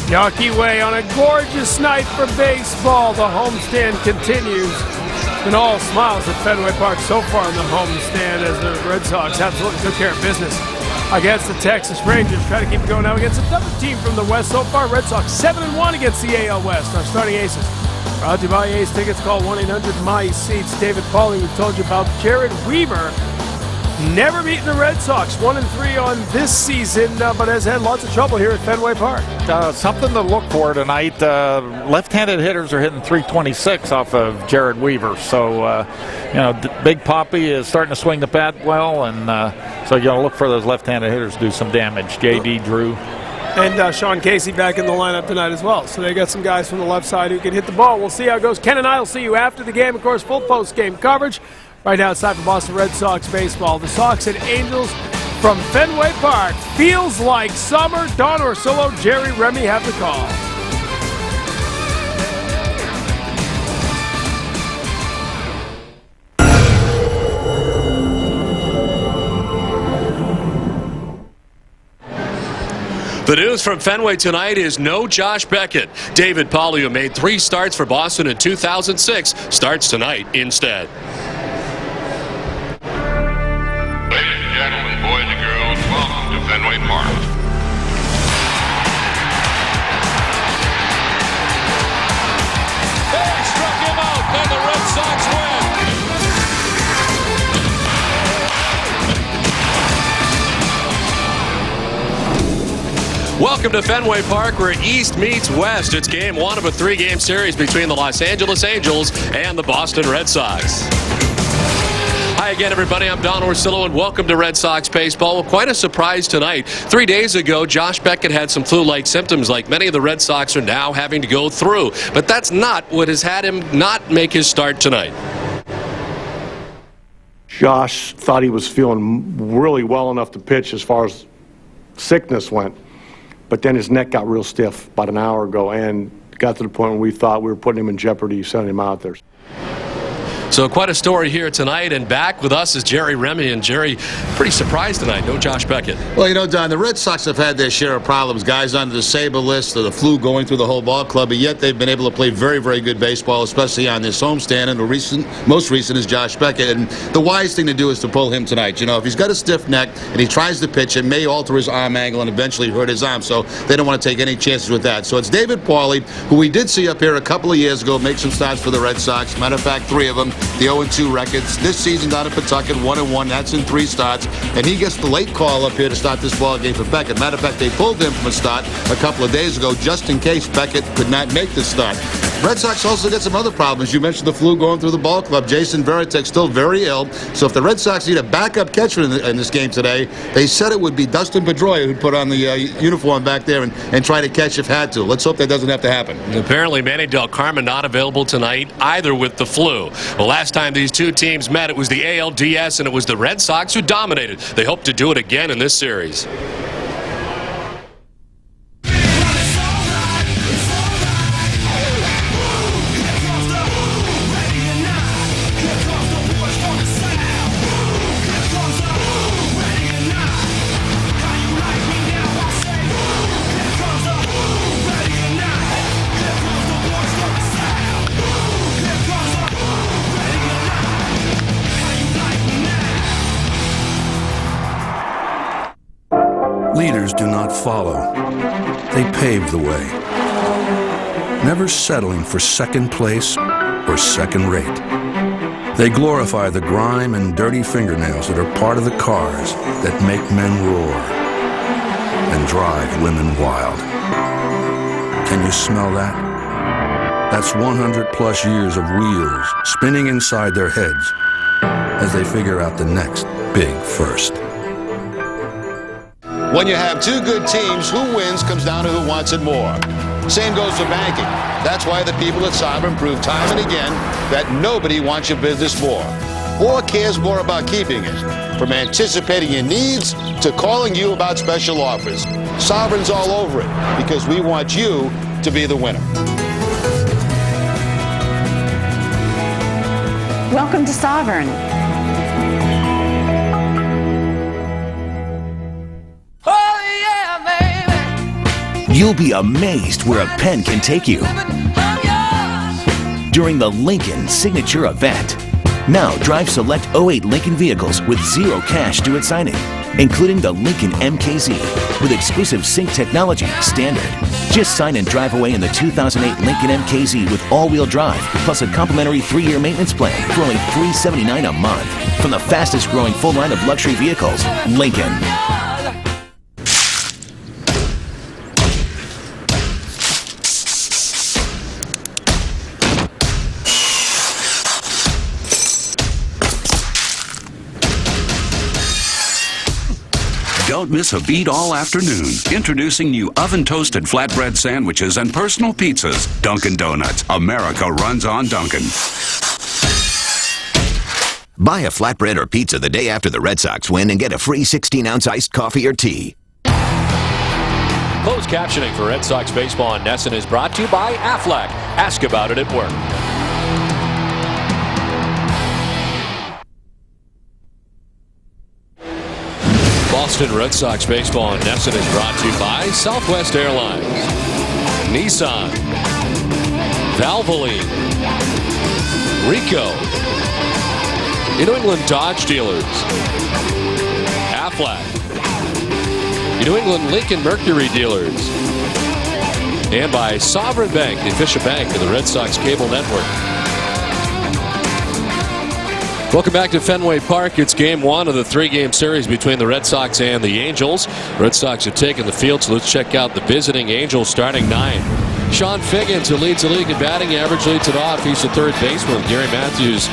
Yawkey Way on a gorgeous night for baseball. The homestand continues. And all smiles at Fenway Park so far in the homestand as the Red Sox absolutely took care of business against the Texas Rangers. Try to keep it going now against another team from the West. So far, Red Sox 7-1 against the AL West. Our starting aces. Brought to you by Ace Tickets. Call 1-800-MY-SEATS. David Pauley, we told you about Jared Weaver. Never beaten the Red Sox, 1-3 on this season, but has had lots of trouble here at Fenway Park. Something to look for tonight. Left-handed hitters are hitting 326 off of Jared Weaver. So, Big Poppy is starting to swing the bat well, and so you got to look for those left-handed hitters to do some damage. J.D. Drew. And Sean Casey back in the lineup tonight as well. So they got some guys from the left side who can hit the ball. We'll see how it goes. Ken and I will see you after the game. Of course, full post-game coverage right outside for Boston Red Sox baseball. The Sox and Angels from Fenway Park. Feels like summer. Don Orsillo, Jerry Remy have the call. The news from Fenway tonight is no Josh Beckett. David Pauley, who made 3 starts for Boston in 2006, starts tonight instead. Ladies and gentlemen, boys and girls, welcome to Fenway Park. They struck him out, and the Red Sox win. Welcome to Fenway Park, where East meets West. It's game 1 of a 3-game series between the Los Angeles Angels and the Boston Red Sox. Hi again, everybody. I'm Don Orsillo, and welcome to Red Sox baseball. Well, quite a surprise tonight. 3 days ago, Josh Beckett had some flu-like symptoms like many of the Red Sox are now having to go through. But that's not what has had him not make his start tonight. Josh thought he was feeling really well enough to pitch as far as sickness went. But then his neck got real stiff about an hour ago and got to the point where we thought we were putting him in jeopardy, sending him out there. So quite a story here tonight, and back with us is Jerry Remy. And Jerry, pretty surprised tonight, no Josh Beckett. Well, Don, the Red Sox have had their share of problems. Guys on the disabled list, or the flu going through the whole ball club, but yet they've been able to play very, very good baseball, especially on this homestand. And the most recent is Josh Beckett. And the wise thing to do is to pull him tonight. If he's got a stiff neck and he tries to pitch, it may alter his arm angle and eventually hurt his arm. So they don't want to take any chances with that. So it's David Pauley, who we did see up here a couple of years ago make some starts for the Red Sox. Matter of fact, 3 of them. The 0-2 records. This season down at Pawtucket, 1-1. That's in 3 starts. And he gets the late call up here to start this ball game for Beckett. Matter of fact, they pulled him from a start a couple of days ago just in case Beckett could not make the start. Red Sox also get some other problems. You mentioned the flu going through the ball club. Jason Varitek still very ill. So if the Red Sox need a backup catcher in this game today, they said it would be Dustin Pedroia who'd put on the uniform back there and try to catch if had to. Let's hope that doesn't have to happen. And apparently, Manny Del Carmen not available tonight either with the flu. Well, last time these two teams met, it was the ALDS, and it was the Red Sox who dominated. They hope to do it again in this series. Leaders do not follow. They pave the way. Never settling for second place or second rate. They glorify the grime and dirty fingernails that are part of the cars that make men roar and drive women wild. Can you smell that? That's 100 plus years of wheels spinning inside their heads as they figure out the next big first. When you have 2 good teams, who wins comes down to who wants it more. Same goes for banking. That's why the people at Sovereign prove time and again that nobody wants your business more or cares more about keeping it. From anticipating your needs to calling you about special offers. Sovereign's all over it because we want you to be the winner. Welcome to Sovereign. You'll be amazed where a pen can take you during the Lincoln Signature Event. Now drive select 08 Lincoln vehicles with zero cash due at signing, including the Lincoln MKZ with exclusive sync technology standard. Just sign and drive away in the 2008 Lincoln MKZ with all-wheel drive, plus a complimentary 3-year maintenance plan for only $379 a month. From the fastest-growing full line of luxury vehicles, Lincoln. Don't miss a beat all afternoon. Introducing new oven-toasted flatbread sandwiches and personal pizzas. Dunkin' Donuts. America runs on Dunkin'. Buy a flatbread or pizza the day after the Red Sox win and get a free 16-ounce iced coffee or tea. Closed captioning for Red Sox baseball on Nesson is brought to you by Aflac. Ask about it at work. Boston Red Sox baseball on Nesson is brought to you by Southwest Airlines, Nissan, Valvoline, Ricoh, New England Dodge Dealers, Aflac, New England Lincoln Mercury Dealers, and by Sovereign Bank, the official bank of the Red Sox cable network. Welcome back to Fenway Park. It's game one of the 3-game series between the Red Sox and the Angels. Red Sox have taken the field, so let's check out the visiting Angels starting 9. Sean Figgins, who leads the league in batting average, leads it off. He's the third baseman. Gary Matthews,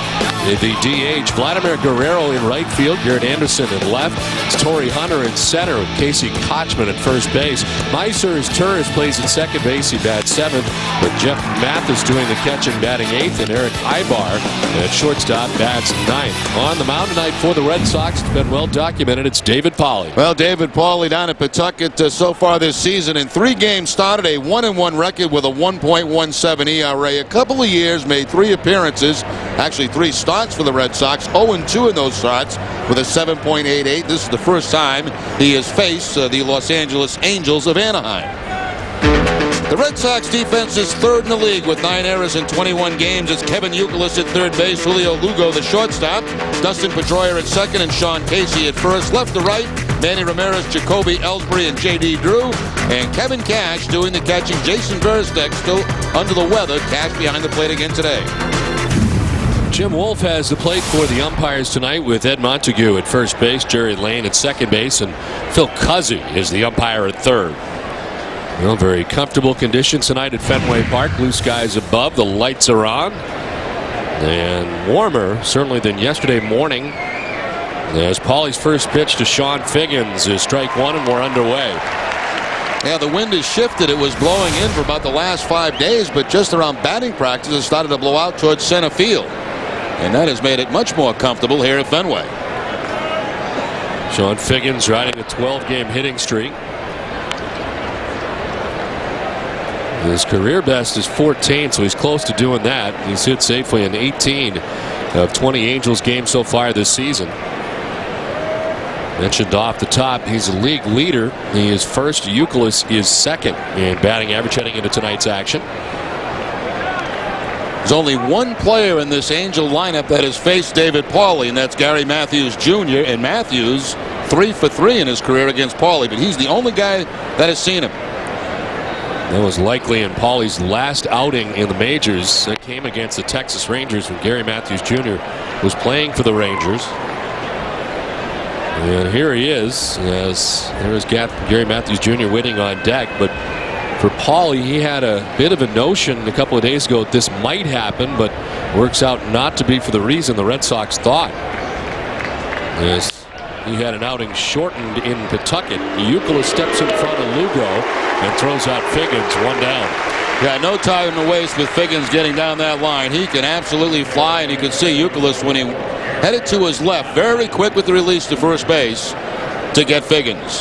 the DH. Vladimir Guerrero in right field. Garrett Anderson in left. It's Torrey Hunter in center. And Casey Kochman at first base. Mysers Turris plays at second base. He bats 7th. But Jeff Mathis doing the catching, batting 8th. And Eric Ibar at shortstop bats 9th. On the mound tonight for the Red Sox, it's been well documented. It's David Pauley. Well, David Pauley down at Pawtucket so far this season. In 3 games started, a 1-1 record with a 1.17 ERA. A couple of years, made 3 appearances, actually 3 starts for the Red Sox. 0-2 in those starts with a 7.88. This is the first time he has faced the Los Angeles Angels of Anaheim. The Red Sox defense is 3rd in the league with 9 errors in 21 games. It's Kevin Youkilis at third base, Julio Lugo the shortstop, Dustin Pedroia at second, and Sean Casey at first. Left to right, Manny Ramirez, Jacoby Ellsbury, and J.D. Drew, and Kevin Cash doing the catching. Jason Verstek still under the weather. Cash behind the plate again today. Jim Wolf has the plate for the umpires tonight with Ed Montague at first base, Jerry Lane at second base, and Phil Cuzzy is the umpire at third. Well, very comfortable conditions tonight at Fenway Park. Blue skies above. The lights are on. And warmer, certainly, than yesterday morning. As Pauley's first pitch to Sean Figgins is strike 1, and we're underway. Yeah, the wind has shifted. It was blowing in for about the last 5 days, but just around batting practice, it started to blow out towards center field. And that has made it much more comfortable here at Fenway. Sean Figgins riding a 12-game hitting streak. His career best is 14, so he's close to doing that. He's hit safely in 18 of 20 Angels games so far this season. Mentioned off the top, he's a league leader. He is first. Youkilis is second in batting average heading into tonight's action. There's only one player in this Angel lineup that has faced David Pauley, and that's Gary Matthews Jr. And Matthews 3 for 3 in his career against Pauley, but he's the only guy that has seen him. That was likely in Pauley's last outing in the majors. That came against the Texas Rangers when Gary Matthews Jr. was playing for the Rangers. And here he is, as there's Gary Matthews Jr. waiting on deck. But for Pauley, he had a bit of a notion a couple of days ago that this might happen, but works out not to be for the reason the Red Sox thought. As he had an outing shortened in Pawtucket. Youkilis steps in front of Lugo and throws out Figgins, 1 down. Yeah, no time to waste with Figgins getting down that line. He can absolutely fly, and you can see Youkilis when he headed to his left, very quick with the release to first base to get Figgins.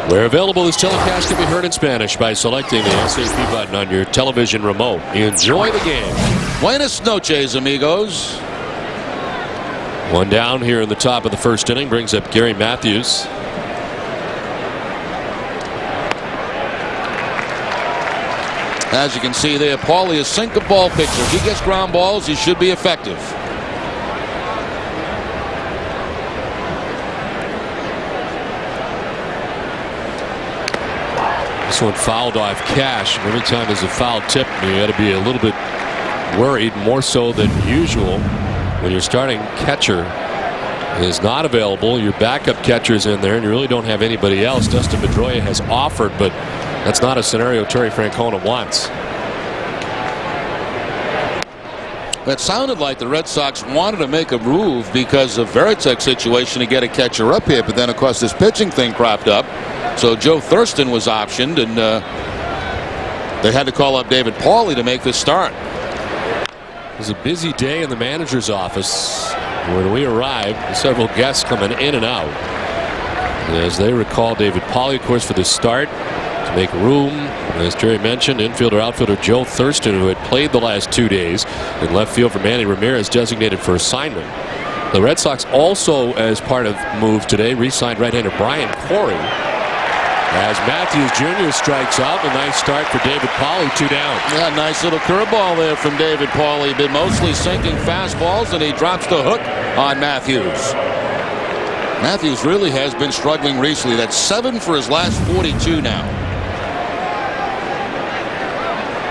Where available, this telecast can be heard in Spanish by selecting the SAP button on your television remote. Enjoy the game. Buenas noches, amigos. 1 down here in the top of the first inning brings up Gary Matthews. As you can see there, Pauley is sink a ball pitcher. If he gets ground balls, he should be effective. This one fouled off Cash. Every time there's a foul tip, you got to be a little bit worried, more so than usual, when your starting catcher is not available. Your backup catcher's in there, and you really don't have anybody else. Dustin Pedroia has offered, but that's not a scenario Terry Francona wants. It sounded like the Red Sox wanted to make a move because of Veritek's situation to get a catcher up here, but then of course this pitching thing cropped up. So Joe Thurston was optioned, and they had to call up David Pauley to make this start. It was a busy day in the manager's office when we arrived. Several guests coming in and out. As they recall, David Pauley, of course, for the start to make room. As Jerry mentioned, infielder-outfielder Joe Thurston, who had played the last 2 days in left field for Manny Ramirez, designated for assignment. The Red Sox also, as part of move today, re-signed right-hander Brian Corey. As Matthews Jr. strikes out, a nice start for David Pauley, 2 down. Yeah, nice little curveball there from David Pauley. Been mostly sinking fastballs, and he drops the hook on Matthews. Matthews really has been struggling recently. That's 7 for his last 42 now.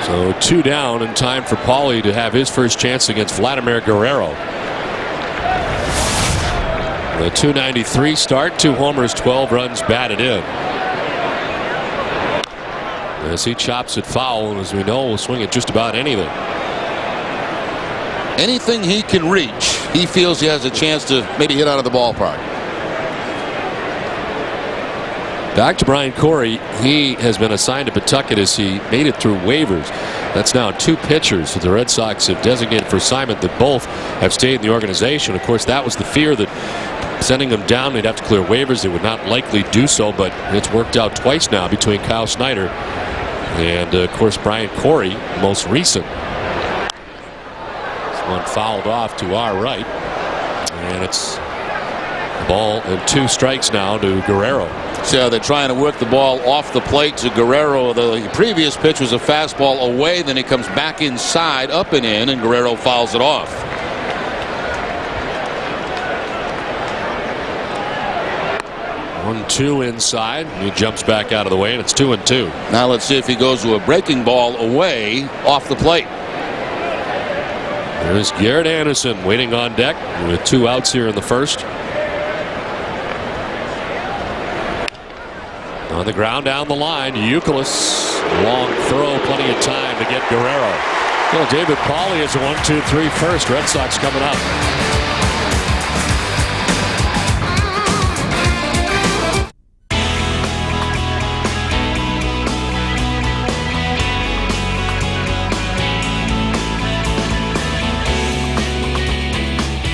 So 2 down, and time for Pauley to have his first chance against Vladimir Guerrero. The .293 start, 2 homers, 12 runs batted in. As he chops it foul, and as we know, will swing at just about anything. Anything he can reach, he feels he has a chance to maybe hit out of the ballpark. Back to Brian Corey. He has been assigned to Pawtucket as he made it through waivers. That's now 2 pitchers that the Red Sox have designated for assignment that both have stayed in the organization. Of course, that was the fear that sending them down, they'd have to clear waivers. They would not likely do so, but it's worked out twice now between Kyle Snyder and, of course, Brian Corey, most recent. This one fouled off to our right, and it's a ball and 2 strikes now to Guerrero. So they're trying to work the ball off the plate to Guerrero. The previous pitch was a fastball away, then it comes back inside, up and in, and Guerrero fouls it off. One, 2 inside. He jumps back out of the way, and it's 2-2. Now let's see if he goes to a breaking ball away off the plate. There's Garrett Anderson waiting on deck with 2 outs here in the first. On the ground down the line, Youkilis. Long throw, plenty of time to get Guerrero. Well, David Pauley is a 1-2-3 first. Red Sox coming up.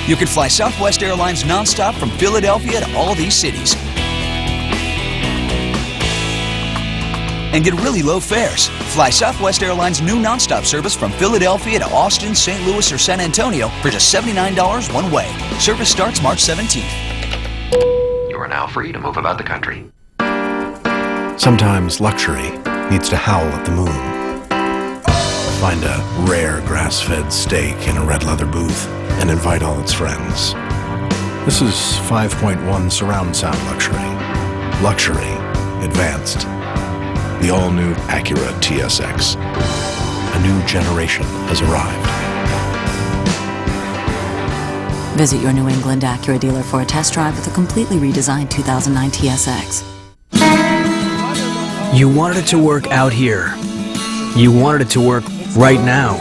You can fly Southwest Airlines nonstop from Philadelphia to all these cities and get really low fares. Fly Southwest Airlines' new nonstop service from Philadelphia to Austin, St. Louis, or San Antonio for just $79 one way. Service starts March 17th. You are now free to move about the country. Sometimes luxury needs to howl at the moon. Find a rare grass-fed steak in a red leather booth and invite all its friends. This is 5.1 surround sound luxury. Luxury advanced. The all-new Acura TSX. A new generation has arrived. Visit your New England Acura dealer for a test drive with a completely redesigned 2009 TSX. You wanted it to work out here. You wanted it to work right now.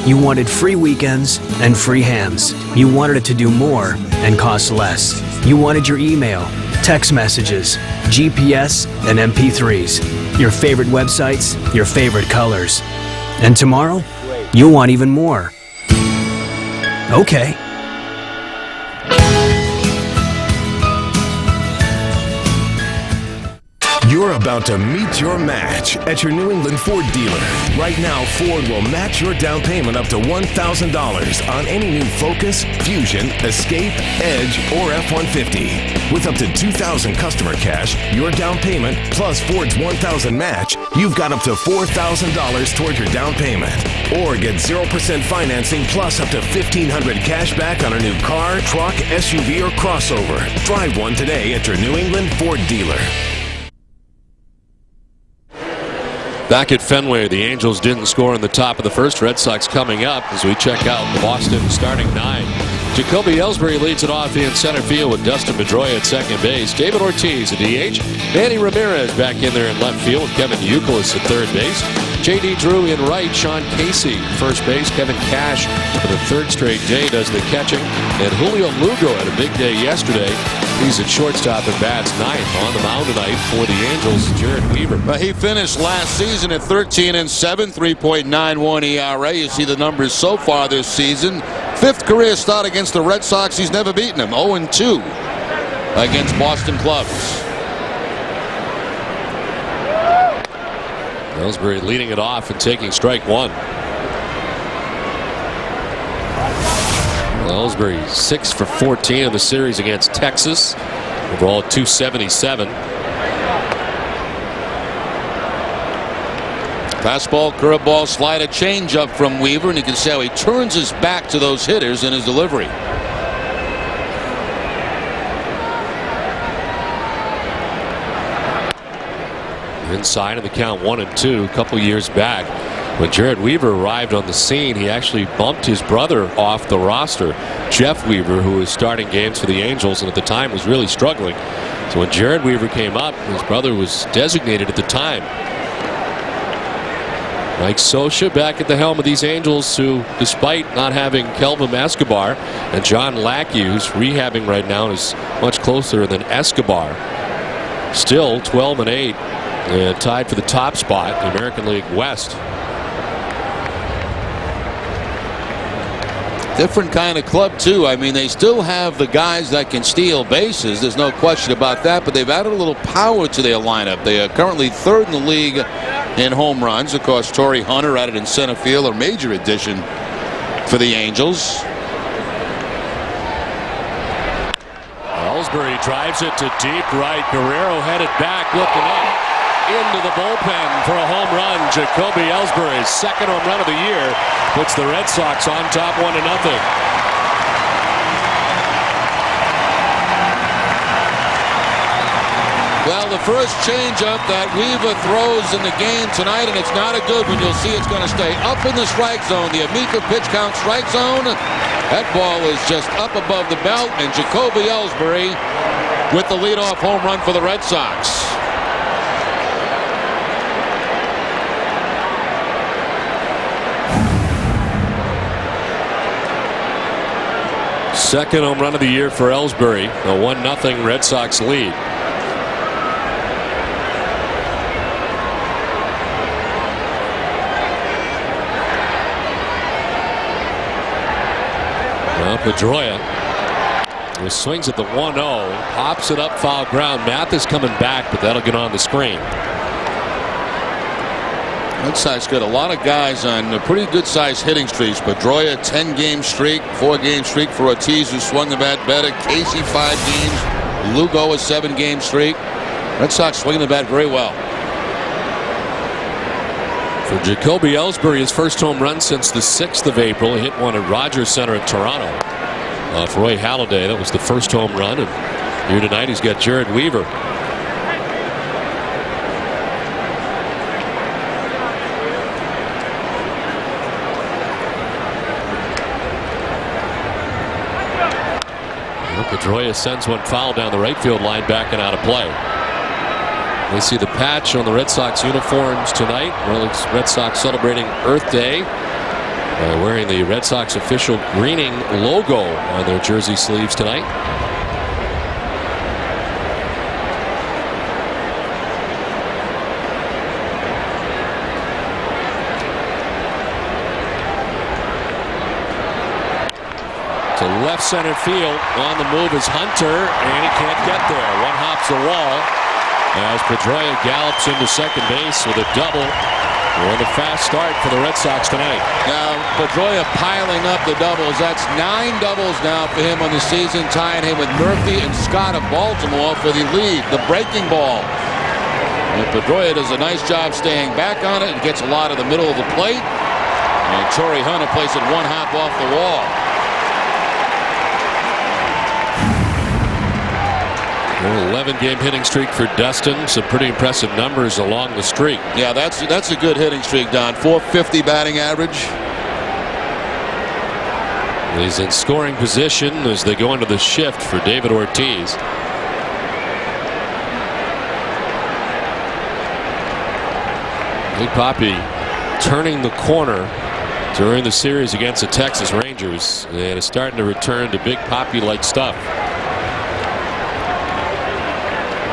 You wanted free weekends and free hands. You wanted it to do more and cost less. You wanted your email, text messages, GPS, and MP3s. Your favorite websites, your favorite colors. And tomorrow, you'll want even more. Okay. You're about to meet your match at your New England Ford dealer. Right now, Ford will match your down payment up to $1,000 on any new Focus, Fusion, Escape, Edge, or F-150. With up to $2,000 customer cash, your down payment plus Ford's $1,000 match, you've got up to $4,000 toward your down payment. Or get 0% financing plus up to $1,500 cash back on a new car, truck, SUV, or crossover. Drive one today at your New England Ford dealer. Back at Fenway, the Angels didn't score in the top of the first. Red Sox coming up as we check out the Boston starting nine. Jacoby Ellsbury leads it off in center field with Dustin Pedroia at second base. David Ortiz at DH. Manny Ramirez back in there in left field with Kevin Youkilis at third base. J.D. Drew in right. Sean Casey first base. Kevin Cash for the third straight day does the catching. And Julio Lugo had a big day yesterday. He's at shortstop and bats ninth. On the mound tonight for the Angels, Jared Weaver. Well, he finished last season at 13-7, 3.91 ERA. You see the numbers so far this season. Fifth career start against the Red Sox. He's never beaten them. 0-2 against Boston clubs. Ellsbury leading it off and taking strike one. Ellsbury 6 for 14 in the series against Texas. Overall 277. Fastball, curveball, slider, changeup from Weaver, and you can see how he turns his back to those hitters in his delivery. Inside of the count 1-2 a couple years back. When Jared Weaver arrived on the scene, he actually bumped his brother off the roster, Jeff Weaver, who was starting games for the Angels and at the time was really struggling. So when Jared Weaver came up, his brother was designated at the time. Mike Scioscia back at the helm of these Angels, who, despite not having Kelvin Escobar and John Lackey, who's rehabbing right now, is much closer than Escobar. Still 12-8 and tied for the top spot in the American League West. Different kind of club, too. I mean, they still have the guys that can steal bases. There's no question about that, but they've added a little power to their lineup. They are currently third in the league in home runs. Of course, Torrey Hunter added in center field, a major addition for the Angels. Ellsbury drives it to deep right. Guerrero headed back, looking up into the bullpen for a home run. Jacoby Ellsbury's second home run of the year puts the Red Sox on top 1-0. Well, the first changeup that Weaver throws in the game tonight, and it's not a good one. You'll see it's going to stay up in the strike zone, the Amica pitch count strike zone. That ball is just up above the belt, and Jacoby Ellsbury with the leadoff home run for the Red Sox. Second home run of the year for Ellsbury. A 1-0 Red Sox lead. Well, Pedroia swings at the 1-0, pops it up foul ground. Mathis coming back, but that'll get on the screen. Red Sox got a lot of guys on pretty good-sized hitting streaks. Pedroia, 10-game streak, 4-game streak for Ortiz, who swung the bat better. Casey, 5 games. Lugo, a 7-game streak. Red Sox swinging the bat very well. For Jacoby Ellsbury, his first home run since the 6th of April. He hit one at Rogers Center in Toronto. For Roy Halladay, that was the first home run. And here tonight, he's got Jared Weaver. Pedroia sends one foul down the right field line, backing out of play. We see the patch on the Red Sox uniforms tonight. Red Sox celebrating Earth Day by wearing the Red Sox official greening logo on their jersey sleeves tonight. To left center field. On the move is Hunter, and he can't get there. One hops the wall. as Pedroia gallops into second base with a double. And a fast start for the Red Sox tonight. Now, Pedroia piling up the doubles. That's 9 doubles now for him on the season, tying him with Murphy and Scott of Baltimore for the lead, the breaking ball. And Pedroia does a nice job staying back on it and gets a lot of the middle of the plate. And Torrey Hunter plays it one hop off the wall. 11-game hitting streak for Dustin. Some pretty impressive numbers along the streak. Yeah, that's a good hitting streak, Don. .450 batting average. He's in scoring position as they go into the shift for David Ortiz. Big Papi turning the corner during the series against the Texas Rangers and is starting to return to Big Papi-like stuff.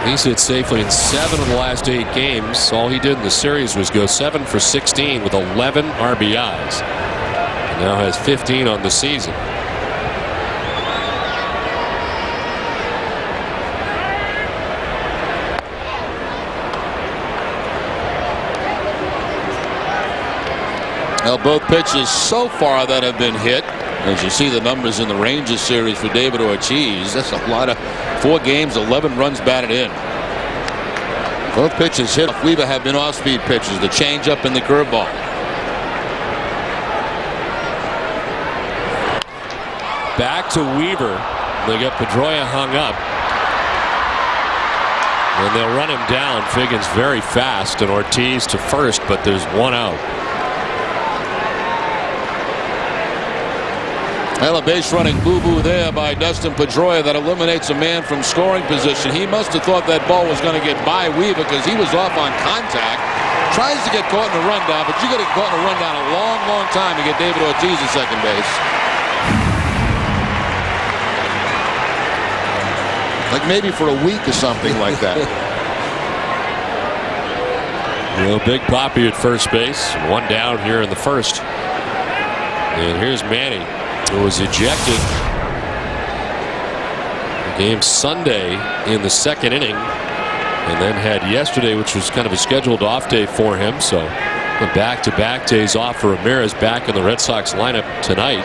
He's hit safely in 7 of the last 8 games. All he did in the series was go 7 for 16 with 11 RBIs. And now has 15 on the season. Now, both pitches so far that have been hit, as you see the numbers in the Rangers series for David Ortiz, that's a lot of 4 games, 11 runs batted in. Both pitches hit Weaver have been off-speed pitches, the changeup and the curveball. Back to Weaver. They get Pedroia hung up. And they'll run him down. Figgins very fast, and Ortiz to first, but there's 1 out. Well, a base running boo-boo there by Dustin Pedroia that eliminates a man from scoring position. He must have thought that ball was going to get by Weaver because he was off on contact. Tries to get caught in a rundown, but you got to get caught in a rundown a long, long time to get David Ortiz at second base. Like maybe for a week or something like that. Well, Big Papi at first base. 1 down here in the first. And here's Manny, who was ejected the game Sunday in the 2nd inning, and then had yesterday, which was kind of a scheduled off day for him. So the back-to-back days off for Ramirez, back in the Red Sox lineup tonight.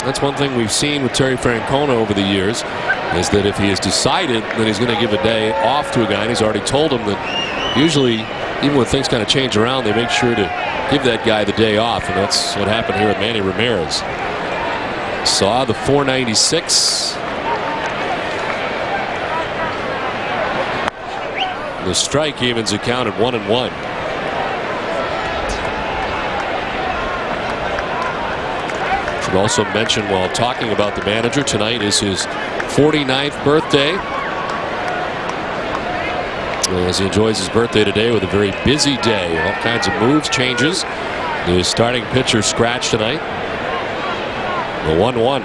That's one thing we've seen with Terry Francona over the years, is that if he has decided that he's going to give a day off to a guy, and he's already told him that usually, even when things kind of change around, they make sure to give that guy the day off, and that's what happened here with Manny Ramirez. Saw the .496. The strike evens account at 1-1. Should also mention, while talking about the manager, tonight is his 49th birthday. As he enjoys his birthday today with a very busy day. All kinds of moves, changes. The starting pitcher scratched tonight. The 1-1.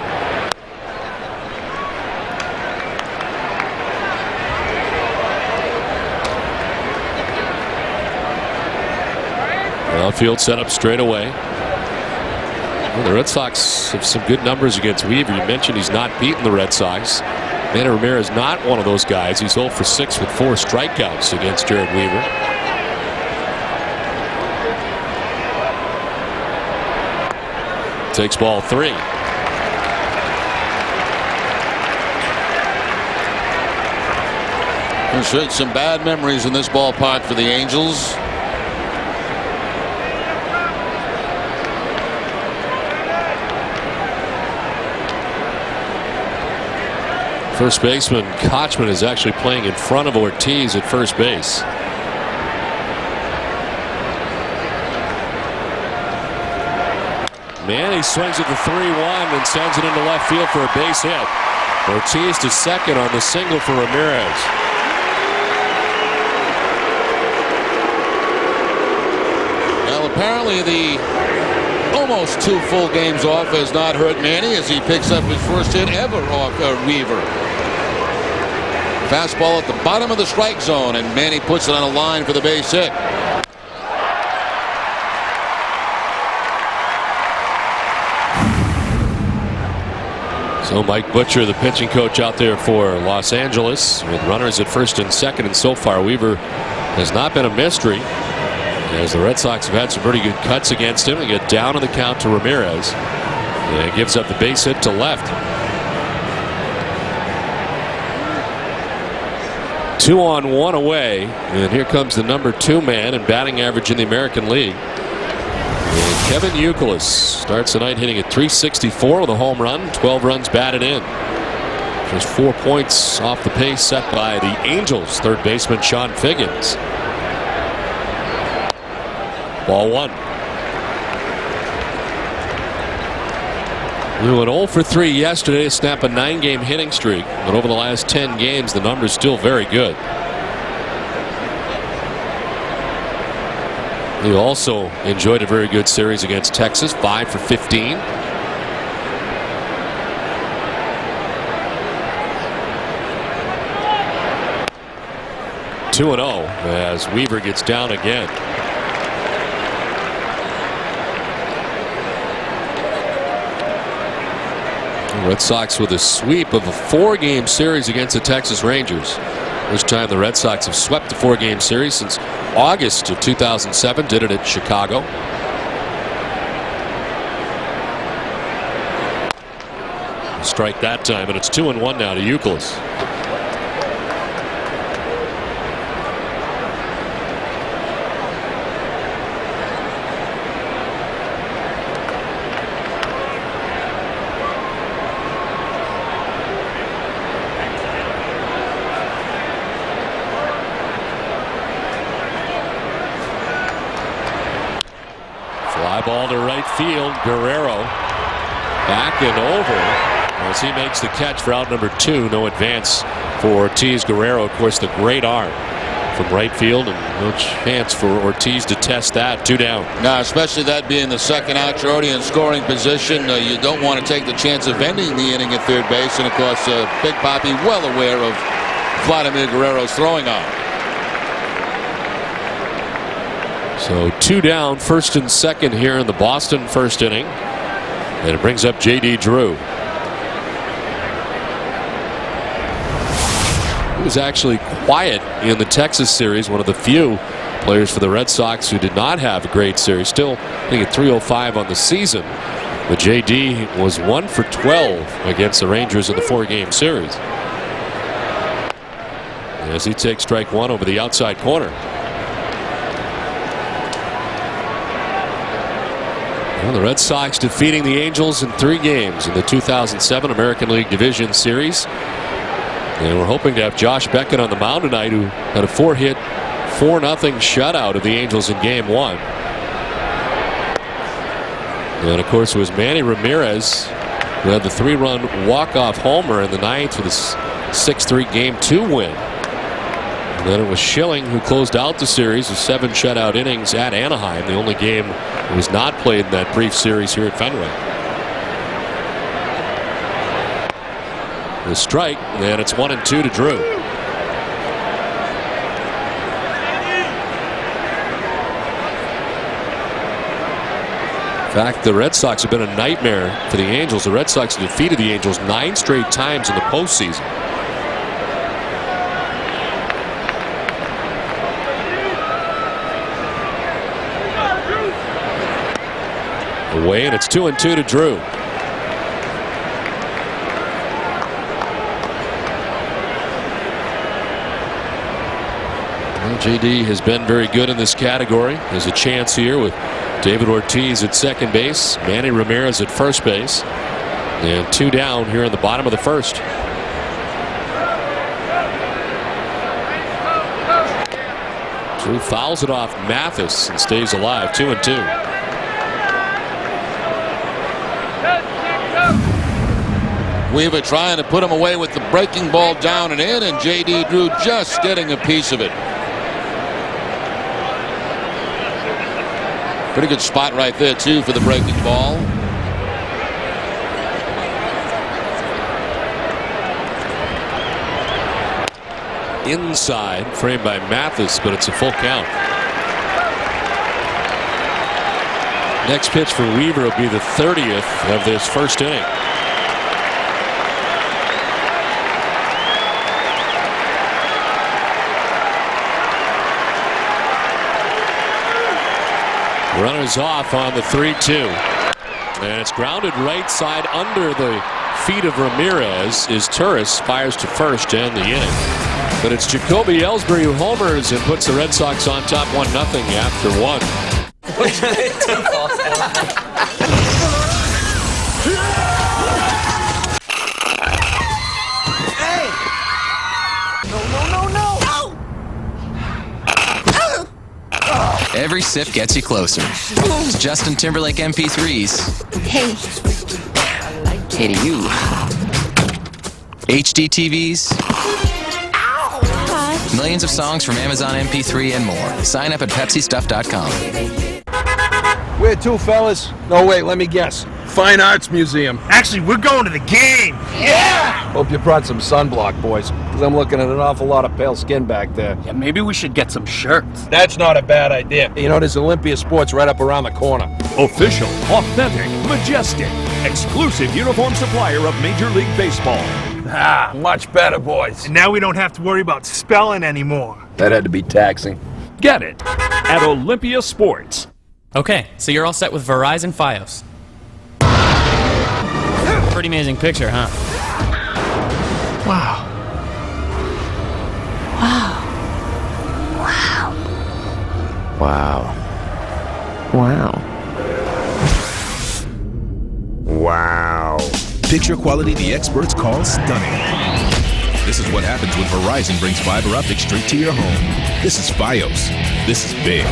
Outfield set up straight away. Well, the Red Sox have some good numbers against Weaver. You mentioned he's not beaten the Red Sox. Manny Ramirez not one of those guys. He's 0 for 6 with 4 strikeouts against Jared Weaver. Takes ball 3. There's some bad memories in this ballpark for the Angels. First baseman Kochman is actually playing in front of Ortiz at first base. Manny swings at the 3-1 and sends it into left field for a base hit. Ortiz to second on the single for Ramirez. Well, apparently the almost 2 full games off has not hurt Manny as he picks up his first hit ever off Weaver. Fastball at the bottom of the strike zone, and Manny puts it on a line for the base hit. So Mike Butcher, the pitching coach out there for Los Angeles, with runners at first and second, and so far Weaver has not been a mystery, as the Red Sox have had some pretty good cuts against him. They get down on the count to Ramirez, and gives up the base hit to left. 2 on 1 away, and here comes the number 2 man in batting average in the American League. And Kevin Youkilis starts the night hitting at .364 with a home run, 12 runs batted in. Just 4 points off the pace set by the Angels third baseman Sean Figgins. Ball 1. We went 0 for 3 yesterday to snap a 9-game hitting streak, but over the last 10 games the number's still very good. He also enjoyed a very good series against Texas, 5 for 15. (2-0) as Weaver gets down again. Red Sox with a sweep of a 4-game series against the Texas Rangers. First time the Red Sox have swept a 4-game series since August of 2007. Did it at Chicago. Strike that time, and it's 2-1 now to Youkilis. Ball to right field. Guerrero back and over as he makes the catch for out number 2. No advance for Ortiz. Guerrero, of course, the great arm from right field, and no chance for Ortiz to test that. 2 down. Now, especially that being the second out, you're already in scoring position. You don't want to take the chance of ending the inning at third base, and of course Big Papi well aware of Vladimir Guerrero's throwing arm. So 2 down, first and second here in the Boston first inning. And it brings up J.D. Drew. He was actually quiet in the Texas series, one of the few players for the Red Sox who did not have a great series. Still, I think at .305 on the season. But J.D. was 1 for 12 against the Rangers in the 4-game series. As he takes strike 1 over the outside corner. Well, the Red Sox defeating the Angels in 3 games in the 2007 American League Division Series. And we're hoping to have Josh Beckett on the mound tonight, who had a 4-hit, 4-0 shutout of the Angels in Game 1. And, of course, it was Manny Ramirez who had the 3-run walk-off homer in the 9th with a 6-3 Game 2 win. And then it was Schilling who closed out the series with 7 shutout innings at Anaheim, the only game that was not played in that brief series here at Fenway. The strike, and it's 1-2 to Drew. In fact, the Red Sox have been a nightmare for the Angels. The Red Sox have defeated the Angels 9 straight times in the postseason. Away, and it's 2-2 to Drew. Well, JD has been very good in this category. There's a chance here with David Ortiz at second base, Manny Ramirez at first base, and 2 down here in the bottom of the first. Drew fouls it off Mathis and stays alive. 2-2. Weaver trying to put him away with the breaking ball down and in, and J.D. Drew just getting a piece of it. Pretty good spot right there, too, for the breaking ball. Inside, framed by Mathis, but it's a full count. Next pitch for Weaver will be the 30th of this first inning. Runners off on the 3-2. And it's grounded right side under the feet of Ramirez. Is Turris fires to first to end the inning. But it's Jacoby Ellsbury who homers and puts the Red Sox on top 1-0 after 1. Every sip gets you closer. It's Justin Timberlake MP3s. Hey. Hey to you. HD TVs. Millions of songs from Amazon MP3 and more. Sign up at PepsiStuff.com. Where to, fellas? No, wait, let me guess. Fine Arts Museum. Actually, we're going to the game. Yeah! Hope you brought some sunblock, boys, because I'm looking at an awful lot of pale skin back there. Yeah, maybe we should get some shirts. That's not a bad idea. You know, there's Olympia Sports right up around the corner. Official, authentic, majestic, exclusive uniform supplier of Major League Baseball. Ah, much better, boys. And now we don't have to worry about spelling anymore. That had to be taxing. Get it at Olympia Sports. Okay, so you're all set with Verizon Fios. Pretty amazing picture, huh? Wow. Wow. Wow. Wow. Picture quality the experts call stunning. This is what happens when Verizon brings fiber optic straight to your home. This is Fios. This is big.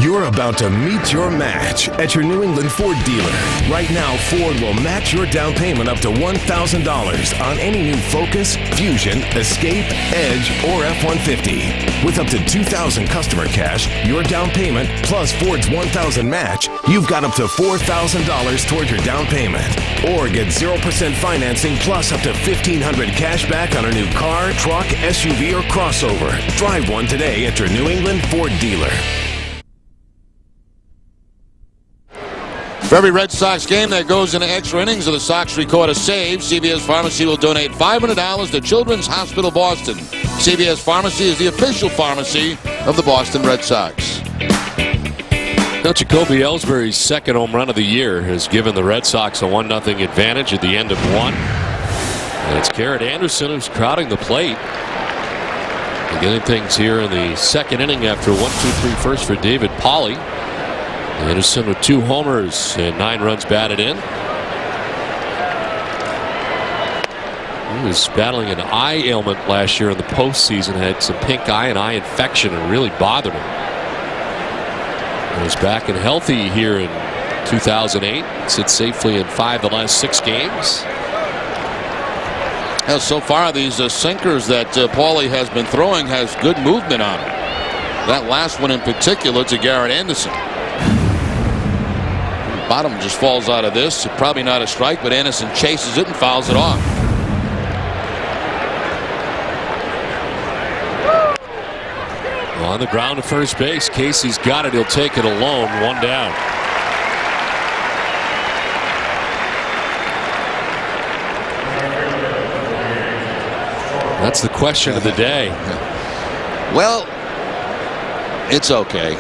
You're about to meet your match at your New England Ford dealer. Right now, Ford will match your down payment up to $1,000 on any new Focus, Fusion, Escape, Edge, or F-150. With up to $2,000 customer cash, your down payment plus Ford's $1,000 match, you've got up to $4,000 toward your down payment. Or get 0% financing plus up to $1,500 cash back on a new car, truck, SUV, or crossover. Drive one today at your New England Ford dealer. For every Red Sox game that goes into extra innings or the Sox record a save, CVS Pharmacy will donate $500 to Children's Hospital Boston. CVS Pharmacy is the official pharmacy of the Boston Red Sox. Now, Jacoby Ellsbury's second home run of the year has given the Red Sox a 1-0 advantage at the end of 1. And it's Garrett Anderson who's crowding the plate. Beginning things here in the second inning after 1-2-3 first for David Pauley. Anderson with 2 homers and 9 runs batted in. He was battling an eye ailment last year in the postseason. Had some pink eye and eye infection and really bothered him. He was back and healthy here in 2008. Sits safely in 5 of the last 6 games. Well, so far, these sinkers that Pauley has been throwing has good movement on them. That last one in particular to Garrett Anderson. Bottom just falls out of this. Probably not a strike, but Anderson chases it and fouls it off. On the ground to first base. Casey's got it. He'll take it alone. 1 down. That's the question of the day. Well, it's okay.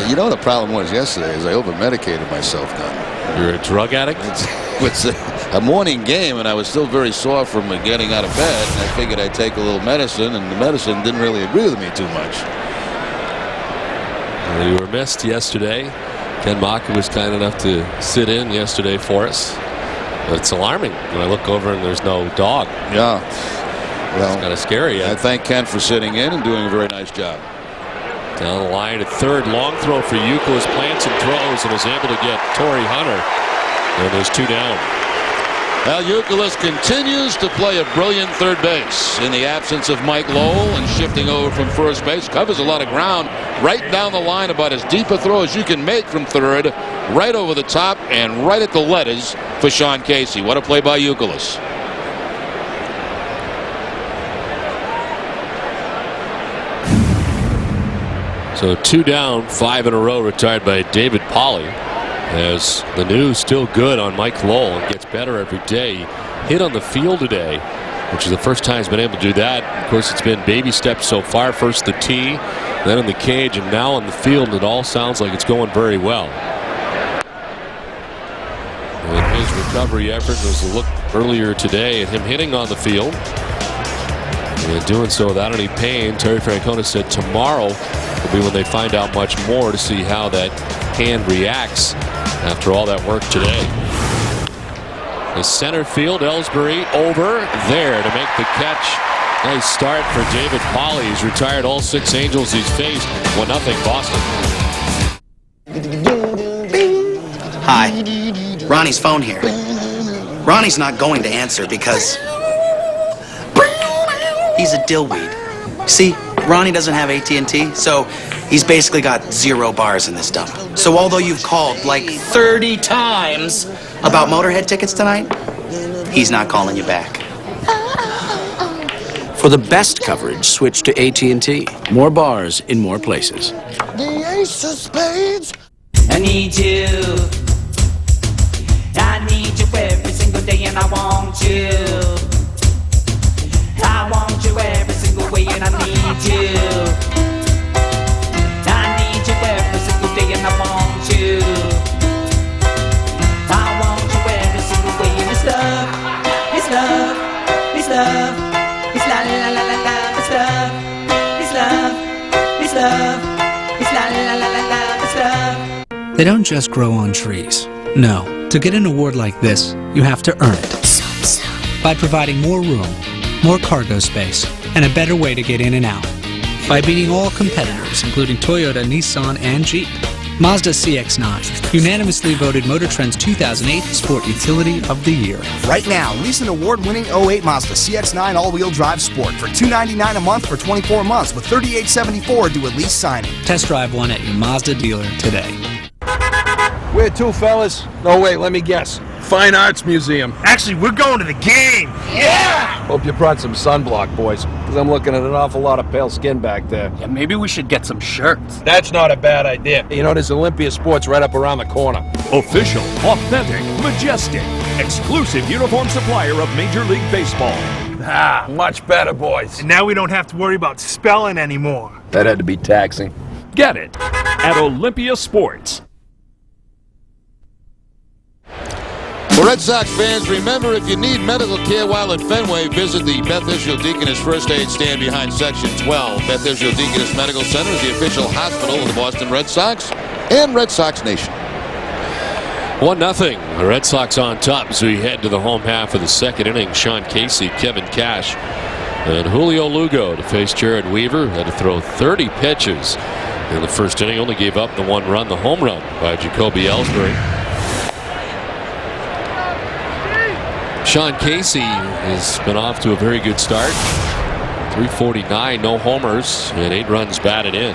You know what the problem was yesterday is I over-medicated myself then. You're a drug addict? It's a morning game, and I was still very sore from getting out of bed, and I figured I'd take a little medicine, and the medicine didn't really agree with me too much. Well, you were missed yesterday. Ken Maka was kind enough to sit in yesterday for us. But it's alarming when I look over and there's no dog. Yeah. Well, it's kind of scary. I thank Ken for sitting in and doing a very nice job. Down the line at third, long throw for Youkilis, plants and throws, and is able to get Torrey Hunter. And there's 2 down. Well, Youkilis continues to play a brilliant third base in the absence of Mike Lowell, and shifting over from first base, covers a lot of ground right down the line, about as deep a throw as you can make from third, right over the top and right at the letters for Sean Casey. What a play by Youkilis. So 2 down, 5 in a row retired by David Pauley. As the news still good on Mike Lowell and gets better every day. Hit on the field today. which is the first time he's been able to do that. Of course, it's been baby steps so far. First the tee, then in the cage, and now on the field. And it all sounds like it's going very well. And his recovery effort was a look earlier today at him hitting on the field. And doing so without any pain. Terry Francona said tomorrow will be when they find out much more to see how that hand reacts after all that work today. The center field, Ellsbury over there to make the catch. Nice start for David Pauley. He's retired all 6 Angels he's faced. 1-0 Boston. Hi. Ronnie's phone here. Ronnie's not going to answer because he's a dillweed. See, Ronnie doesn't have AT&T, so he's basically got 0 bars in this dump. So although you've called like 30 times about Motorhead tickets tonight, he's not calling you back. For the best coverage, switch to AT&T. More bars in more places. The ace of spades. I need you. I need you every single day and I want you. I want you every single way and I need you. I need you every single day and I want you. I want you every single way and it's love, it's love, it's love, it's la la la la la, it's love, it's love, it's love, it's la la la la la, it's love. They don't just grow on trees. No, to get an award like this, you have to earn it. By providing more room, more cargo space, and a better way to get in and out. By beating all competitors, including Toyota, Nissan, and Jeep. Mazda CX-9, unanimously voted Motor Trend's 2008 Sport Utility of the Year. Right now, lease an award-winning 08 Mazda CX-9 all-wheel drive Sport for $299 a month for 24 months with $38.74 due at lease signing. Test drive one at your Mazda dealer today. Where to, fellas? No, wait, let me guess. Fine Arts Museum. Actually, we're going to the game. Yeah! Hope you brought some sunblock, boys, because I'm looking at an awful lot of pale skin back there. Yeah, maybe we should get some shirts. That's not a bad idea. You know, there's Olympia Sports right up around the corner. Official, authentic, majestic, exclusive uniform supplier of Major League Baseball. Ah, much better, boys. And now we don't have to worry about spelling anymore. That had to be taxing. Get it at Olympia Sports. For Red Sox fans, remember, if you need medical care while at Fenway, visit the Beth Israel Deaconess First Aid Stand behind Section 12. Beth Israel Deaconess Medical Center is the official hospital of the Boston Red Sox and Red Sox Nation. 1-0. The Red Sox on top as we head to the home half of the second inning. Sean Casey, Kevin Cash, and Julio Lugo to face Jared Weaver. Had to throw 30 pitches in the first inning. Only gave up the 1 run, the home run by Jacoby Ellsbury. Sean Casey has been off to a very good start. 349, no homers, and 8 runs batted in.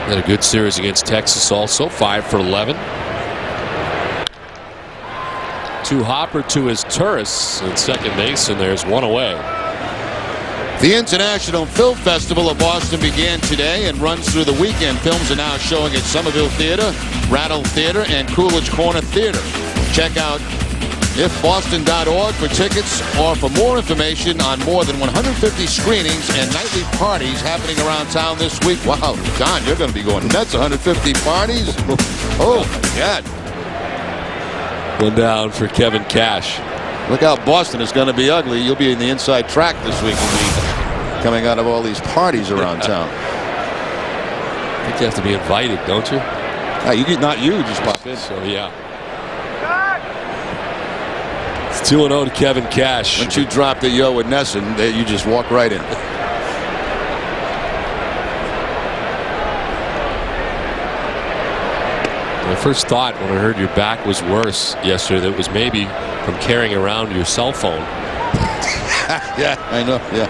Had a good series against Texas also, 5 for 11. To Hopper, to his Turris in second base, and there's 1 away. The International Film Festival of Boston began today and runs through the weekend. Films are now showing at Somerville Theater, Rattle Theater, and Coolidge Corner Theater. Check out ifboston.org for tickets or for more information on more than 150 screenings and nightly parties happening around town this week. Wow, John, you're going to be going nuts. 150 parties? Oh, my God. 1 down for Kevin Cash. Look out, Boston is going to be ugly. You'll be in the inside track this week. Coming out of all these parties around town. I think you have to be invited, don't you? Not you, just pop in. So, yeah. It's 2-0 to Kevin Cash. Once you drop the yo with Nesson, you just walk right in. My first thought when I heard your back was worse yesterday, that it was maybe from carrying around your cell phone. Yeah, I know, yeah.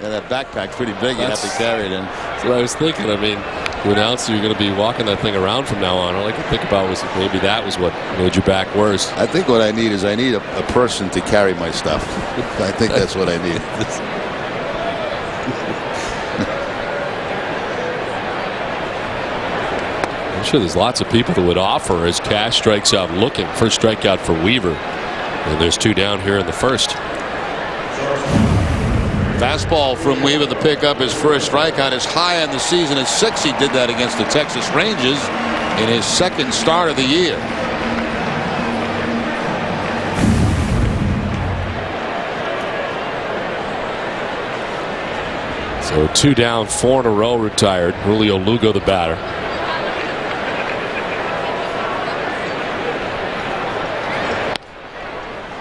Yeah, that backpack's pretty big. You have to carry it in. That's what I was thinking. I mean, you announced you're going to be walking that thing around from now on. All I could think about was maybe that was what made your back worse. I think what I need is a person to carry my stuff. I think that's what I need. sure there's lots of people that would offer as Cash strikes out looking. First strikeout for Weaver. And there's 2 down here in the first. Fastball from Weaver to pick up his first strikeout. As high in the season as 6. He did that against the Texas Rangers in his second start of the year. So 2 down, 4 in a row retired. Julio Lugo the batter.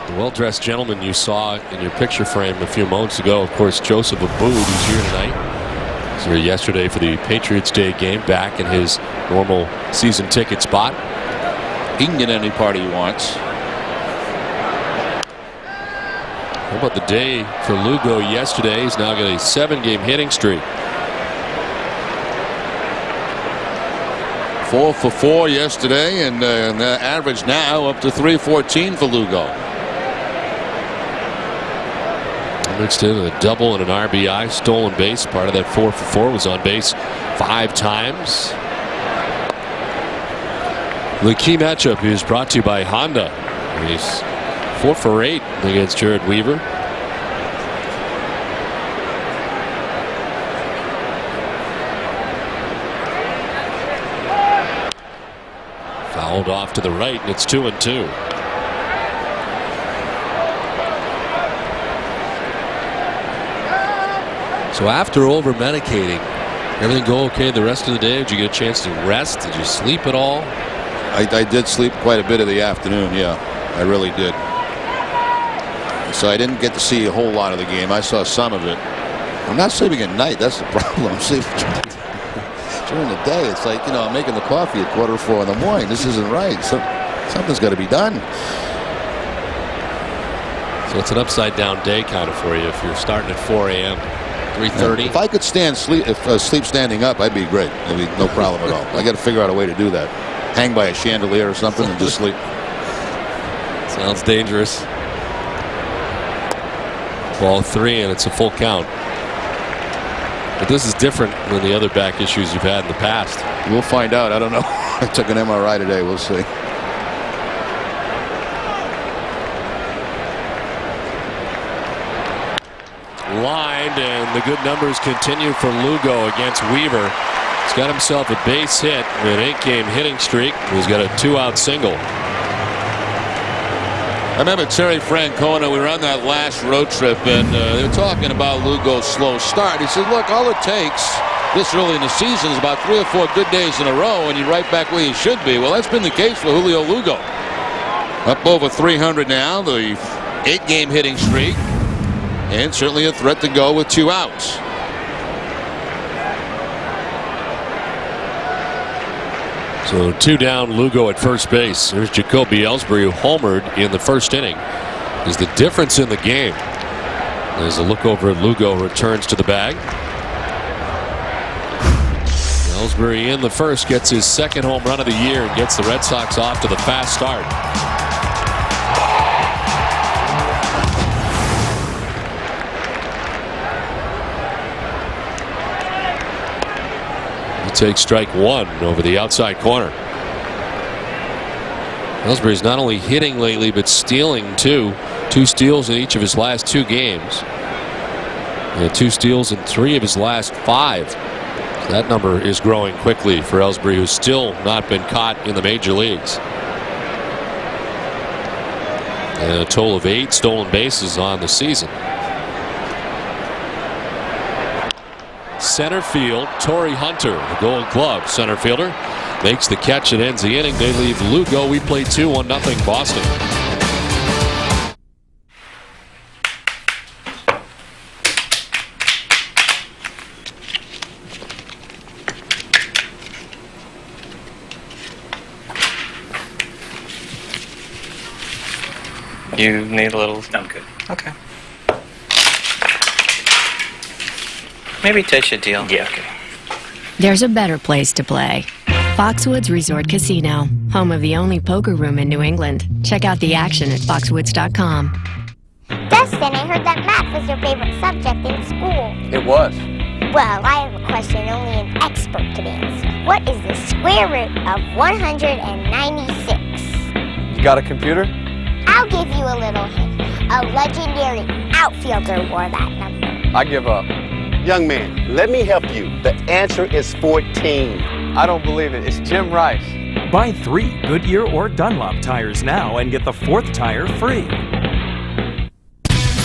The well-dressed gentleman you saw in your picture frame a few moments ago, of course, Joseph Abboud, who's here tonight. He's here yesterday for the Patriots Day game, back in his normal season ticket spot. He can get any party he wants. How about the day for Lugo yesterday? He's now got a 7-game hitting streak. 4 for 4 yesterday, and the average now up to 314 for Lugo. Mixed in a double and an RBI, stolen base. Part of that 4 for 4 was on base 5 times. The key matchup is brought to you by Honda. He's 4 for 8 against Jared Weaver. Fouled off to the right, and it's 2-2. So after over medicating, everything go okay the rest of the day? Did you get a chance to rest? Did you sleep at all? I did sleep quite a bit of the afternoon, yeah. I really did. So I didn't get to see a whole lot of the game. I saw some of it. I'm not sleeping at night. That's the problem. I'm sleeping during the day. It's like, I'm making the coffee at 3:45 in the morning. This isn't right. Something's got to be done. So it's an upside down day kind of for you if you're starting at 4 a.m. 3:30. If I could sleep standing up, I'd be great. It'd be no problem at all. I got to figure out a way to do that. Hang by a chandelier or something and just sleep. Sounds dangerous. Ball 3, and it's a full count. But this is different than the other back issues you've had in the past. We'll find out. I don't know. I took an MRI today. We'll see. Lined, and the good numbers continue for Lugo against Weaver. He's got himself a base hit in an 8-game hitting streak. He's got a 2-out single. I remember Terry Francona, we were on that last road trip, and they were talking about Lugo's slow start. He said, look, all it takes this early in the season is about 3 or 4 good days in a row, and you're right back where you should be. Well, that's been the case for Julio Lugo. Up over 300 now, the 8-game hitting streak, and certainly a threat to go with 2 outs. So 2 down, Lugo at first base. There's Jacoby Ellsbury, who homered in the first inning. Is the difference in the game. There's a look over at Lugo, returns to the bag. Ellsbury in the first, gets his 2nd home run of the year and gets the Red Sox off to the fast start. Takes strike 1 over the outside corner. Ellsbury's not only hitting lately, but stealing too. 2 steals in each of his last 2 games. And 2 steals in 3 of his last 5. So that number is growing quickly for Ellsbury, who's still not been caught in the major leagues. And a total of 8 stolen bases on the season. Center field, Torrey Hunter, the Gold Glove center fielder, makes the catch and ends the inning. They leave Lugo. We play 2-1-0 Boston. You need a little. I'm good. Okay. Maybe touch a deal. Yeah, okay. There's a better place to play. Foxwoods Resort Casino, home of the only poker room in New England. Check out the action at foxwoods.com. Dustin, I heard that math was your favorite subject in school. It was. Well, I have a question only an expert can answer. What is the square root of 196? You got a computer? I'll give you a little hint. A legendary outfielder wore that number. I give up. Young man, let me help you. The answer is 14. I don't believe it. It's Jim Rice. Buy 3 Goodyear or Dunlop tires now and get the 4th tire free.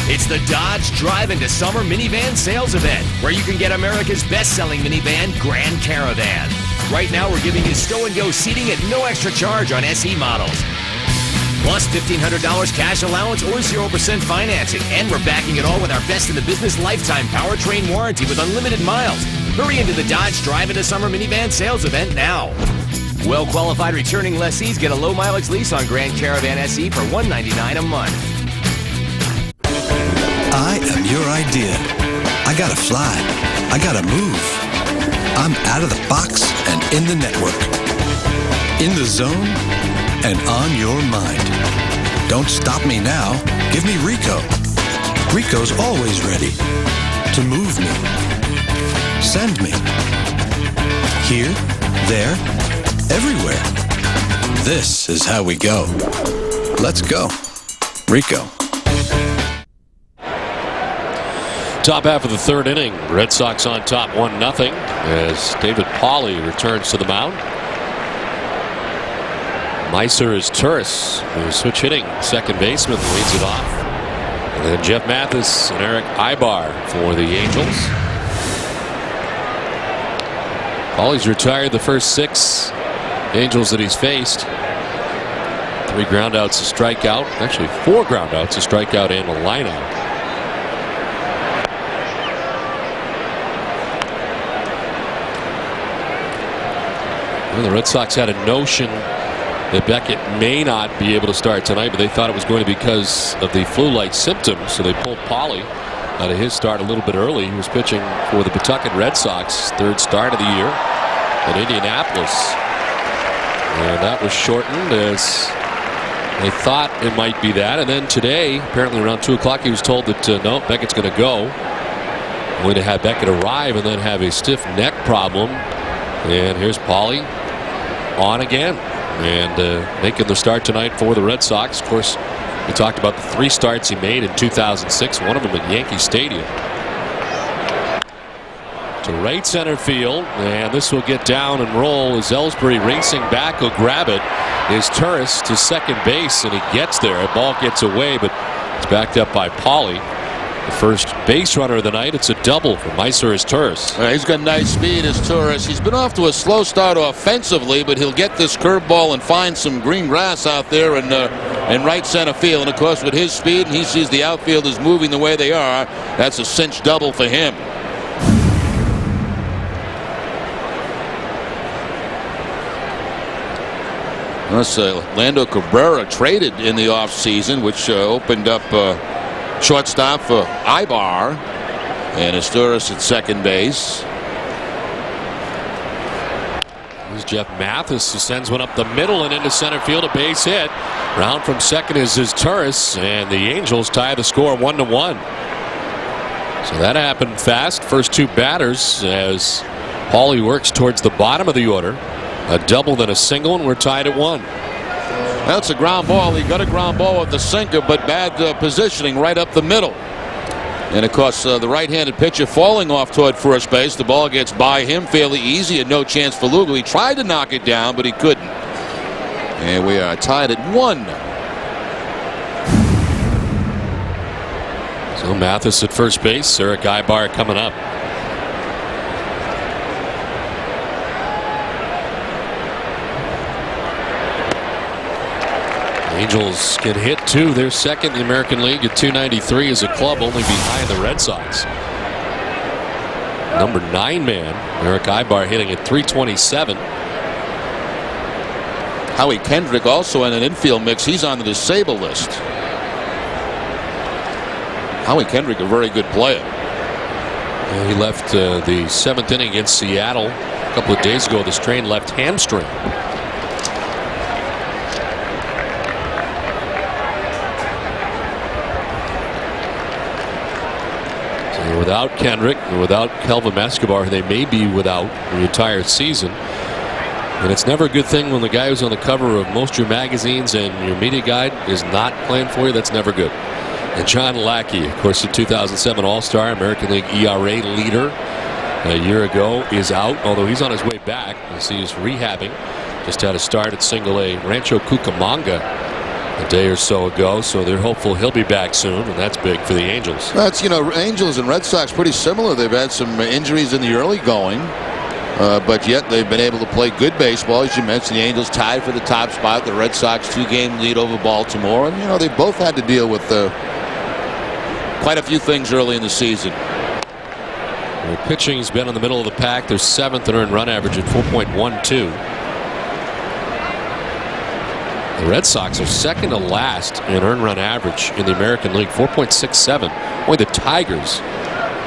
It's the Dodge Drive into Summer Minivan Sales Event, where you can get America's best-selling minivan, Grand Caravan. Right now, we're giving you stow-and-go seating at no extra charge on SE models. Plus $1,500 cash allowance or 0% financing. And we're backing it all with our best-in-the-business lifetime powertrain warranty with unlimited miles. Hurry into the Dodge Drive into Summer Minivan Sales Event now. Well-qualified returning lessees get a low-mileage lease on Grand Caravan SE for $199 a month. I am your idea. I gotta fly. I gotta move. I'm out of the box and in the network. In the zone and on your mind. Don't stop me now. Give me Rico. Rico's always ready to move me. Send me. Here, there, everywhere. This is how we go. Let's go. Rico. Top half of the 3rd inning. Red Sox on top 1-0 as David Pauley returns to the mound. Meiser is Turris, who switch hitting second baseman, leads it off. And then Jeff Mathis and Eric Ibar for the Angels. Pauley's retired the first 6 Angels that he's faced. 3 groundouts, a strikeout. Actually, 4 groundouts, a strikeout, and a lineout. Well, the Red Sox had a notion that Beckett may not be able to start tonight, but they thought it was going to be because of the flu-like symptoms, so they pulled Pauley out of his start a little bit early. He was pitching for the Pawtucket Red Sox, 3rd start of the year in Indianapolis. And that was shortened as they thought it might be that. And then today, apparently around 2 o'clock, he was told that no, Beckett's going to go. Going to have Beckett arrive and then have a stiff neck problem. And here's Pauley on again and making the start tonight for the Red Sox. Of course, we talked about the 3 starts he made in 2006, one of them at Yankee Stadium. To right center field, and this will get down and roll as Ellsbury racing back. Will grab it. Is Turris to second base, and he gets there. A ball gets away, but it's backed up by Pauley. The first base runner of the night. It's a double for Meiser as Turris. He's got nice speed as Turris. He's been off to a slow start offensively, but he'll get this curveball and find some green grass out there in right center field. And of course, with his speed, and he sees the outfield is moving the way they are, that's a cinch double for him. Lando Cabrera traded in the offseason, which opened up shortstop for Ibar, and Asturis at second base. Here's Jeff Mathis, who sends one up the middle and into center field, a base hit. Round from second is Turris, and the Angels tie the score 1-1. So that happened fast. First 2 batters as Pauley works towards the bottom of the order. A double, then a single, and we're tied at 1. That's a ground ball. He got a ground ball with the sinker, but bad positioning right up the middle. And of course, the right-handed pitcher falling off toward first base. The ball gets by him fairly easy, and no chance for Lugo. He tried to knock it down, but he couldn't. And we are tied at 1. So Mathis at first base. Eric Ibar coming up. Angels can hit 2. They're second in the American League at 293 as a club, only behind the Red Sox. Number 9 man, Eric Ibar, hitting at 327. Howie Kendrick also in an infield mix. He's on the disabled list. Howie Kendrick, a very good player. Yeah, he left the 7th inning against Seattle a couple of days ago with a strained left hamstring. They're without Kendrick, they're without Kelvin Escobar, who they may be without the entire season. And it's never a good thing when the guy who's on the cover of most of your magazines and your media guide is not playing for you. That's never good. And John Lackey, of course, the 2007 All-Star, American League ERA leader a year ago, is out, although he's on his way back. You see he's rehabbing. Just had a start at Single-A Rancho Cucamonga a day or so ago, so they're hopeful he'll be back soon, and that's big for the Angels. That's, Angels and Red Sox pretty similar. They've had some injuries in the early going. But yet they've been able to play good baseball. As you mentioned, the Angels tied for the top spot. The Red Sox 2-game lead over Baltimore. And, they both had to deal with quite a few things early in the season. Well, pitching's been in the middle of the pack. They're 7th in earned run average at 4.12. The Red Sox are second to last in earned run average in the American League, 4.67. Only the Tigers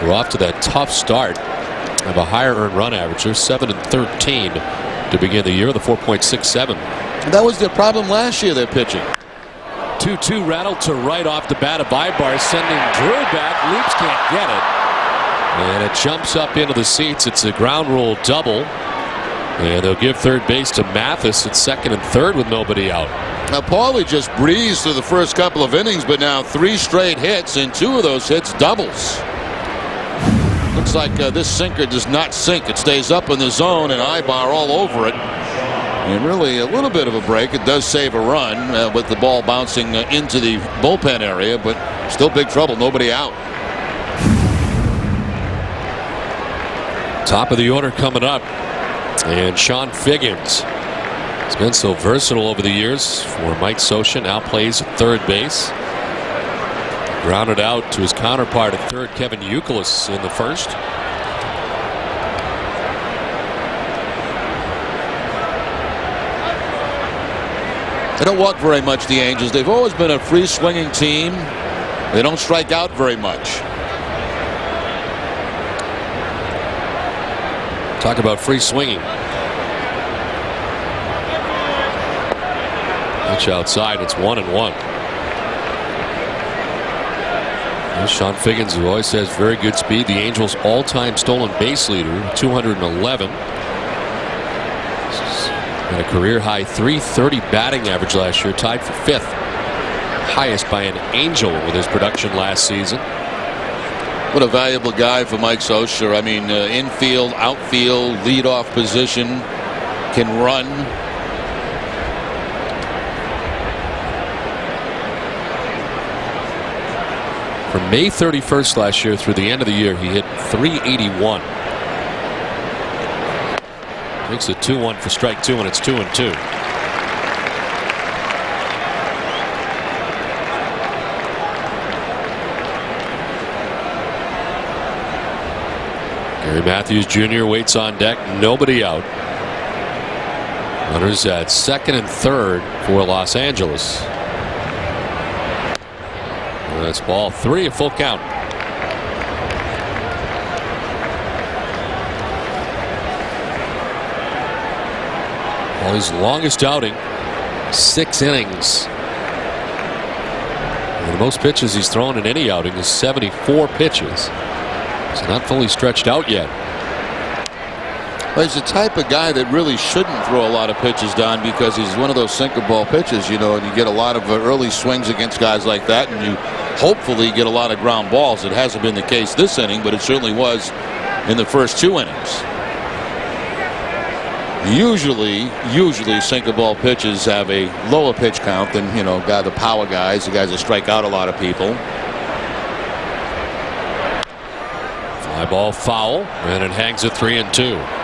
were off to that tough start. Have a higher earned run average. They're 7-13 to begin the year with a 4.67. That was their problem last year, their pitching. 2-2 rattled to right off the bat of Ibar, sending Drew back. Leaps can't get it. And it jumps up into the seats. It's a ground rule double. And they'll give third base to Mathis at second and third with nobody out. Now, Pauley just breezed through the first couple of innings, but now 3 straight hits, and 2 of those hits doubles. Looks like this sinker does not sink. It stays up in the zone, and Ibar all over it. And really a little bit of a break. It does save a run with the ball bouncing into the bullpen area, but still big trouble. Nobody out. Top of the order coming up. And Sean Figgins has been so versatile over the years for Mike Scioscia. Now plays at third base. Grounded out to his counterpart at third, Kevin Youkilis, in the first. They don't walk very much, the Angels. They've always been a free swinging team. They don't strike out very much. Talk about free swinging. Pitch outside. It's 1-1. Sean Figgins, who always has very good speed, the Angels' all-time stolen base leader, 211. And a career-high 330 batting average last year, tied for 5th. Highest by an Angel with his production last season. What a valuable guy for Mike Scioscia. I mean, infield, outfield, leadoff position, can run. From May 31st last year through the end of the year, he hit .381. Makes it 2-1 for strike 2, and it's 2-2. Gary Matthews Jr. waits on deck. Nobody out. Runners at second and third for Los Angeles. That's ball 3, a full count. Well, his longest outing, 6 innings. And the most pitches he's thrown in any outing is 74 pitches. So not fully stretched out yet. Well, he's the type of guy that really shouldn't throw a lot of pitches, Don, because he's one of those sinker ball pitches, and you get a lot of early swings against guys like that, and you hopefully get a lot of ground balls. It hasn't been the case this inning, but it certainly was in the first 2 innings. Usually sinker ball pitches have a lower pitch count than, the power guys, the guys that strike out a lot of people. Fly ball foul, and it hangs at 3-2.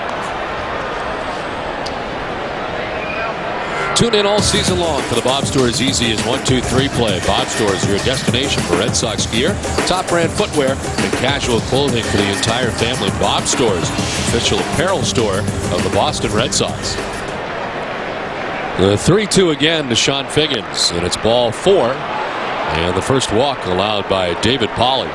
Tune in all season long for the Bob Store's easy as 1-2-3 play. Bob Store is your destination for Red Sox gear, top brand footwear, and casual clothing for the entire family. Bob Store's official apparel store of the Boston Red Sox. The 3-2 again to Sean Figgins, and it's ball 4, and the first walk allowed by David Pauley.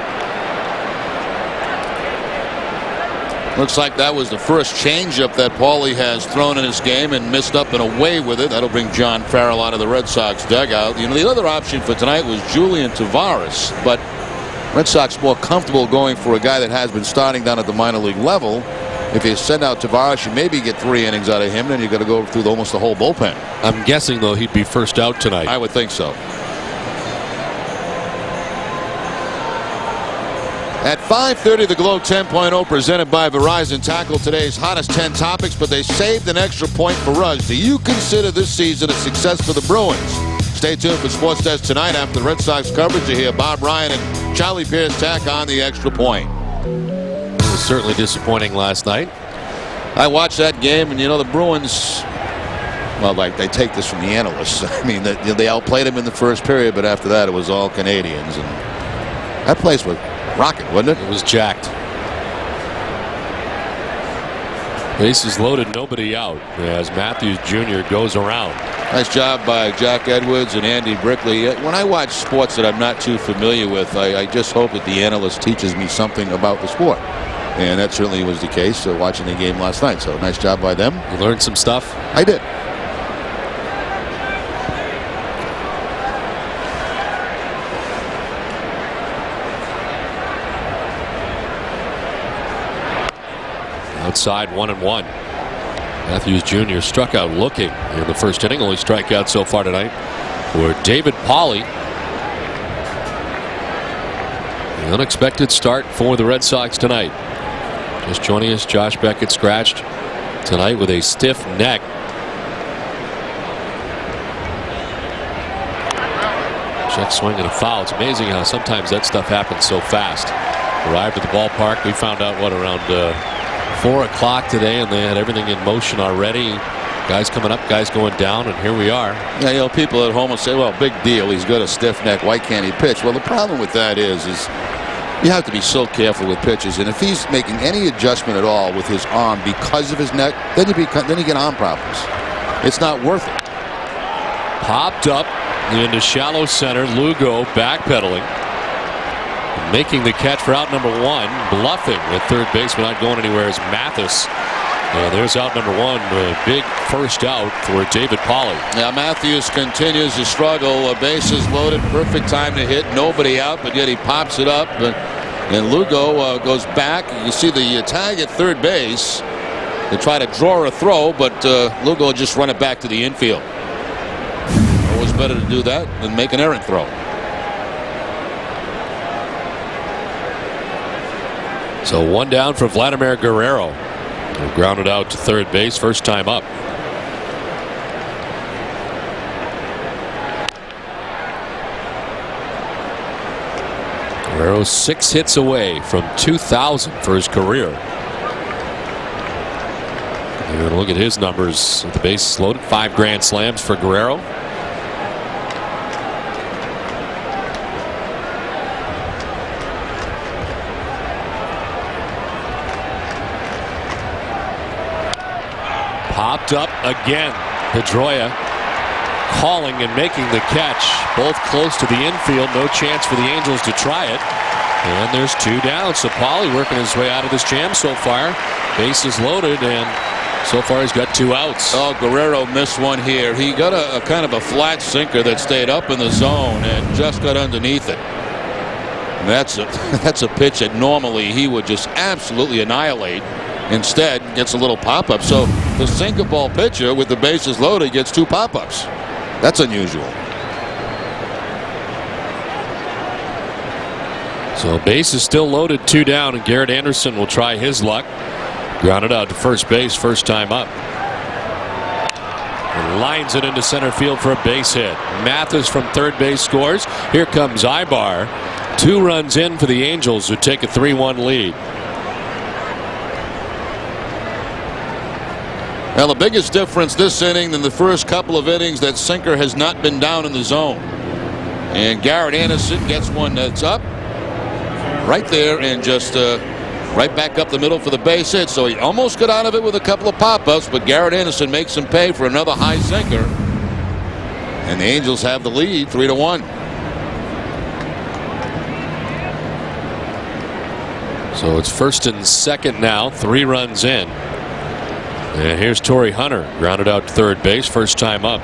Looks like that was the first changeup that Pauley has thrown in his game and missed up and away with it. That'll bring John Farrell out of the Red Sox dugout. The other option for tonight was Julian Tavares, but Red Sox more comfortable going for a guy that has been starting down at the minor league level. If you send out Tavares, you maybe get 3 innings out of him, then you got to go through almost the whole bullpen. I'm guessing, though, he'd be first out tonight. I would think so. At 5:30, the Glow 10.0 presented by Verizon tackled today's hottest 10 topics, but they saved an extra point for us. Do you consider this season a success for the Bruins? Stay tuned for Sports Desk tonight after the Red Sox coverage. You hear Bob Ryan and Charlie Pierce tack on the extra point. It was certainly disappointing last night. I watched that game, and the Bruins, well, like they take this from the analysts. I mean, they outplayed them in the first period, but after that, it was all Canadians, and that place was rocking, wasn't it? It was jacked. Bases loaded, nobody out as Matthews Jr. goes around. Nice job by Jack Edwards and Andy Brickley. When I watch sports that I'm not too familiar with, I just hope that the analyst teaches me something about the sport. And that certainly was the case watching the game last night. So nice job by them. You learned some stuff? I did. Outside 1-1. Matthews Jr. struck out looking in the first inning. Only strikeout so far tonight for David Pauley. The unexpected start for the Red Sox tonight. Just joining us, Josh Beckett scratched tonight with a stiff neck. Check swing and a foul. It's amazing how sometimes that stuff happens so fast. Arrived at the ballpark. We found out around 4 o'clock today, and they had everything in motion already. Guys coming up, guys going down, and here we are. Yeah, people at home will say, well, big deal. He's got a stiff neck. Why can't he pitch? Well, the problem with that is you have to be so careful with pitches, and if he's making any adjustment at all with his arm because of his neck, then you get arm problems. It's not worth it. Popped up into shallow center. Lugo backpedaling, making the catch for out number 1. Bluffing at third base, but not going anywhere is Mathis. And there's out number 1. A big first out for David Pauley. Now Matthews continues to struggle. Bases loaded, perfect time to hit, nobody out, but yet he pops it up. And Lugo goes back. You see the tag at third base. They try to draw a throw, but Lugo just run it back to the infield. Always better to do that than make an errant throw. So 1 down for Vladimir Guerrero. Grounded out to third base, first time up. Guerrero 6 hits away from 2,000 for his career. You're going to look at his numbers with the bases loaded. 5 grand slams for Guerrero. Popped up again. Pedroia calling and making the catch. Both close to the infield. No chance for the Angels to try it. And there's 2 down. So Pauley working his way out of this jam so far. Bases loaded, and so far he's got 2 outs. Oh, Guerrero missed one here. He got a kind of a flat sinker that stayed up in the zone and just got underneath it. And that's a pitch that normally he would just absolutely annihilate. Instead, gets a little pop-up. So the sinker ball pitcher with the bases loaded gets 2 pop-ups. That's unusual. So base is still loaded, 2 down, and Garrett Anderson will try his luck. Grounded out to first base, first time up. And lines it into center field for a base hit. Mathis from third base scores. Here comes Ibar. 2 runs in for the Angels, who take a 3-1 lead. Well, the biggest difference this inning than the first couple of innings, that sinker has not been down in the zone. And Garrett Anderson gets one that's up right there and just right back up the middle for the base hit. So he almost got out of it with a couple of pop-ups, but Garrett Anderson makes him pay for another high sinker. And the Angels have the lead 3-1. So it's first and second now, 3 runs in. And here's Torrey Hunter, grounded out to third base, first time up.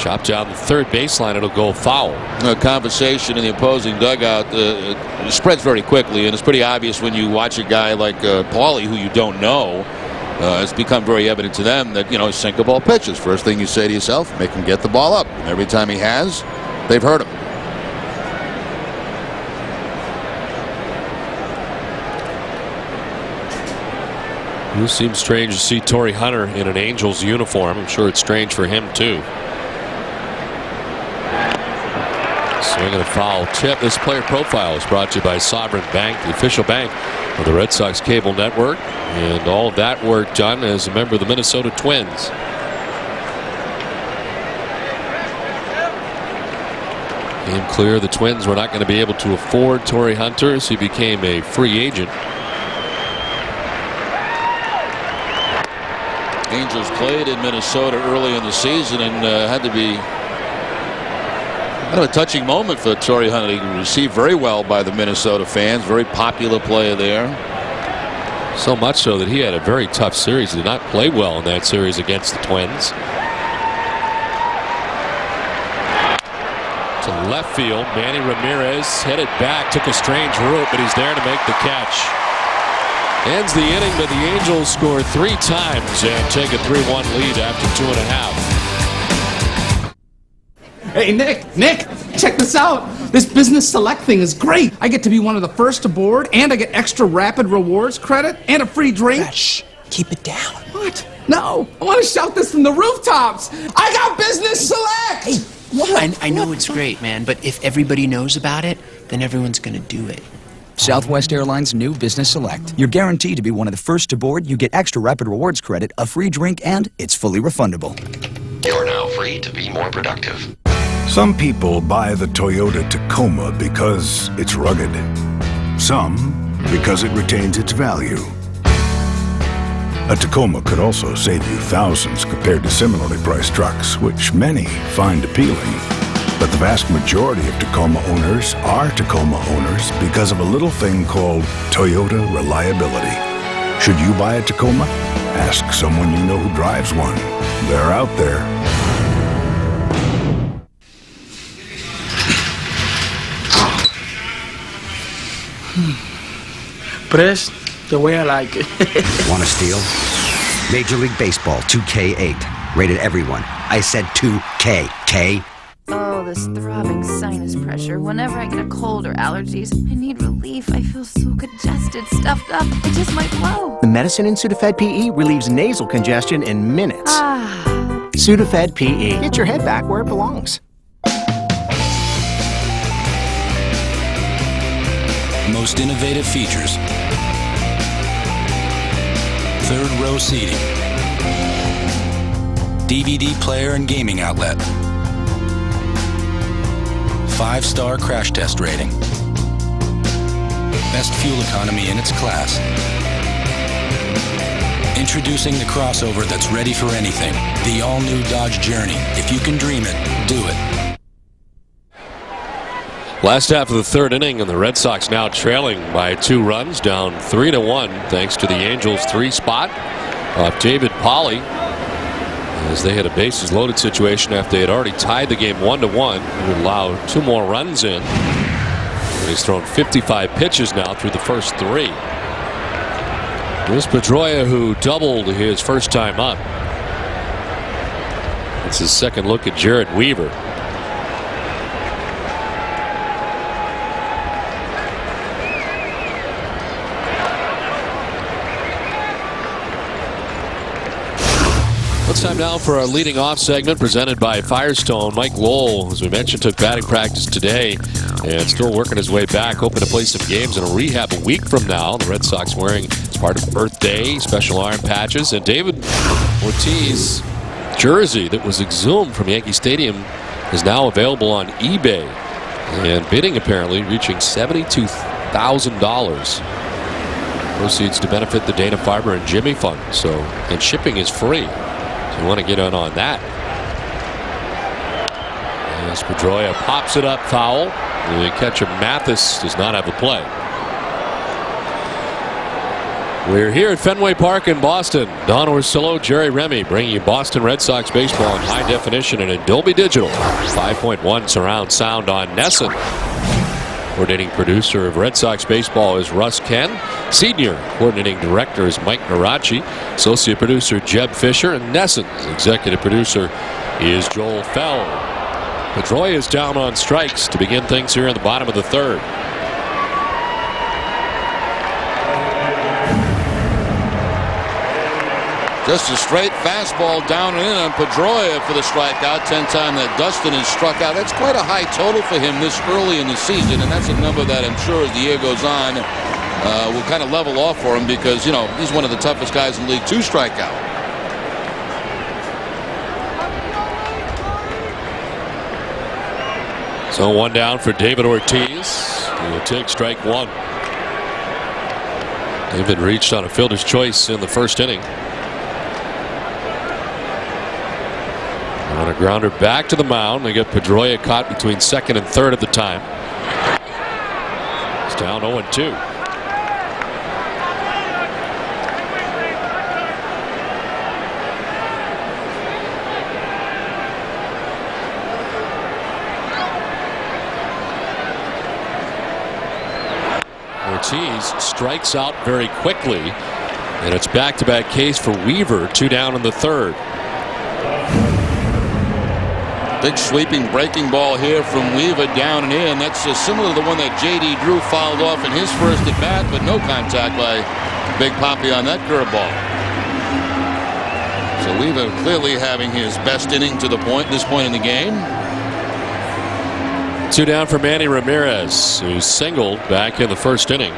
Chopped down the third baseline. It'll go foul. A conversation in the opposing dugout spreads very quickly, and it's pretty obvious when you watch a guy like Pauley, who you don't know. It's become very evident to them that, sink ball pitches. First thing you say to yourself, make him get the ball up. And every time he has, they've hurt him. It seems strange to see Torrey Hunter in an Angels uniform. I'm sure it's strange for him, too. Swing and a foul tip. This player profile is brought to you by Sovereign Bank, the official bank of the Red Sox cable network. And all of that work done as a member of the Minnesota Twins. Became clear the Twins were not going to be able to afford Torrey Hunter as he became a free agent. Angels played in Minnesota early in the season and had to be kind of a touching moment for Torrey Hunter. He received very well by the Minnesota fans. Very popular player there. So much so that he had a very tough series. He did not play well in that series against the Twins. To left field, Manny Ramirez headed back, took a strange route, but he's there to make the catch. Ends the inning, but the Angels score 3 times and take a 3-1 lead after 2.5. Hey, Nick, check this out. This Business Select thing is great. I get to be one of the first aboard, and I get extra rapid rewards credit and a free drink. Shh, keep it down. What? No, I want to shout this from the rooftops. I got Business Select! Hey, what? I know it's great, man, but if everybody knows about it, then everyone's going to do it. Southwest Airlines' new Business Select. You're guaranteed to be one of the first aboard, you get extra rapid rewards credit, a free drink, and it's fully refundable. You're now free to be more productive. Some people buy the Toyota Tacoma because it's rugged. Some because it retains its value. A Tacoma could also save you thousands compared to similarly priced trucks, which many find appealing. But the vast majority of Tacoma owners are Tacoma owners because of a little thing called Toyota reliability. Should you buy a Tacoma? Ask someone you know who drives one. They're out there. Press the way I like it. Want to steal? Major League Baseball 2K8. Rated everyone. I said 2K. K. Oh, this throbbing sinus pressure. Whenever I get a cold or allergies, I need relief. I feel so congested, stuffed up. I just might blow. The medicine in Sudafed PE relieves nasal congestion in minutes. Sudafed PE. Get your head back where it belongs. Most innovative features. Third row seating. DVD player and gaming outlet. 5-star crash test rating. Best fuel economy in its class. Introducing the crossover that's ready for anything. The all-new Dodge Journey. If you can dream it, do it. Last half of the third inning, and the Red Sox now trailing by 2 runs, down 3-1, thanks to the Angels' 3 spot off David Pauley, as they had a bases loaded situation after they had already tied the game 1-1. He would allow 2 more runs in. And he's thrown 55 pitches now through the first 3. Here's Pedroia, who doubled his first time up. It's his second look at Jared Weaver. It's time now for our leading off segment presented by Firestone. Mike Lowell, as we mentioned, took batting practice today and still working his way back, hoping to play some games in a rehab a week from now. The Red Sox wearing, as part of Earth Day, special arm patches. And David Ortiz jersey that was exhumed from Yankee Stadium is now available on eBay. And bidding apparently reaching $72,000. Proceeds to benefit the Dana-Farber and Jimmy Fund. And shipping is free. So you want to get in on that. As Pedroia pops it up foul. The catcher Mathis does not have a play. We're here at Fenway Park in Boston. Don Orsillo, Jerry Remy bringing you Boston Red Sox baseball in high definition and in Dolby Digital. 5.1 surround sound on Nesson. Coordinating producer of Red Sox baseball is Russ Ken. Senior coordinating director is Mike Narachi. Associate producer Jeb Fisher. And Nesson's executive producer is Joel Fell. Pedroia is down on strikes to begin things here in the bottom of the third. Just a straight fastball down and in on Pedroia for the strikeout. 10 time that Dustin has struck out. That's quite a high total for him this early in the season, and that's a number that I'm sure as the year goes on will kind of level off for him because, you know, he's one of the toughest guys in the league to strike out. So one down for David Ortiz. He will take strike one. David reached on a fielder's choice in the first inning. On a grounder back to the mound. They get Pedroia caught between second and third at the time. It's down 0-2. Ortiz strikes out very quickly, and it's back-to-back case for Weaver. 2 down in the third. Big sweeping breaking ball here from Weaver down and in. That's similar to the one that J.D. Drew fouled off in his first at bat, but no contact by Big Poppy on that curveball. So Weaver clearly having his best inning to this point in the game. 2 down for Manny Ramirez, who singled back in the first inning.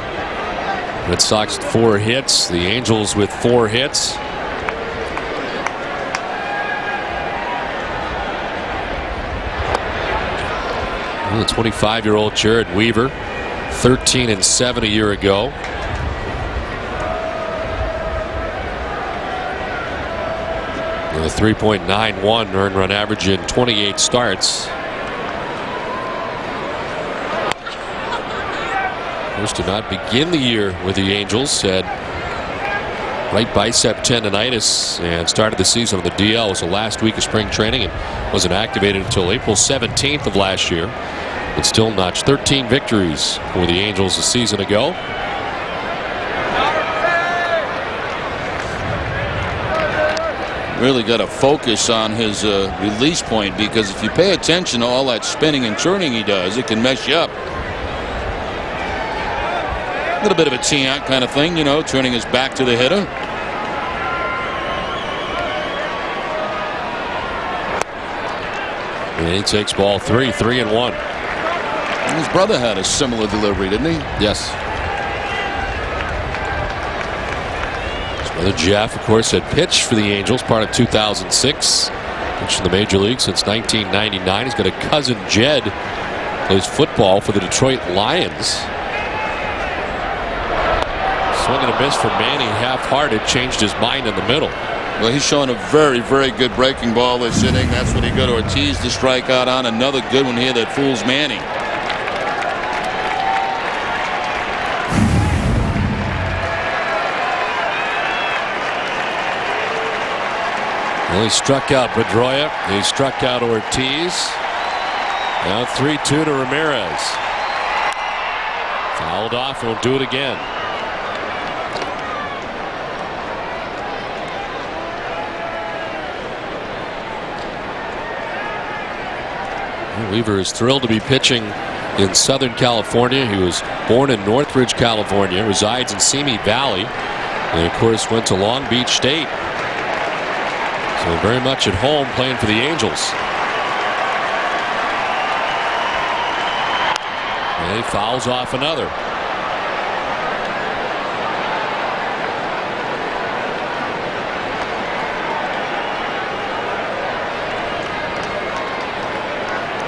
Red Sox 4 hits. The Angels with 4 hits. The 25-year-old Jared Weaver, 13-7 a year ago. With a 3.91 earned run average in 28 starts. First did not begin the year with the Angels. Had right bicep tendonitis and started the season on the DL. It was the last week of spring training and wasn't activated until April 17th of last year. But still notched 13 victories for the Angels a season ago. Really got to focus on his release point, because if you pay attention to all that spinning and turning he does, it can mess you up. A little bit of a tee-out kind of thing, you know, turning his back to the hitter. And he takes ball 3, 3-1. His brother had a similar delivery, didn't he? Yes. His brother Jeff, of course, had pitched for the Angels part of 2006. Pitched in the major league since 1999. He's got a cousin, Jed, plays football for the Detroit Lions. Swing and a miss for Manny, half-hearted, changed his mind in the middle. Well, he's showing a very, very good breaking ball this inning. That's what he got Ortiz to strike out on. Another good one here that fools Manny. Well, he struck out Pedroia. He struck out Ortiz. Now 3-2 to Ramirez. Fouled off and will do it again. Weaver is thrilled to be pitching in Southern California. He was born in Northridge, California, resides in Simi Valley, and of course went to Long Beach State. So very much at home playing for the Angels. And he fouls off another.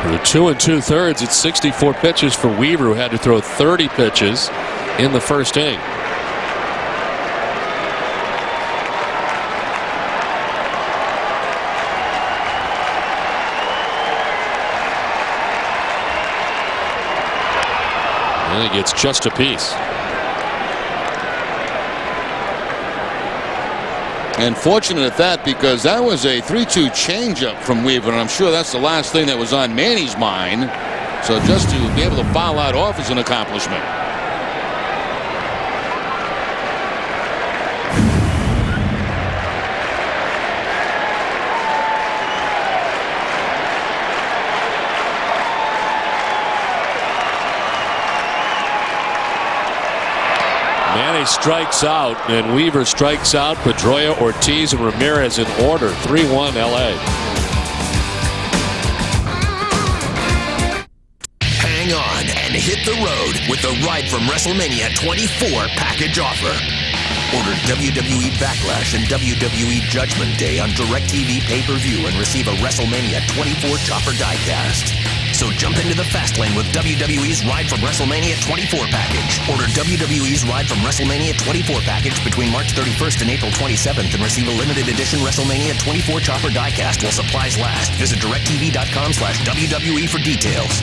For 2 2/3, it's 64 pitches for Weaver, who had to throw 30 pitches in the first inning. And he gets just a piece. And fortunate at that, because that was a 3-2 changeup from Weaver, and I'm sure that's the last thing that was on Manny's mind. So just to be able to foul that off is an accomplishment. Manny strikes out, and Weaver strikes out. Pedroia, Ortiz, and Ramirez in order. 3-1 LA. Hang on and hit the road with the Ride from WrestleMania 24 package offer. Order WWE Backlash and WWE Judgment Day on DirecTV pay-per-view and receive a WrestleMania 24 chopper diecast. So jump into the fast lane with WWE's Ride from WrestleMania 24 package. Order WWE's Ride from WrestleMania 24 package between March 31st and April 27th and receive a limited edition WrestleMania 24 chopper diecast while supplies last. Visit directtv.com/WWE for details.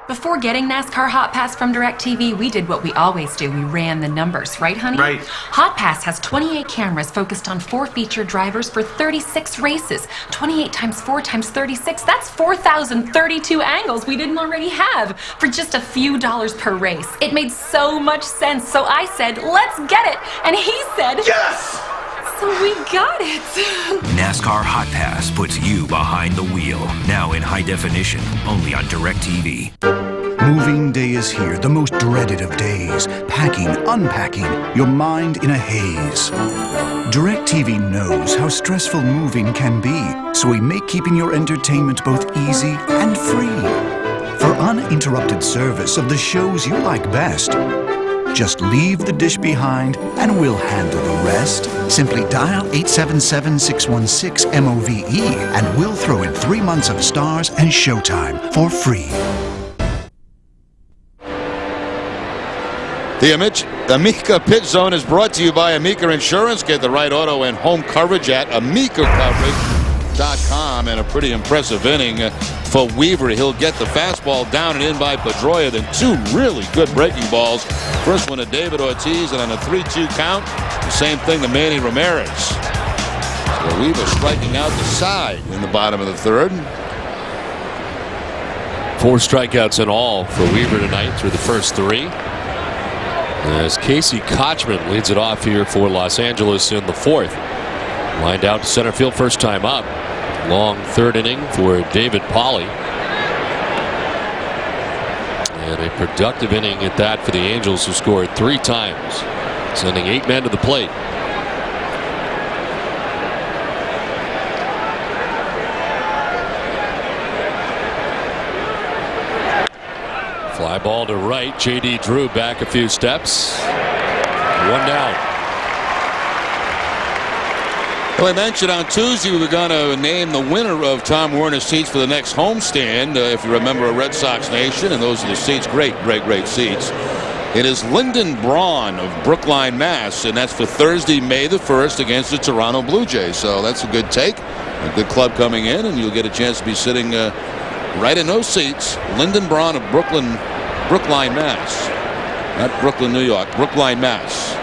Before getting NASCAR Hot Pass from DirecTV, we did what we always do. We ran the numbers, right, honey? Right. Hot Pass has 28 cameras focused on 4 featured drivers for 36 races. 28 times 4 times 36, that's 4,032 angles we didn't already have for just a few dollars per race. It made so much sense, so I said, let's get it. And he said, yes! So we got it. NASCAR Hot Pass puts you behind the wheel. Now in high definition, only on DirecTV. Moving day is here, the most dreaded of days. Packing, unpacking, your mind in a haze. DirecTV knows how stressful moving can be, so we make keeping your entertainment both easy and free. For uninterrupted service of the shows you like best, just leave the dish behind and we'll handle the rest. Simply dial 877-616-MOVE and we'll throw in 3 months of Stars and Showtime for free. The Amica Pit Zone is brought to you by Amica Insurance. Get the right auto and home coverage at AmicaCoverage.com. And a pretty impressive inning for Weaver. He'll get the fastball down and in by Pedroia. Then 2 really good breaking balls. First one to David Ortiz, and on a 3-2 count, the same thing to Manny Ramirez. So Weaver striking out the side in the bottom of the third. 4 strikeouts in all for Weaver tonight through the first 3. As Casey Kochman leads it off here for Los Angeles in the 4th. Lined out to center field first time up. Long 3rd inning for David Pauley. And a productive inning at that for the Angels, who scored 3 times, sending 8 men to the plate. Fly ball to right. J.D. Drew back a few steps. 1 down. Well, I mentioned on Tuesday we were going to name the winner of Tom Werner's seats for the next homestand. If you remember, a Red Sox Nation, and those are the seats. Great seats. It is Lyndon Braun of Brookline, Mass., and that's for Thursday, May the 1st against the Toronto Blue Jays. So that's a good take. A good club coming in, and you'll get a chance to be sitting right in those seats. Lyndon Braun of Brookline, Mass. Not Brooklyn, New York. Brookline, Mass.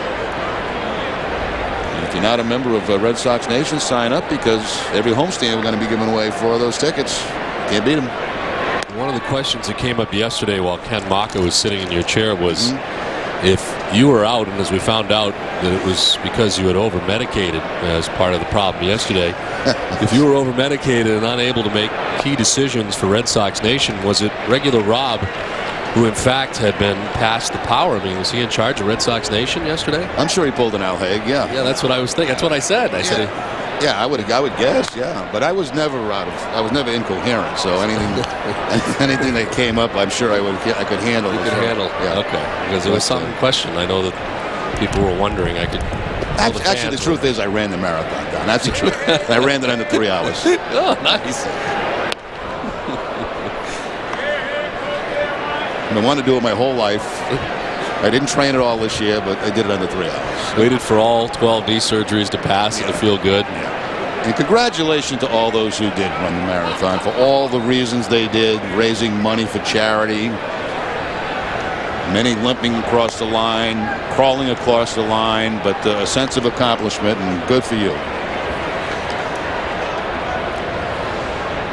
If you're not a member of Red Sox Nation, sign up, because every homestand we're going to be giving away 4 of those tickets. Can't beat them. One of the questions that came up yesterday while Ken Maka was sitting in your chair was if you were out, and as we found out that it was because you had over-medicated as part of the problem yesterday. If you were over-medicated and unable to make key decisions for Red Sox Nation, was it regular Rob who in fact had been past the power? I mean, was he in charge of Red Sox Nation yesterday? I'm sure he pulled an Al Haig, yeah. Yeah, that's what I was thinking. That's what I said. I said, yeah, I would guess, yeah. But I was never incoherent, so anything that came up, I'm sure I could handle. You could handle, yeah. Okay, because there was some question. I know that people were wondering. Actually, the truth is I ran the marathon down. That's the truth. I ran it under 3 hours. Oh, nice. I wanted to do it my whole life. I didn't train it all this year, but I did it under 3 hours. Waited for all 12 knee surgeries to pass and to feel good. Yeah. And congratulations to all those who did run the marathon for all the reasons they did, raising money for charity. Many limping across the line, crawling across the line, but a sense of accomplishment, and good for you.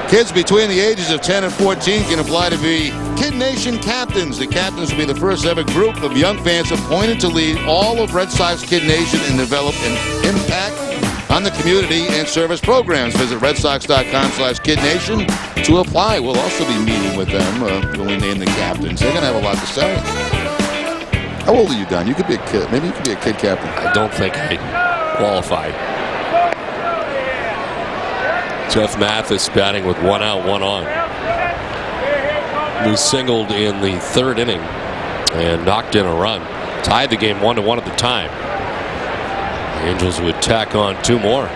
Kids between the ages of 10 and 14 can apply to be Kid Nation captains. The captains will be the first ever group of young fans appointed to lead all of Red Sox Kid Nation and develop an impact on the community and service programs. Visit redsox.com/kidnation to apply. We'll also be meeting with them when we name the captains. They're going to have a lot to say. How old are you, Don? You could be a kid. Maybe you could be a kid captain. I don't think I qualify. Jeff Mathis batting with 1 out, 1 on. He singled in the 3rd inning and knocked in a run. Tied the game 1-1 at the time. The Angels would tack on 2 more.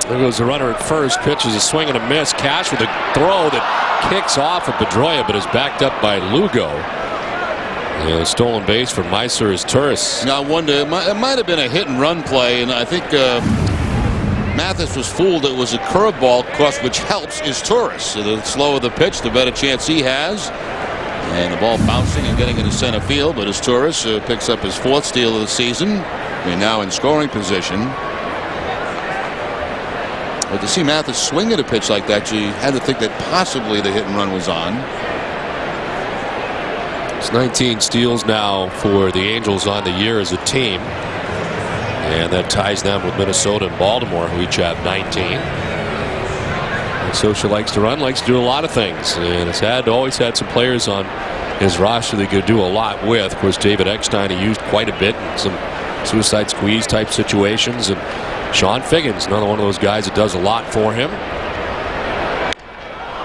There goes the runner at first. Pitch is a swing and a miss. Cash with a throw that kicks off of Pedroia, but is backed up by Lugo. And a stolen base for Meiser is Turris. Now I wonder, it might have been a hit and run play, and I think Mathis was fooled. It was a curveball, of course, which helps is Turris. So the slower the pitch, the better chance he has. And the ball bouncing and getting into center field, but as Turris picks up his 4th steal of the season, and now in scoring position. But to see Mathis swing at a pitch like that, you had to think that possibly the hit and run was on. It's 19 steals now for the Angels on the year as a team. And that ties them with Minnesota and Baltimore, who each have 19. And Socha likes to run, likes to do a lot of things. And it's always had some players on his roster that he could do a lot with. Of course, David Eckstein he used quite a bit in some suicide squeeze type situations. And Sean Figgins, another one of those guys that does a lot for him.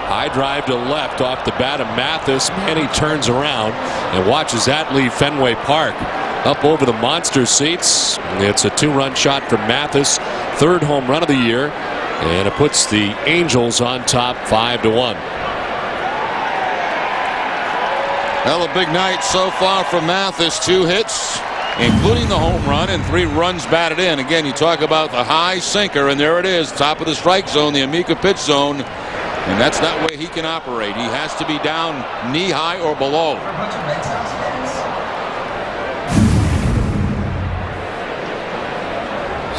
High drive to left off the bat of Mathis. Manny turns around and watches that leave Fenway Park. Up over the monster seats. It's a 2-run shot for Mathis. 3rd home run of the year. And it puts the Angels on top 5-1. Well, a big night so far from Mathis. 2 hits, including the home run, and 3 runs batted in. Again, you talk about the high sinker, and there it is, top of the strike zone, the Amica pitch zone. And that's not where he can operate. He has to be down knee high or below.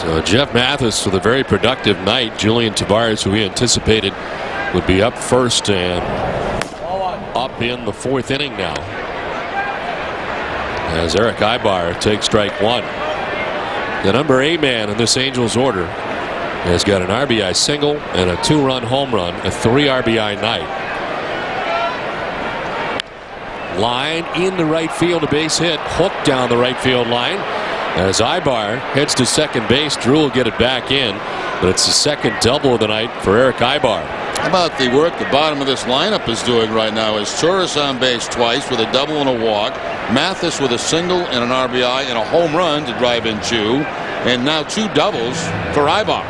So Jeff Mathis with a very productive night. Julian Tavares, who we anticipated would be up first, and up in the 4th inning now. As Eric Ibar takes strike 1. The number 8 man in this Angels order has got an RBI single and a 2-run home run, a 3 RBI night. Line in the right field, a base hit, hooked down the right field line. As Ibar heads to second base, Drew will get it back in, but it's the 2nd double of the night for Eric Ibar. How about the work the bottom of this lineup is doing right now? Is Turris on base twice with a double and a walk, Mathis with a single and an RBI and a home run to drive in 2, and now 2 doubles for Ibar.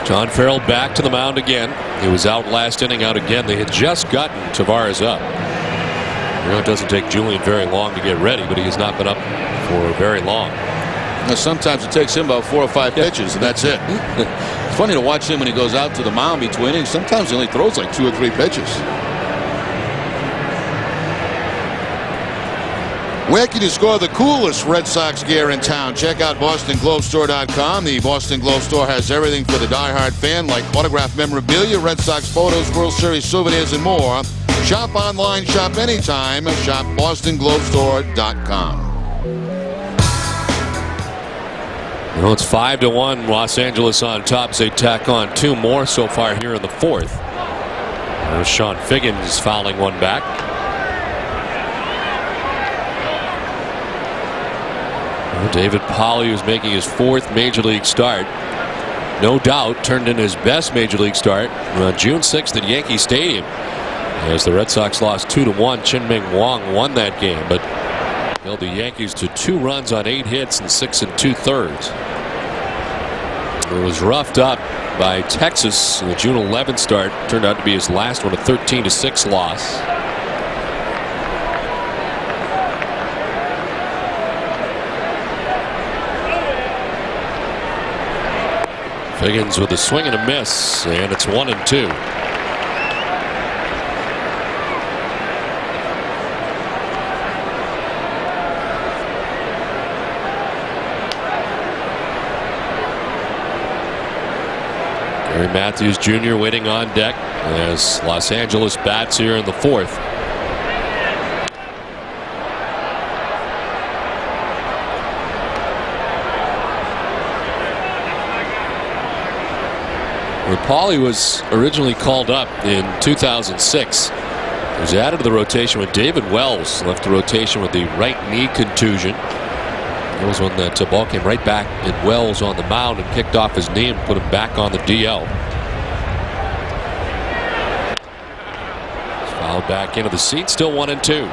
John Farrell back to the mound again. He was out last inning, out again. They had just gotten Tavares up. You know, it doesn't take Julian very long to get ready, but he has not been up for very long. Now, sometimes it takes him about 4 or 5 pitches, and that's it. It's funny to watch him when he goes out to the mound between innings. Sometimes he only throws like 2 or 3 pitches. Where can you score the coolest Red Sox gear in town? Check out BostonGlobeStore.com. The Boston Globe Store has everything for the diehard fan, like autographed memorabilia, Red Sox photos, World Series souvenirs, and more. Shop online, shop anytime. Shop BostonGlobeStore.com. You know, it's 5-1. Los Angeles on top as they tack on 2 more so far here in the 4th. There's Sean Figgins fouling one back. David Pauley, who's making his 4th major league start, no doubt turned in his best major league start on June 6th at Yankee Stadium. As the Red Sox lost 2-1, Chin-Ming Wong won that game, but held the Yankees to 2 runs on 8 hits and 6 2/3. It was roughed up by Texas in the June 11th start. Turned out to be his last one, a 13-6 loss. Figgins with a swing and a miss, and it's 1-2. Gary Matthews Jr. waiting on deck as Los Angeles bats here in the fourth. When Pauley was originally called up in 2006, he was added to the rotation when David Wells left the rotation with the right knee contusion. That was when that ball came right back at Wells on the mound and kicked off his knee and put him back on the DL. He's fouled back into the seat, still 1-2.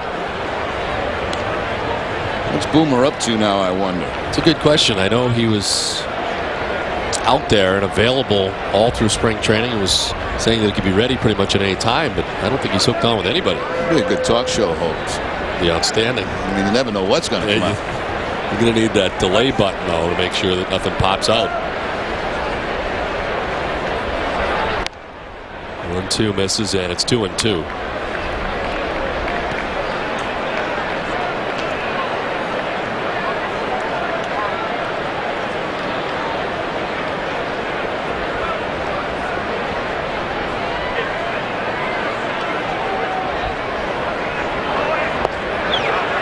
What's Boomer up to now, I wonder? It's a good question. I know he was out there and available all through spring training. He was saying that he could be ready pretty much at any time, but I don't think he's hooked on with anybody. Be a good talk show host. Be outstanding. I mean, you never know what's going to come out. You're going to need that delay button, though, to make sure that nothing pops out. 1-2 misses, and it's 2-2.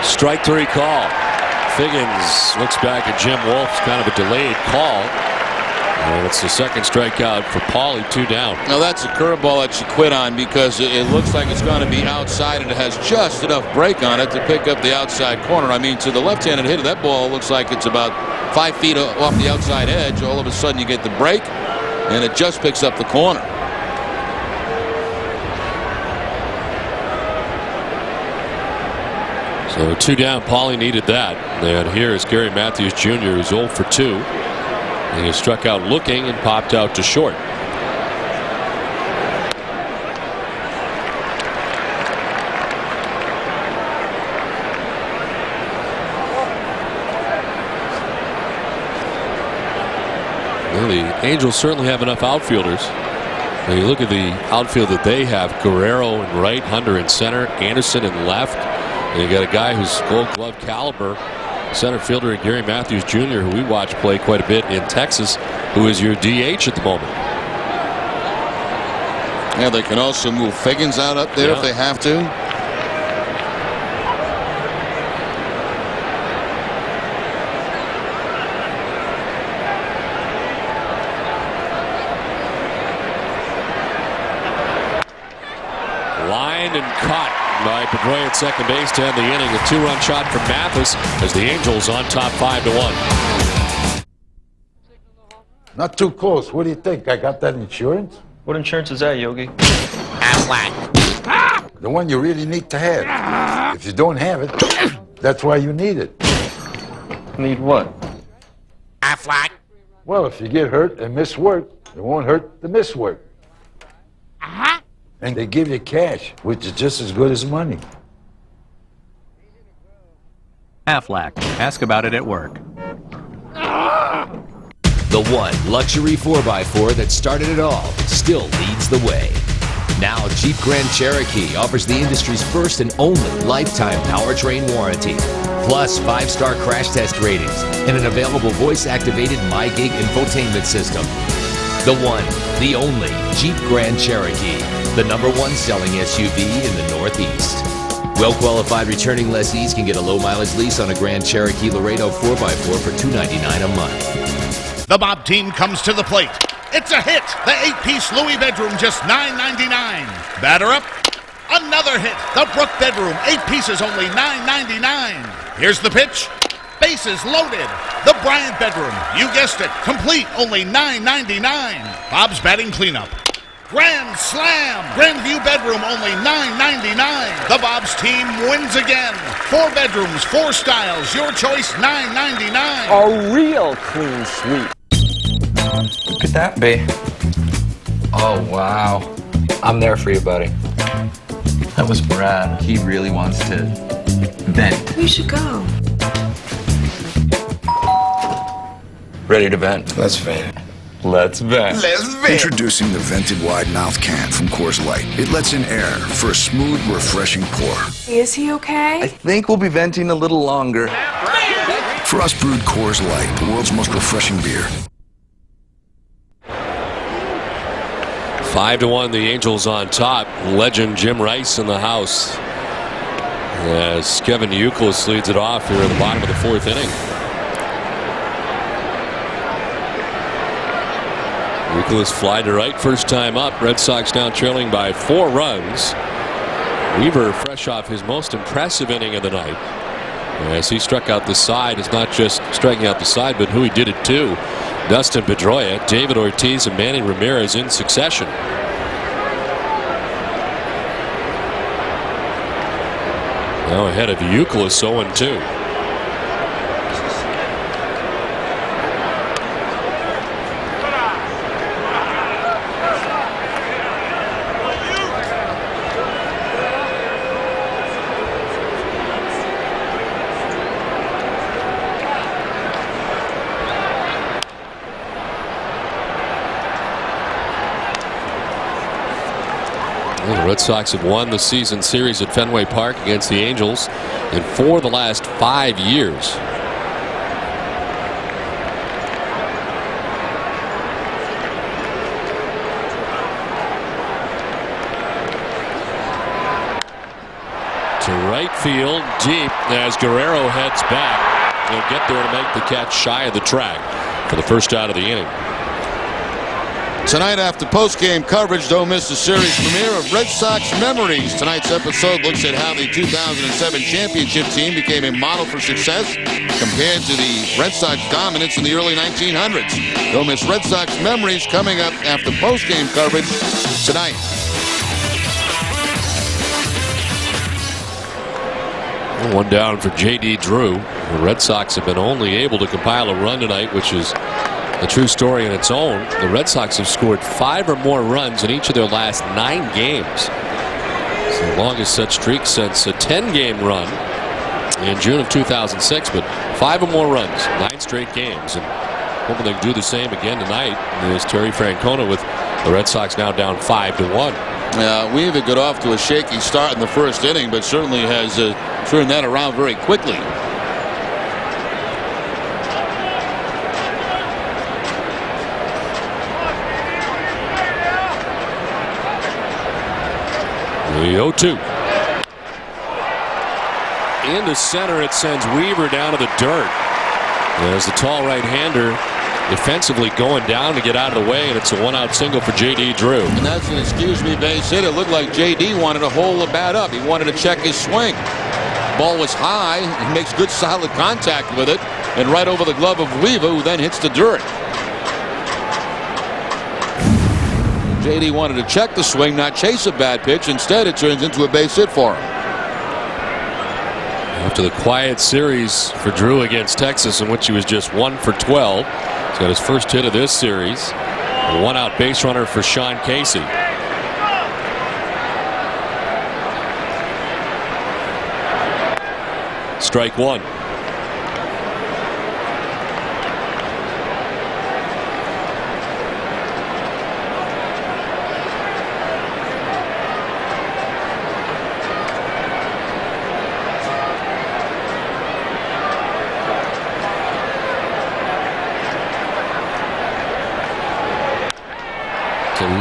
Strike three call. Figgins looks back at Jim Wolf's kind of a delayed call. And it's the second strikeout for Pauley, 2 down. Now that's a curveball that you quit on because it looks like it's going to be outside and it has just enough break on it to pick up the outside corner. I mean, to the left-handed hitter, that ball looks like it's about 5 feet off the outside edge. All of a sudden you get the break and it just picks up the corner. So 2 down, Pauley needed that. And here is Gary Matthews Jr., who's 0 for 2. And he struck out looking and popped out to short. Well, the Angels certainly have enough outfielders. When you look at the outfield that they have, Guerrero in right, Hunter in center, Anderson in left. And you got a guy who's Gold Glove caliber center fielder, Gary Matthews Jr., who we watch play quite a bit in Texas, who is your DH at the moment. Yeah, they can also move Figgins out up there if they have to. Lined and caught by Pedroia at second base to end the inning. A 2-run shot from Mathis as the Angels on top 5-1. Not too close. What do you think? I got that insurance? What insurance is that, Yogi? Aflac. The one you really need to have. If you don't have it, that's why you need it. Need what? Aflac. Well, if you get hurt and miss work, it won't hurt to miss work. And they give you cash, which is just as good as money. Aflac. Ask about it at work. The one luxury 4x4 that started it all still leads the way. Now Jeep Grand Cherokee offers the industry's first and only lifetime powertrain warranty, plus 5-star crash test ratings and an available voice-activated MyGig infotainment system. The one, the only Jeep Grand Cherokee, the #1 selling SUV in the Northeast. Well-qualified returning lessees can get a low-mileage lease on a Grand Cherokee Laredo 4x4 for $299 a month. The Bob team comes to the plate. It's a hit. The 8-piece Louis bedroom, just $9.99. Batter up. Another hit. The Brook bedroom, 8 pieces, only $9.99. Here's the pitch. Bases loaded. The Bryant bedroom, you guessed it, complete, only $9.99. Bob's batting cleanup. Grand slam! Grandview bedroom, only $9.99. The Bob's team wins again. 4 bedrooms, 4 styles, your choice, $9.99. A real clean sweep. Who could that be? Oh, wow. I'm there for you, buddy. That was Brad. He really wants to vent. We should go. Ready to vent? Let's vent. Let's vent. Introducing the vented wide mouth can from Coors Light. It lets in air for a smooth, refreshing pour. Is he okay? I think we'll be venting a little longer. For us brewed Coors Light, the world's most refreshing beer. 5-1, the Angels on top. Legend Jim Rice in the house, as Kevin Youkilis leads it off here at the bottom of the 4th inning. Youkilis fly to right, first time up. Red Sox now trailing by 4 runs. Weaver fresh off his most impressive inning of the night, as he struck out the side. It's not just striking out the side, but who he did it to. Dustin Pedroia, David Ortiz, and Manny Ramirez in succession. Now ahead of Youkilis, 0-2. The Red Sox have won the season series at Fenway Park against the Angels in 4 of the last 5 years. To right field, deep, as Guerrero heads back. He'll get there to make the catch shy of the track for the first out of the inning. Tonight, after post-game coverage, don't miss the series premiere of Red Sox Memories. Tonight's episode looks at how the 2007 championship team became a model for success compared to the Red Sox dominance in the early 1900s. Don't miss Red Sox Memories coming up after post-game coverage tonight. One down for J.D. Drew. The Red Sox have been only able to compile a run tonight, which is a true story in its own. The Red Sox have scored 5 or more runs in each of their last 9 games. It's the longest such streak since a 10-game run in June of 2006, but 5 or more runs, 9 straight games, and hoping they can do the same again tonight. There's Terry Francona with the Red Sox now down 5-1. Weaver got off to a shaky start in the first inning, but certainly has turned that around very quickly. The 0-2. Into center, it sends Weaver down to the dirt. There's the tall right-hander defensively going down to get out of the way, and it's a 1-out single for J.D. Drew. And that's an excuse-me base hit. It looked like J.D. wanted to hold the bat up. He wanted to check his swing. Ball was high. He makes good solid contact with it, and right over the glove of Weaver, who then hits the dirt. J.D. wanted to check the swing, not chase a bad pitch. Instead, it turns into a base hit for him. After the quiet series for Drew against Texas, in which he was just 1 for 12, he's got his first hit of this series. A 1-out base runner for Sean Casey. Strike 1.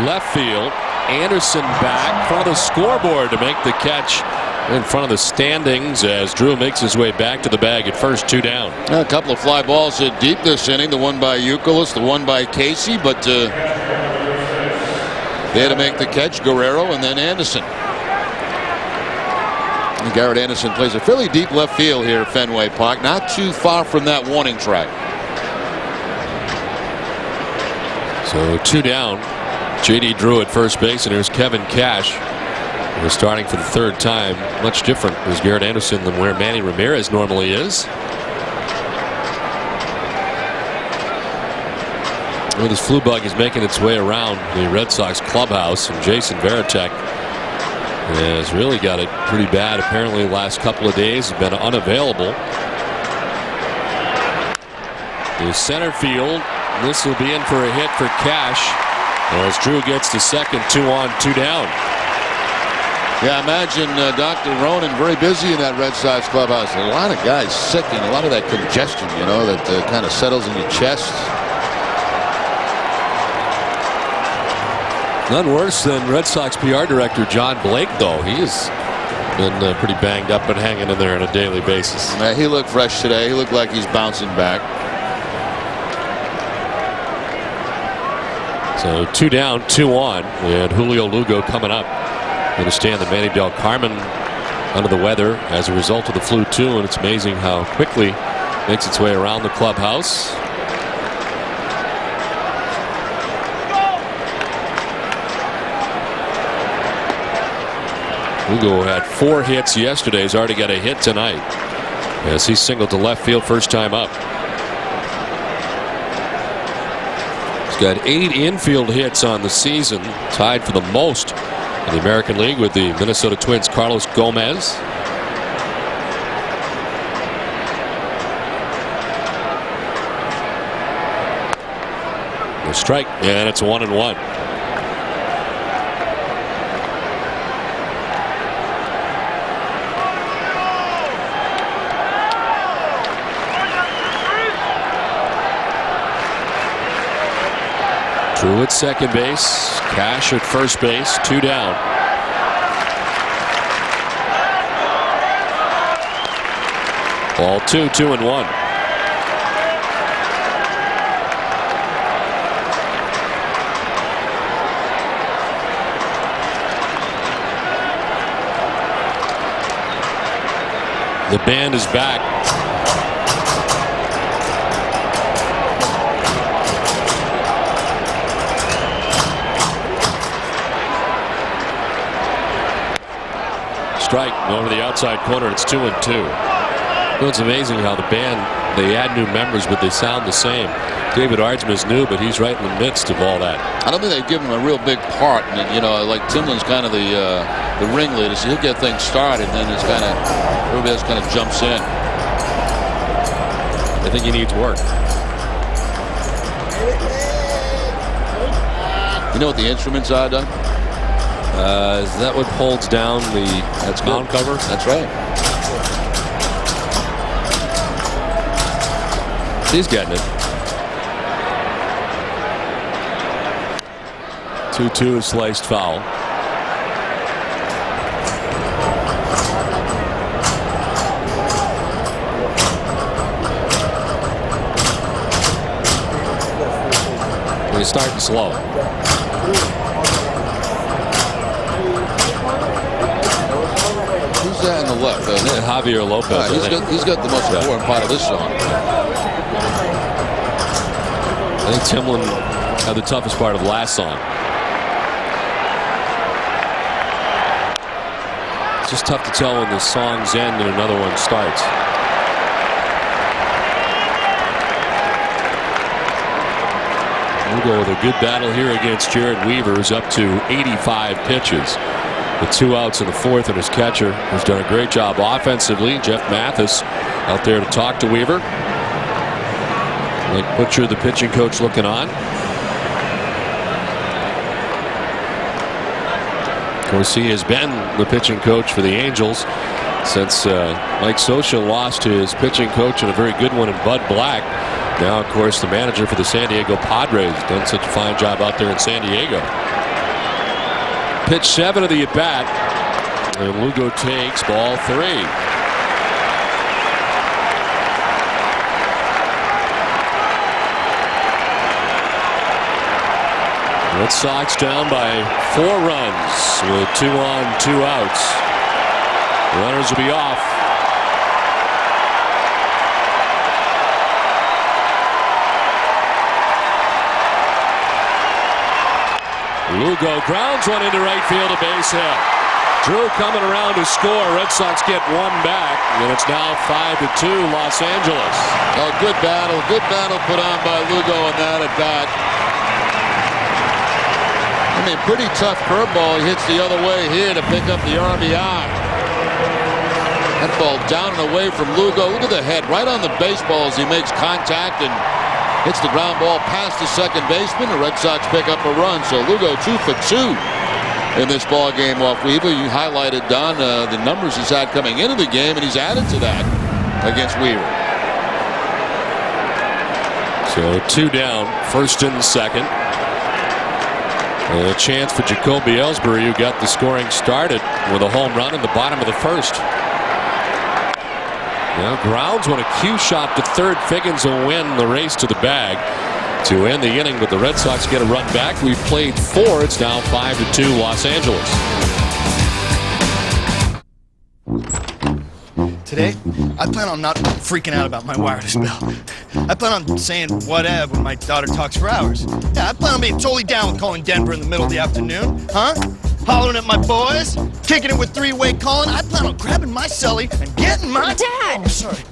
Left field, Anderson back in front of the scoreboard to make the catch in front of the standings as Drew makes his way back to the bag at first. 2 down. A couple of fly balls hit deep this inning, the one by Youkilis, the one by Casey, but they had to make the catch, Guerrero and then Anderson. And Garrett Anderson plays a fairly deep left field here at Fenway Park, not too far from that warning track. So 2 down. J.D. Drew at first base, and here's Kevin Cash. We're starting for the 3rd time. Much different is Garrett Anderson than where Manny Ramirez normally is. Well, this flu bug is making its way around the Red Sox clubhouse, and Jason Varitek has really got it pretty bad. Apparently the last couple of days have been unavailable. The center field This will be in for a hit for Cash as Drew gets the second. 2 on, 2 down. Yeah, imagine Dr. Ronan very busy in that Red Sox clubhouse. A lot of guys sick and a lot of that congestion, you know, that kind of settles in your chest. None worse than Red Sox PR director John Blake, though. He has been pretty banged up and hanging in there on a daily basis. Yeah, he looked fresh today. He looked like he's bouncing back. So 2 down, 2 on, and Julio Lugo coming up. I understand that Manny Del Carmen under the weather as a result of the flu too, and it's amazing how quickly it makes its way around the clubhouse. Lugo had 4 hits yesterday. He's already got a hit tonight as he singled to left field first time up. He's got 8 infield hits on the season, tied for the most in the American League with the Minnesota Twins' Carlos Gomez. The strike, and it's 1-1. Drew at second base, Cash at first base, 2 down. Ball 2, 2-1. The band is back. Strike over the outside corner. It's 2-2. Well, it's amazing how the band, they add new members, but they sound the same. David Ardsman is new, but he's right in the midst of all that. I don't think they've given him a real big part in it. You know, like Timlin's kind of the ringleader, so he'll get things started, and then it's kind of everybody else kind of jumps in. I think he needs work. You know what the instruments are, Doug? Is that what holds down the mound cover? That's right. He's getting it. 2-2 is sliced foul. He's starting slow. Who's that in the left? Javier Lopez. He's got the most important part of this song. I think Timlin had the toughest part of last song. It's just tough to tell when the songs end and another one starts. We'll go with a good battle here against Jared Weaver, who's up to 85 pitches. With 2 outs in the 4th, and his catcher has done a great job offensively. Jeff Mathis out there to talk to Weaver. Like Butcher, the pitching coach, looking on. Of course, he has been the pitching coach for the Angels since Mike Scioscia lost his pitching coach and a very good one in Bud Black. Now, of course, the manager for the San Diego Padres, done such a fine job out there in San Diego. Pitch 7 of the at-bat, and Lugo takes ball 3. Red Sox down by 4 runs with 2 on, 2 outs. Runners will be off. Lugo grounds one into right field, a base hit. Drew coming around to score. Red Sox get 1 back, and it's now 5-2 Los Angeles. Oh, good battle put on by Lugo on that at bat. I mean, pretty tough curveball. He hits the other way here to pick up the RBI. That ball down and away from Lugo. Look at the head, right on the baseball as he makes contact, and hits the ground ball past the second baseman. The Red Sox pick up a run. So Lugo 2 for 2 in this ball game off Weaver. You highlighted, Don, the numbers he's had coming into the game, and he's added to that against Weaver. So 2 down, first and second. A chance for Jacoby Ellsbury, who got the scoring started with a home run in the bottom of the first. Now grounds on a cue shot to third. Figgins will win the race to the bag to end the inning, but the Red Sox get a run back. We've played 4. It's now 5-2 Los Angeles. Today, I plan on not freaking out about my wireless bill. I plan on saying whatever when my daughter talks for hours. Yeah, I plan on being totally down with calling Denver in the middle of the afternoon. Huh? Hollering at my boys, kicking it with three-way calling. I plan on grabbing my celly and getting my... Dad! Oh, sorry.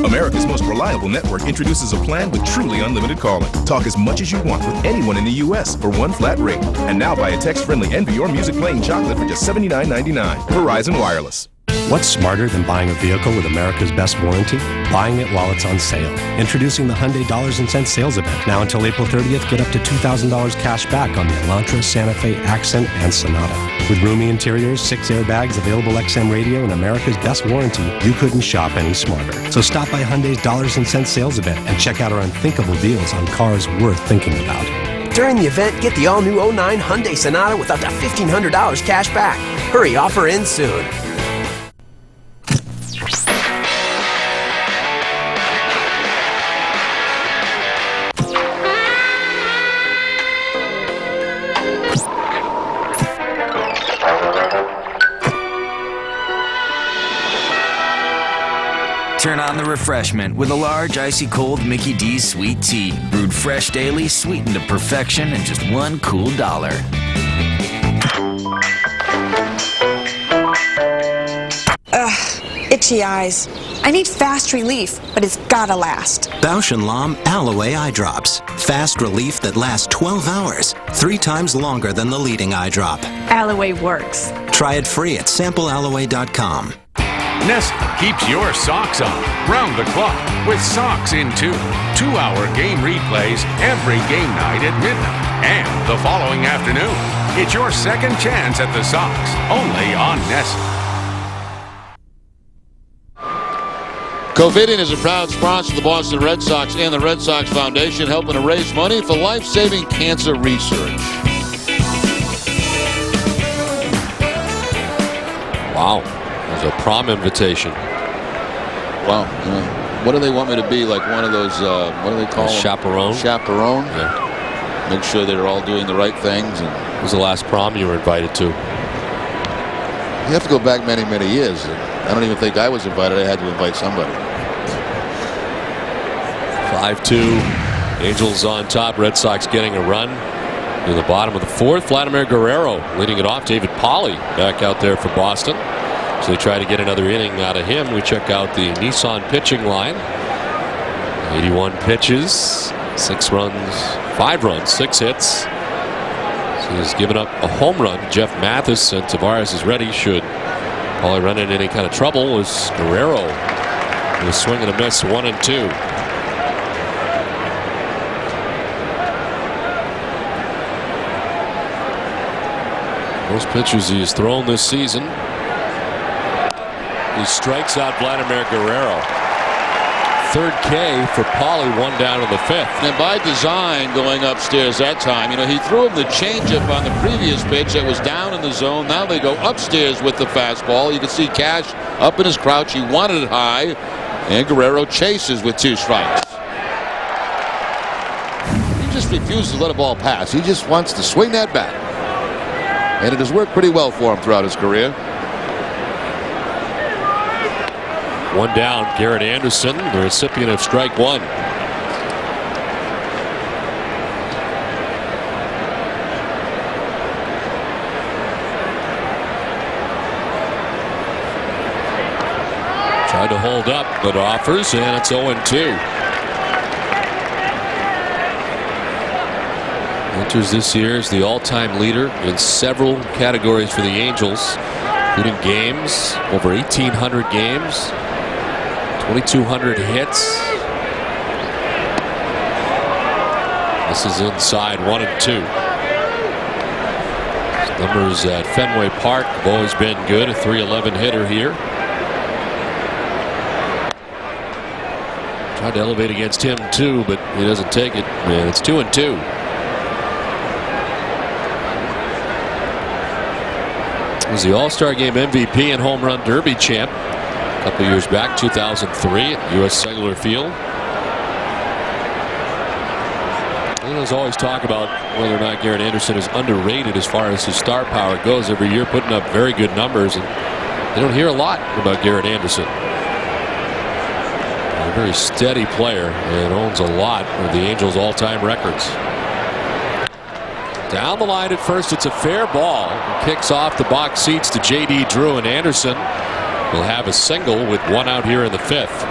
America's most reliable network introduces a plan with truly unlimited calling. Talk as much as you want with anyone in the U.S. for one flat rate. And now buy a text-friendly Envy Your Music playing chocolate for just $79.99. Verizon Wireless. What's smarter than buying a vehicle with America's best warranty? Buying it while it's on sale. Introducing the Hyundai Dollars and Cents sales event. Now until April 30th, get up to $2,000 cash back on the Elantra, Santa Fe, Accent, and Sonata. With roomy interiors, 6 airbags, available XM radio, and America's best warranty, you couldn't shop any smarter. So stop by Hyundai's Dollars and Cents sales event and check out our unthinkable deals on cars worth thinking about. During the event, get the all-new 09 Hyundai Sonata with up to $1,500 cash back. Hurry, offer ends soon. Turn on the refreshment with a large icy cold Mickey D's sweet tea. Brewed fresh daily, sweetened to perfection, and just $1 cool. Ugh, itchy eyes. I need fast relief, but it's gotta last. Bausch & Lomb Aloe Eye Drops. Fast relief that lasts 12 hours, 3 times longer than the leading eye drop. Aloe works. Try it free at samplealoe.com. Nestle keeps your socks on round the clock with Socks in 2. 2-hour game replays every game night at midnight and the following afternoon. It's your second chance at the socks, only on Nestle. Covidien is a proud sponsor of the Boston Red Sox and the Red Sox Foundation, helping to raise money for life-saving cancer research. Wow. A prom invitation. Wow. What do they want me to be? Like one of those, what do they call them? Chaperone? Chaperone? Yeah. Make sure they're all doing the right things. And what was the last prom you were invited to? You have to go back many, many years. I don't even think I was invited. I had to invite somebody. 5-2. Angels on top. Red Sox getting a run in the bottom of the 4th. Vladimir Guerrero leading it off. David Pauley back out there for Boston. So they try to get another inning out of him. We check out the Nissan pitching line. 81 pitches, 6 runs, 5 runs, 6 hits. So he's given up a home run. Jeff Mathis, and Tavares is ready. Should Pauley run into any kind of trouble, was Guerrero with a swing and a miss, 1 and 2. Most pitches he has thrown this season. He strikes out Vladimir Guerrero. 3rd K for Pauley, 1 down in the 5th. And by design, going upstairs that time, he threw him the changeup on the previous pitch that was down in the zone. Now they go upstairs with the fastball. You can see Cash up in his crouch. He wanted it high, and Guerrero chases with 2 strikes. He just refuses to let a ball pass. He just wants to swing that bat. And it has worked pretty well for him throughout his career. 1 down, Garrett Anderson, the recipient of strike 1. Tried to hold up, but offers, and it's 0-2. Enters this year as the all-time leader in several categories for the Angels, including games, over 1,800 games. 2,200 hits. This is inside 1-2. His numbers at Fenway Park have always been good. A .311 hitter here. Tried to elevate against him too, but he doesn't take it. Man, it's 2-2. He was the All-Star Game MVP and Home Run Derby champ a couple years back, 2003 at U.S. Cellular Field. And there's always talk about whether or not Garrett Anderson is underrated as far as his star power goes. Every year putting up very good numbers, and you don't hear a lot about Garrett Anderson. A very steady player and owns a lot of the Angels' all-time records. Down the line at first, it's a fair ball. It kicks off the box seats to J.D. Drew, and Anderson will have a single with one out here in the fifth.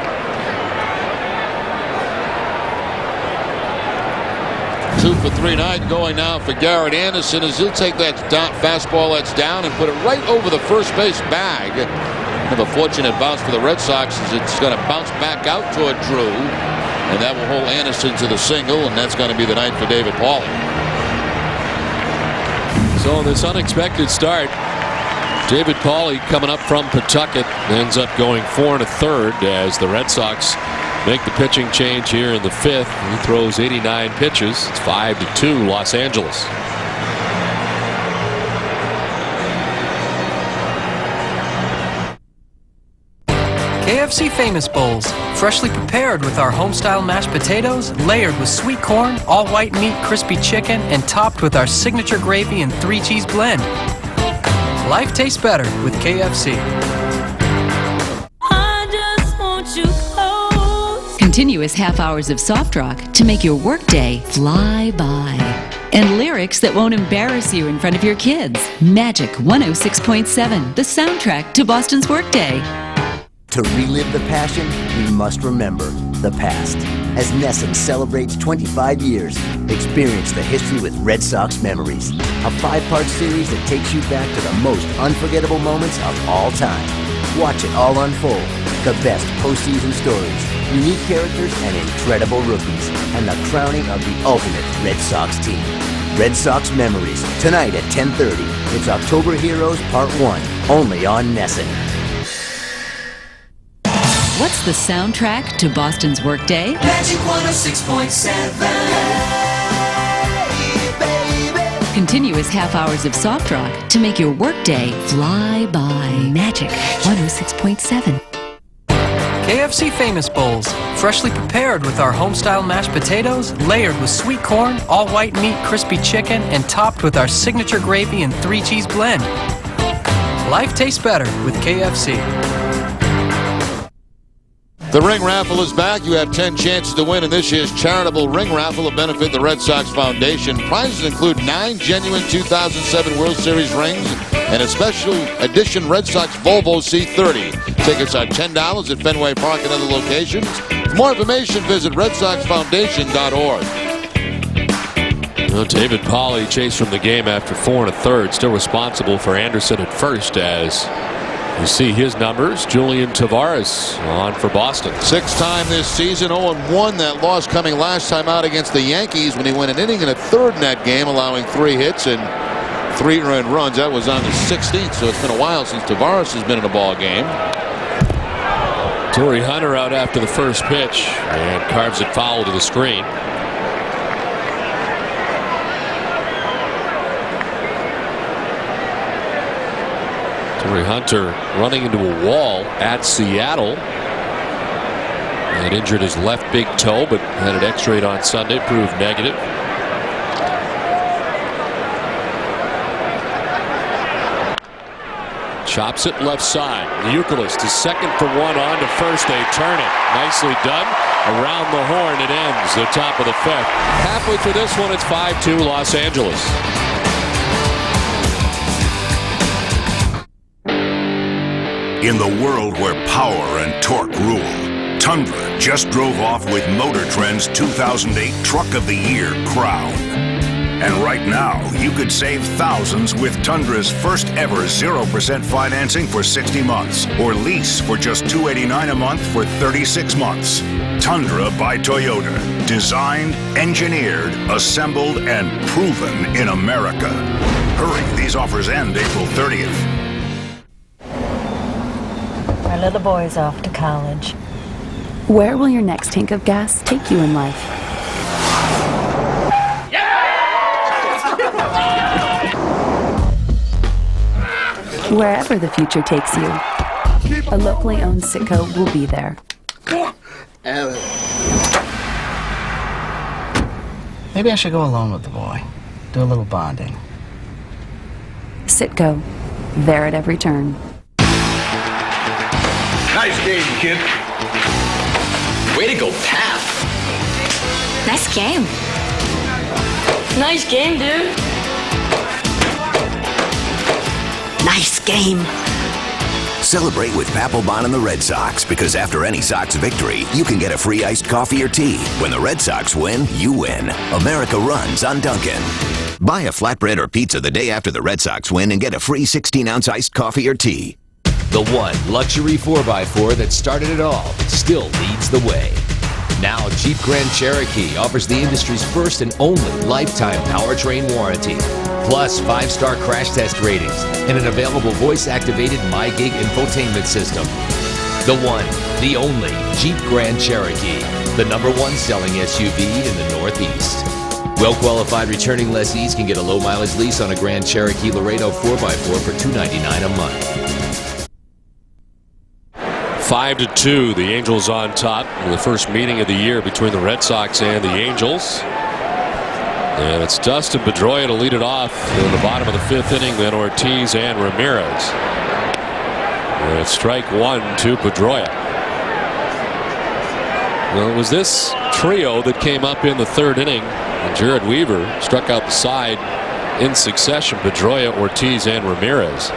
Two for 3 night going now for Garrett Anderson as he'll take that fastball that's down and put it right over the first base bag. Kind of a fortunate bounce for the Red Sox as it's going to bounce back out toward Drew, and that will hold Anderson to the single, and that's going to be the night for David Pauley. So this unexpected start, David Pauley coming up from Pawtucket ends up going 4 1/3 as the Red Sox make the pitching change here in the fifth. He throws 89 pitches. It's 5-2 Los Angeles. KFC Famous Bowls, freshly prepared with our home-style mashed potatoes, layered with sweet corn, all-white meat, crispy chicken, and topped with our signature gravy and 3-cheese blend. Life tastes better with KFC. I just want you close. Continuous half hours of soft rock to make your workday fly by. And lyrics that won't embarrass you in front of your kids. Magic 106.7, the soundtrack to Boston's workday. To relive the passion, we must remember the past. As NESN celebrates 25 years, experience the history with Red Sox Memories, a 5-part series that takes you back to the most unforgettable moments of all time. Watch it all unfold. The best postseason stories, unique characters, and incredible rookies, and the crowning of the ultimate Red Sox team. Red Sox Memories, tonight at 10:30. It's October Heroes Part 1, only on NESN. What's the soundtrack to Boston's workday? Magic 106.7. Continuous half hours of soft rock to make your workday fly by. Magic 106.7. KFC Famous Bowls, freshly prepared with our home-style mashed potatoes, layered with sweet corn, all-white meat, crispy chicken, and topped with our signature gravy and 3-cheese blend. Life tastes better with KFC. The ring raffle is back. You have 10 chances to win in this year's charitable ring raffle to benefit the Red Sox Foundation. Prizes include 9 genuine 2007 World Series rings and a special edition Red Sox Volvo C30. Tickets are $10 at Fenway Park and other locations. For more information, visit RedSoxFoundation.org. Well, David Pauley chased from the game after 4 1/3. Still responsible for Anderson at first as you see his numbers. Julian Tavares on for Boston. 6th time this season, 0-1. That loss coming last time out against the Yankees when he went an inning and a third in that game, allowing 3 hits and 3 earned runs. That was on the 16th, so it's been a while since Tavares has been in a ball game. Torrey Hunter out after the first pitch and carves it foul to the screen. Torrey Hunter running into a wall at Seattle. And injured his left big toe, but had it x-rayed on Sunday, proved negative. Chops it left side. Euclid is second for one on to first. They turn it. Nicely done. Around the horn it ends. The top of the fifth. Halfway through this one, it's 5-2 Los Angeles. In the world where power and torque rule, Tundra just drove off with Motor Trend's 2008 Truck of the Year crown. And right now, you could save thousands with Tundra's first ever 0% financing for 60 months or lease for just $289 a month for 36 months. Tundra by Toyota. Designed, engineered, assembled, and proven in America. Hurry, these offers end April 30th. Our little boy's off to college. Where will your next tank of gas take you in life? Wherever the future takes you, a locally owned Citgo will be there. Maybe I should go alone with the boy. Do a little bonding. Citgo, there at every turn. Nice game, kid. Way to go, Pap. Nice game. Nice game, dude. Nice game. Celebrate with Papelbon and the Red Sox, because after any Sox victory, you can get a free iced coffee or tea. When the Red Sox win, you win. America runs on Dunkin'. Buy a flatbread or pizza the day after the Red Sox win and get a free 16-ounce iced coffee or tea. The one luxury 4x4 that started it all still leads the way. Now, Jeep Grand Cherokee offers the industry's first and only lifetime powertrain warranty, plus 5-star crash test ratings and an available voice-activated MyGig infotainment system. The one, the only Jeep Grand Cherokee, the #1 selling SUV in the Northeast. Well-qualified returning lessees can get a low-mileage lease on a Grand Cherokee Laredo 4x4 for $299 a month. 5-2, the Angels on top in the first meeting of the year between the Red Sox and the Angels. And it's Dustin Pedroia to lead it off in the bottom of the 5th inning, then Ortiz and Ramirez. And it's strike 1 to Pedroia. Well, it was this trio that came up in the 3rd inning. And Jared Weaver struck out the side in succession, Pedroia, Ortiz, and Ramirez.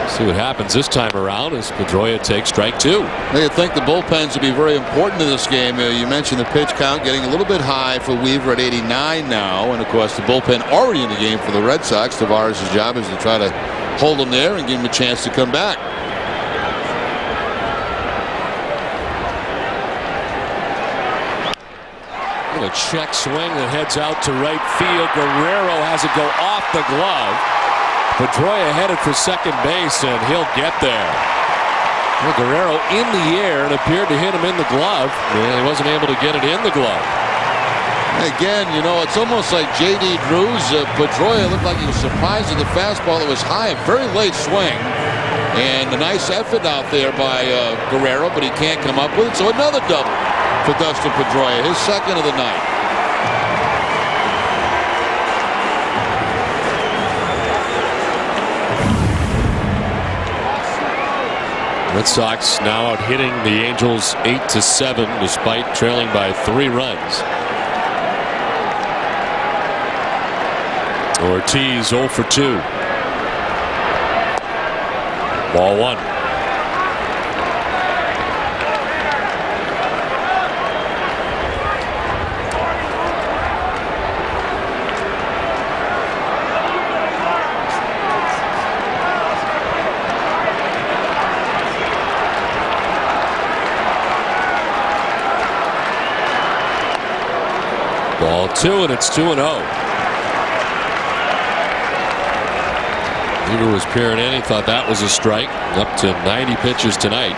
See what happens this time around as Pedroia takes strike 2. I think the bullpens will be very important in this game. You mentioned the pitch count getting a little bit high for Weaver at 89 now. And, of course, the bullpen already in the game for the Red Sox. Tavares' job is to try to hold them there and give them a chance to come back. A check swing that heads out to right field. Guerrero has it go off the glove. Pedroia headed for second base, and he'll get there. Well, Guerrero in the air and appeared to hit him in the glove. And he wasn't able to get it in the glove. Again, you know, it's almost like J.D. Drew's Pedroia looked like he was surprised at the fastball that was high. A very late swing. And a nice effort out there by Guerrero, but he can't come up with it. So another double for Dustin Pedroia, his second of the night. Red Sox now out hitting the Angels 8-7 despite trailing by 3 runs. Ortiz 0 for 2. Ball 1. Ball 2, and it's 2-0. Weaver was peering in. He thought that was a strike. Up to 90 pitches tonight.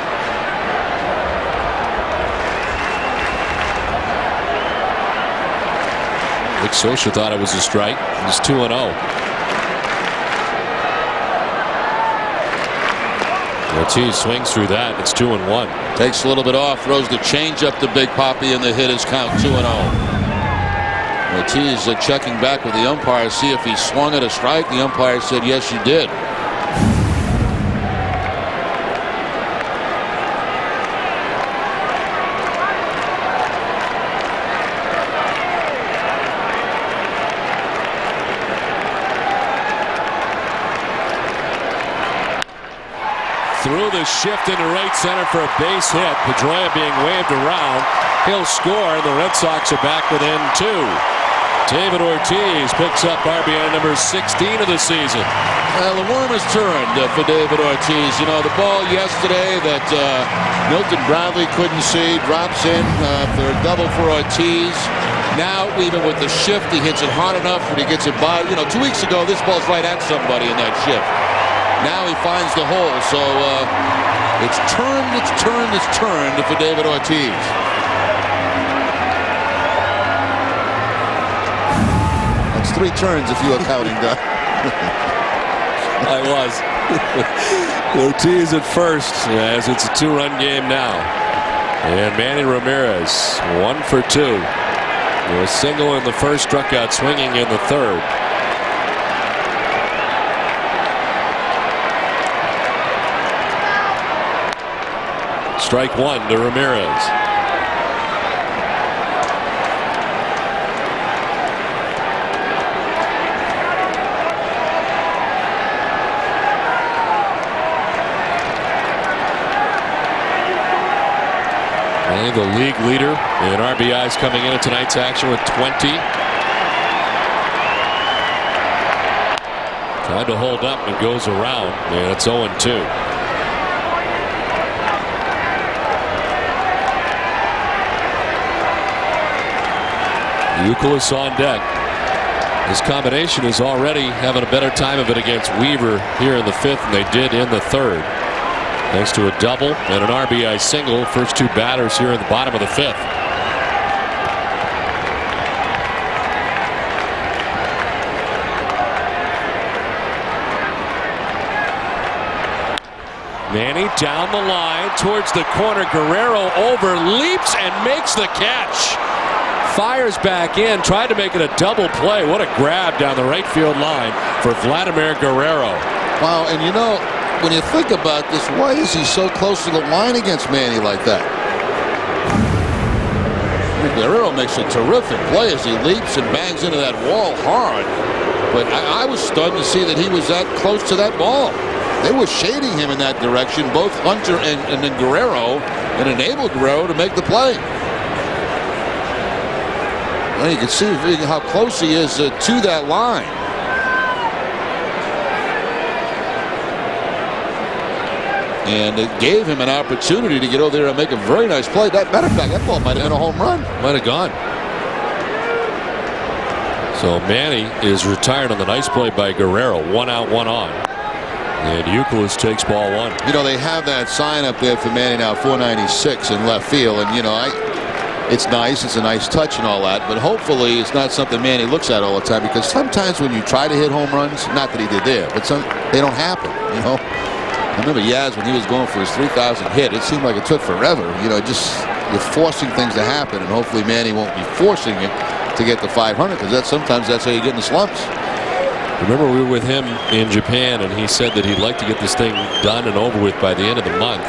Nick Scioscia thought it was a strike. It's 2-0. Ortiz swings through that. It's 2-1. Takes a little bit off. Throws the changeup to Big Papi, and the hit is count 2-0. Ortiz checking back with the umpire to see if he swung at a strike. The umpire said yes, you did. Through the shift into right center for a base hit. Pedroia being waved around. He'll score. The Red Sox are back within 2. David Ortiz picks up RBI number 16 of the season. The worm has turned for David Ortiz. You know, the ball yesterday that Milton Bradley couldn't see drops in for a double for Ortiz. Now, even with the shift, he hits it hard enough when he gets it by. You know, 2 weeks ago, this ball's right at somebody in that shift. Now he finds the hole. So it's turned for David Ortiz. That's 3 turns if you are counting, Doug. I was. Ortiz at first, as it's a 2-run game now. And Manny Ramirez, 1 for 2. A single in the first, struck out swinging in the third. Strike 1 to Ramirez. And the league leader in RBIs coming into tonight's action with 20. Tried to hold up and goes around, and it's 0-2. Youkilis on deck. This combination is already having a better time of it against Weaver here in the 5th than they did in the 3rd. Thanks to a double and an RBI single. First 2 batters here in the bottom of the 5th. Manny down the line towards the corner. Guerrero over, leaps and makes the catch. Fires back in, tried to make it a double play. What a grab down the right field line for Vladimir Guerrero. Wow, and you know, when you think about this, why is he so close to the line against Manny like that? Guerrero makes a terrific play as he leaps and bangs into that wall hard. But I was stunned to see that he was that close to that ball. They were shading him in that direction, both Hunter and then Guerrero, and enabled Guerrero to make the play. Well, you can see how close he is to that line. And it gave him an opportunity to get over there and make a very nice play. Matter of fact, that ball might have been a home run. Might have gone. So Manny is retired on the nice play by Guerrero. 1 out, 1 on. And Youkilis takes ball 1. You know, they have that sign up there for Manny now, 496 in left field. And, you know, it's nice. It's a nice touch and all that. But hopefully it's not something Manny looks at all the time, because sometimes when you try to hit home runs, not that he did there, but they don't happen, you know. I remember Yaz when he was going for his 3,000 hit. It seemed like it took forever. You know, you're forcing things to happen, and hopefully Manny won't be forcing it to get to 500, because sometimes that's how you get in the slumps. Remember, we were with him in Japan, and he said that he'd like to get this thing done and over with by the end of the month.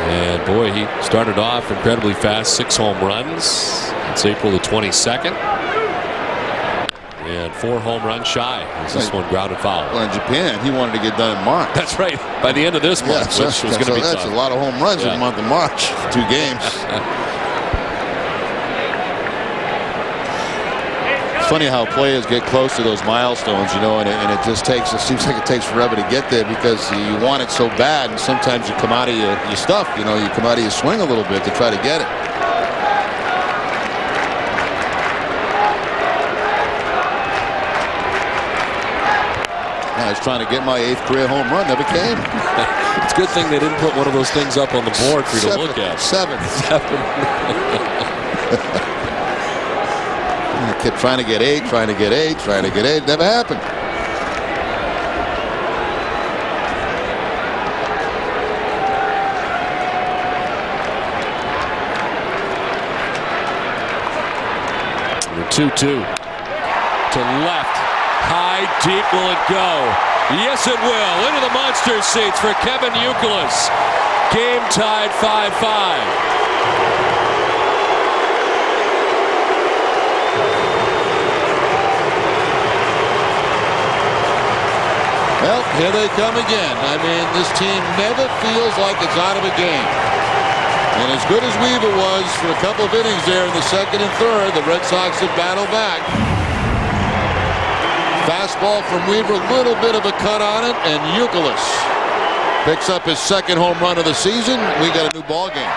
And boy, he started off incredibly fast, 6 home runs. It's April the 22nd. And 4 home runs shy. This one grounded foul. Well, in Japan, he wanted to get done in March. That's right. By the end of this month, which was going to be tough. That's a lot of home runs in the month of March. 2 games. It's funny how players get close to those milestones, you know, and it seems like it takes forever to get there, because you want it so bad, and sometimes you come out of your stuff, you know, you come out of your swing a little bit to try to get it. I was trying to get my 8th career home run, never came. It's a good thing they didn't put one of those things up on the board for you to look at. 7. I kept trying to get 8, trying to get 8, trying to get 8. Never happened. The 2-2 to left. High, deep, will it go? Yes, it will. Into the monster seats for Kevin Youkilis. Game tied 5-5. Well, here they come again. I mean, this team never feels like it's out of a game. And as good as Weaver was for a couple of innings there in the second and third, the Red Sox have battled back. Fastball from Weaver, a little bit of a cut on it, and Youkilis picks up his second home run of the season. We got a new ball game.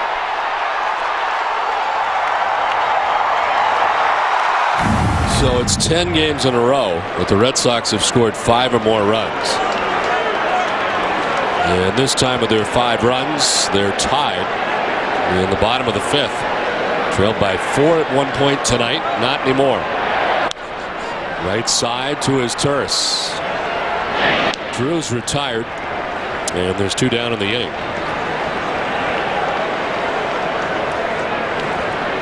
So it's 10 games in a row that the Red Sox have scored 5 or more runs. And this time with their 5 runs, they're tied in the bottom of the 5th. Trailed by 4 at one point tonight, not anymore. Right side to his Turris. Drew's retired, and there's 2 down in the inning.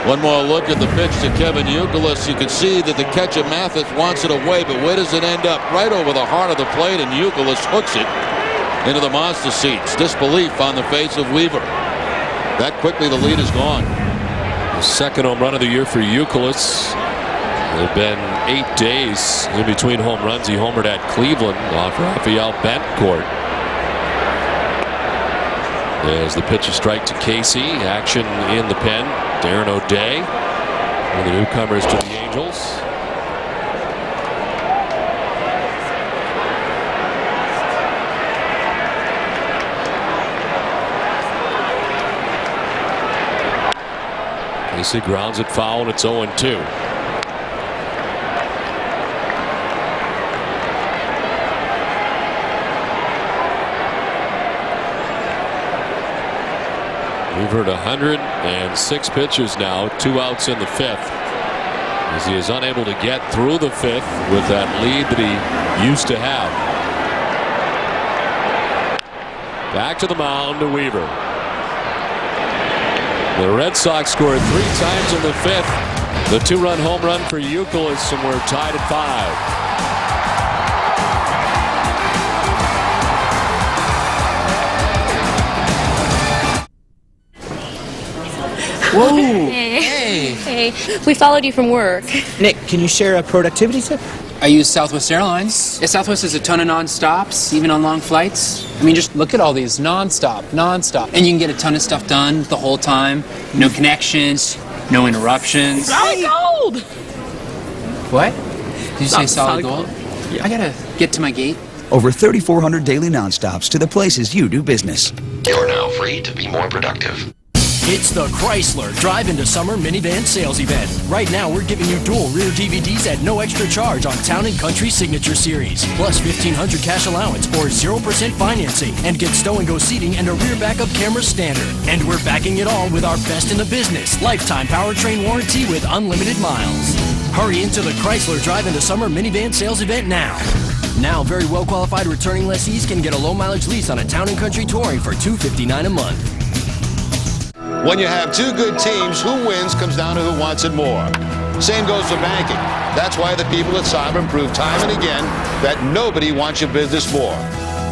One more look at the pitch to Kevin Youkilis. You can see that the catcher Mathis wants it away, but where does it end up? Right over the heart of the plate, and Youkilis hooks it into the monster seats. Disbelief on the face of Weaver. That quickly the lead is gone. The second home run of the year for Youkilis. There have been 8 days in between home runs. He homered at Cleveland off Rafael Betancourt. There's the pitch, a strike to Casey. Action in the pen. Darren O'Day, one of the newcomers to the Angels. Casey grounds it foul, and it's 0-2. We've heard 106 pitches now, 2 outs in the 5th, as he is unable to get through the 5th with that lead that he used to have. Back to the mound to Weaver. The Red Sox scored 3 times in the 5th. The 2-run home run for Youkilis, and we're tied at 5. Whoa! Hey. Hey. We followed you from work. Nick, can you share a productivity tip? I use Southwest Airlines. Yeah, Southwest has a ton of non-stops, even on long flights. I mean, just look at all these non-stop. And you can get a ton of stuff done the whole time. No connections, no interruptions. Solid gold! What? Did you say solid gold? Yeah. I gotta get to my gate. Over 3,400 daily non-stops to the places you do business. You're now free to be more productive. It's the Chrysler Drive Into Summer Minivan Sales Event. Right now, we're giving you dual rear DVDs at no extra charge on Town & Country Signature Series, plus $1,500 cash allowance or 0% financing, and get stow-and-go seating and a rear backup camera standard. And we're backing it all with our best in the business, lifetime powertrain warranty with unlimited miles. Hurry into the Chrysler Drive Into Summer Minivan Sales Event now. Now, very well-qualified returning lessees can get a low-mileage lease on a Town & Country Touring for $259 a month. When you have 2 good teams, who wins comes down to who wants it more. Same goes for banking. That's why the people at Sovereign prove time and again that nobody wants your business more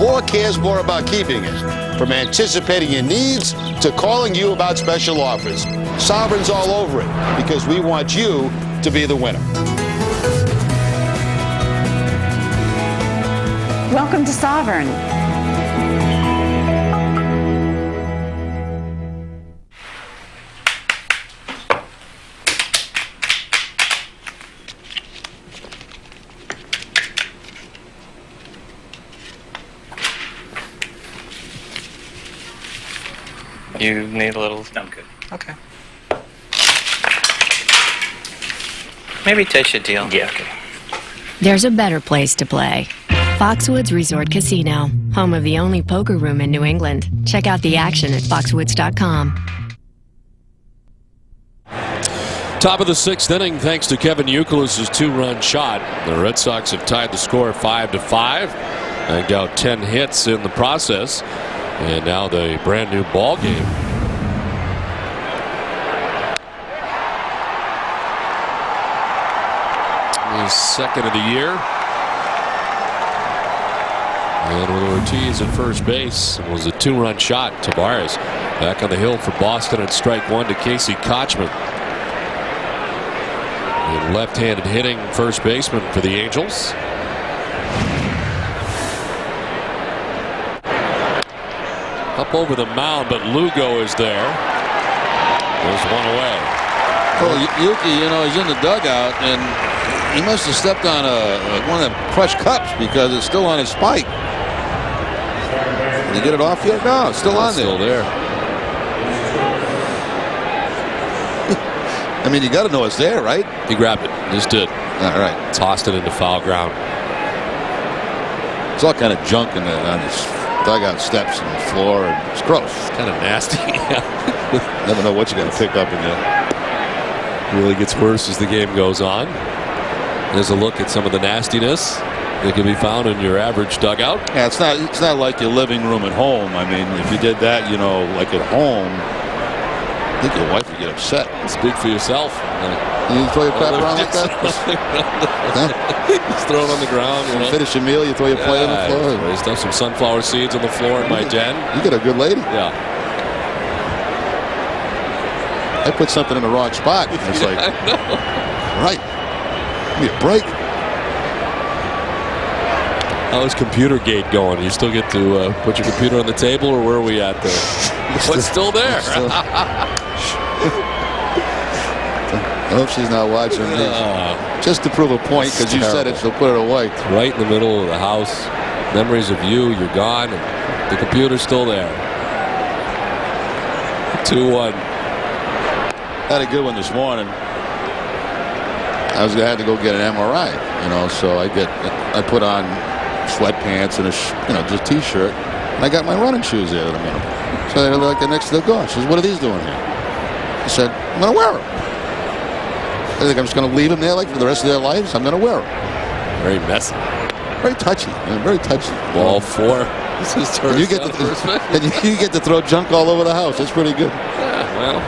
or cares more about keeping it. From anticipating your needs to calling you about special offers. Sovereign's all over it because we want you to be the winner. Welcome to Sovereign. You need a little... I'm good. Okay. Maybe taste your deal. Yeah, okay. There's a better place to play. Foxwoods Resort Casino, home of the only poker room in New England. Check out the action at foxwoods.com. Top of the 6th inning, thanks to Kevin Youkilis' 2-run shot. The Red Sox have tied the score 5-5. Bagged out 10 hits in the process. And now the brand new ball game. His second of the year. And with Ortiz at first base, it was a 2-run shot. Tavares back on the hill for Boston at strike 1 to Casey Kochman. And left-handed hitting first baseman for the Angels. Up over the mound, but Lugo is there. There's one away. Well, Yuki, he's in the dugout, and he must have stepped on one of them crushed cups because it's still on his spike. Did he get it off yet? No, it's still on there. Still there. I mean, you got to know it's there, right? He grabbed it. Just did. All right. Tossed it into foul ground. It's all kind of junk on his dugout steps and the floor, and it's gross. It's kind of nasty. Never know what you're going to pick up in there. Really gets worse as the game goes on. There's a look at some of the nastiness that can be found in your average dugout. Yeah, it's not like your living room at home. I mean, if you did that, like at home, I think your wife would get upset. Speak for yourself. You throw your crap around like that? Just throw it on the ground. You finish your meal, you throw your plate on the floor. I stuff some sunflower seeds on the floor in my den. You get a good lady. Yeah. I put something in the wrong spot. It's like, I know. Right. Give me a break. How's computer gate going? You still get to put your computer on the table, or where are we at there? What's still there? I hope she's not watching me. Just to prove a point, because you said it, she'll put it away. It's right in the middle of the house. Memories of you're gone, and the computer's still there. 2-1. Had a good one this morning. I had to go get an MRI, so I put on sweatpants and just t-shirt, and I got my running shoes there in a minute. So they're like they're next to the door. She says, "What are these doing here?" I said, "I'm going to wear them." I think I'm just going to leave them there like for the rest of their lives. I'm going to wear them. Very messy. Very touchy. Very touchy. Ball 4. This is and you get to throw junk all over the house. That's pretty good. Yeah,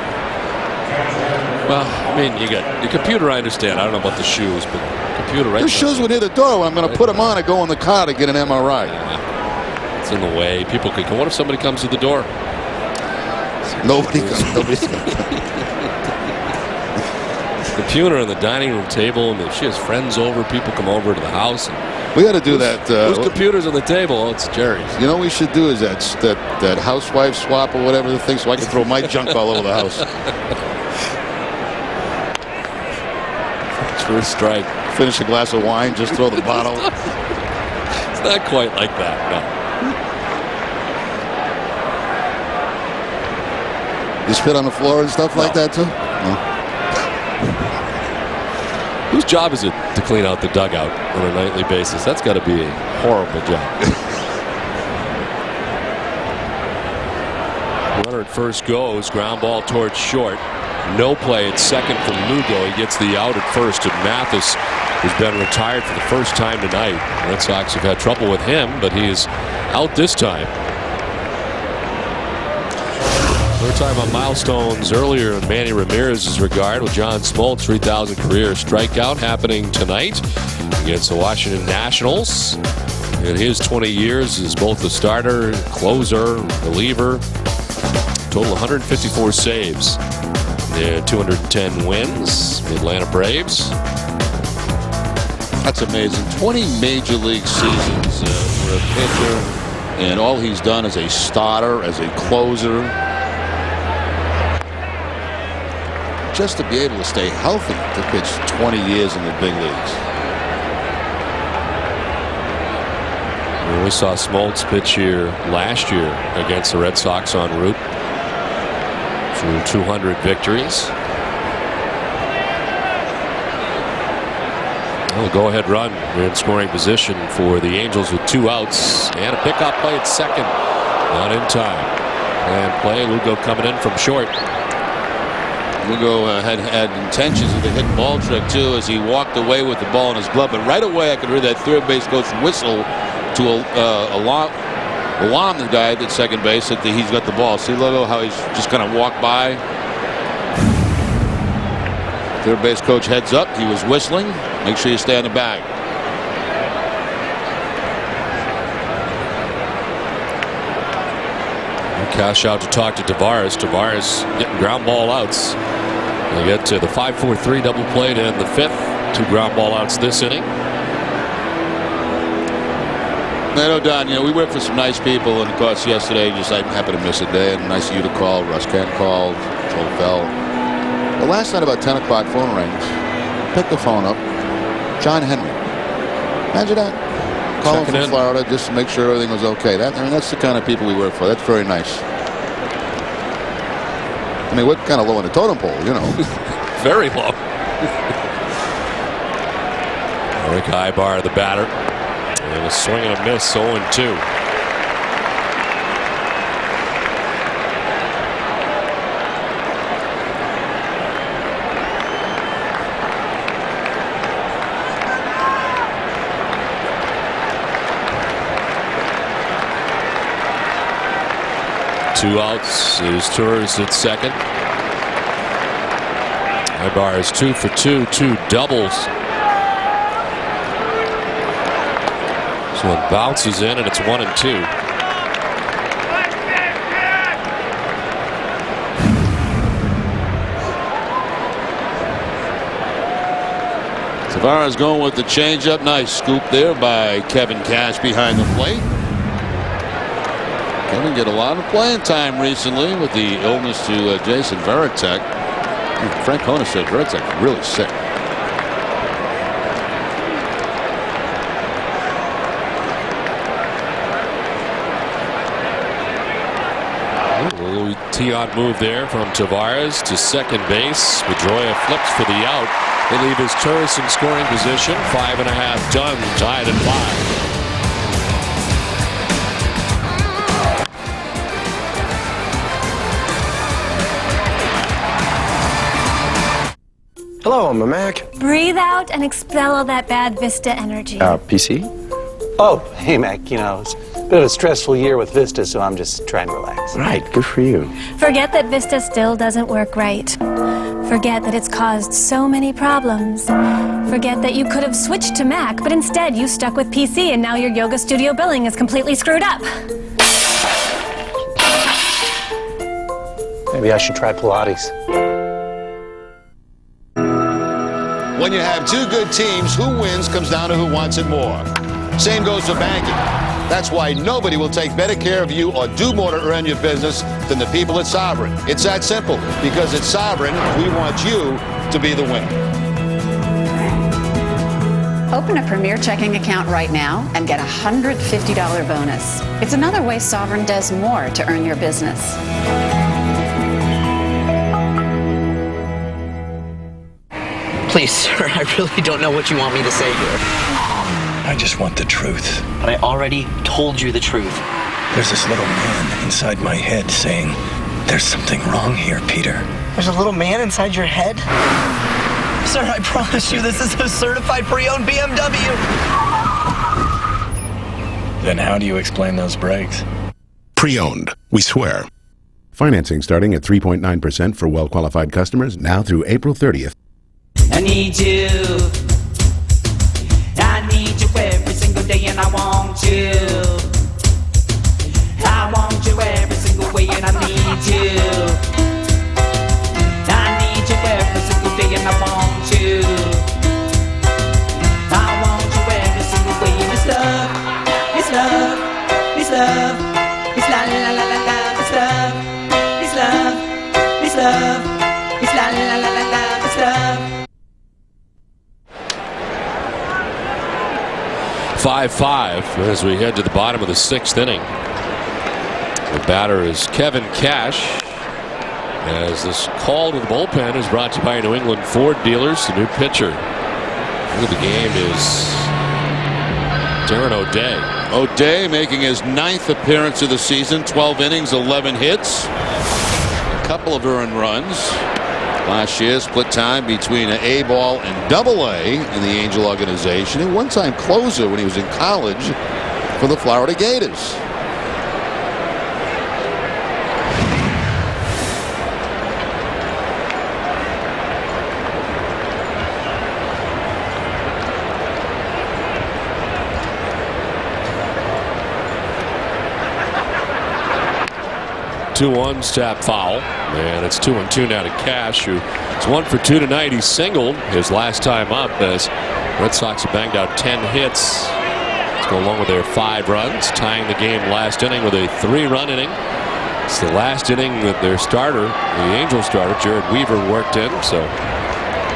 well, I mean, you got your computer. I understand. I don't know about the shoes, but computer. Right. The shoes were near the door when I'm going to put them on and go in the car to get an MRI. Yeah. It's in the way. People could. What if somebody comes to the door? Nobody's going to come. Computer on the dining room table, and if she has friends over, people come over to the house. We got to do that. Whose computer's on the table? Oh, it's Jerry's. You know what we should do is that housewife swap or whatever the thing, so I can throw my junk all over the house. First strike. Finish a glass of wine, just throw the bottle. It's not quite like that, no. You spit on the floor and stuff like that, too? No. Whose job is it to clean out the dugout on a nightly basis? That's got to be a horrible job. Runner at first goes. Ground ball towards short. No play at second from Lugo. He gets the out at first, and Mathis, who's been retired for the first time tonight. The Red Sox have had trouble with him, but he is out this time. We were talking about milestones earlier in Manny Ramirez's regard with John Smoltz, 3,000 career strikeout happening tonight against the Washington Nationals. In his 20 years as both a starter, closer, reliever, total 154 saves. 210 wins, the Atlanta Braves. That's amazing. 20 major league seasons for a pitcher, and all he's done as a starter, as a closer. Just to be able to stay healthy to pitch 20 years in the big leagues. We saw Smoltz pitch here last year against the Red Sox en route through 200 victories. Well, go-ahead run. We're in scoring position for the Angels with 2 outs and a pickoff play at second. Not in time. And play. Lugo coming in from short. Lugo had intentions of the hit ball trick too as he walked away with the ball in his glove. But right away I could hear that third base coach whistle to alarm the guy at second base that he's got the ball. See Lugo how he's just kind of walked by. Third base coach heads up. He was whistling. Make sure you stay on the bag. Cash out to talk to Tavares. Tavares getting ground ball outs. They get to the 5-4-3 double play to end the 5th. 2 ground ball outs this inning. No, Don, we work for some nice people, and of course yesterday I happened to miss a day, and nice of you to call. Russ Kent called, Joel Bell. The last night about 10 o'clock, phone rings. Pick the phone up. John Henry. Imagine that. Calling from Florida just to make sure everything was okay. That's the kind of people we work for. That's very nice. I mean, we're kind of low on the totem pole, Very low. Eric Ibar, the batter. And a swing and a miss, 0-2. Two outs is Torres at second. Ibar is 2 for 2, 2 doubles. So it bounces in, and it's 1-2. Tavares going with the changeup. Nice scoop there by Kevin Cash behind the plate. Kevin get a lot of playing time recently with the illness to Jason Varitek. Frank Hona said Varitek's really sick. Tee-off move there from Tavares to second base. Pedroia flips for the out. They leave his Torres in scoring position. 5.5 done, tied at 5. Hello, I'm a Mac. Breathe out and expel all that bad Vista energy. PC? Oh, hey, Mac, it's a bit of a stressful year with Vista, so I'm just trying to relax. Right, good for you. Forget that Vista still doesn't work right. Forget that it's caused so many problems. Forget that you could have switched to Mac, but instead you stuck with PC and now your yoga studio billing is completely screwed up. Maybe I should try Pilates. When you have two good teams, who wins comes down to who wants it more. Same goes for banking. That's why nobody will take better care of you or do more to earn your business than the people at Sovereign. It's that simple. Because at Sovereign, we want you to be the winner. Open a Premier checking account right now and get a $150 bonus. It's another way Sovereign does more to earn your business. Please, sir, I really don't know what you want me to say here. I just want the truth. But I already told you the truth. There's this little man inside my head saying, there's something wrong here, Peter. There's a little man inside your head? Sir, I promise you this is a certified pre-owned BMW. Then how do you explain those brakes? Pre-owned, we swear. Financing starting at 3.9% for well-qualified customers now through April 30th. I need you. I need you every single day and I want you. I want you every single way and I need you. I need you every single day and I want you. I want you every single way and it's love. It's love. It's love. It's la la la la la. It's love. It's love. It's love. It's la la la la la. It's love. 5-5 as we head to the bottom of the 6th inning. The batter is Kevin Cash. As this call to the bullpen is brought to you by New England Ford dealers. The new pitcher for the game is Darren O'Day. O'Day making his 9th appearance of the season. 12 innings, 11 hits. A couple of earned runs. Last year, split time between an A ball and AA in the Angel organization. And one-time closer when he was in college for the Florida Gators. Two-1 tap foul, and it's 2-2 now to Cash, who is 1 for 2 tonight. He singled his last time up as Red Sox have banged out 10 hits. go along with their 5 runs, tying the game last inning with a 3-run inning. It's the last inning that their starter, the Angels starter, Jared Weaver, worked in. So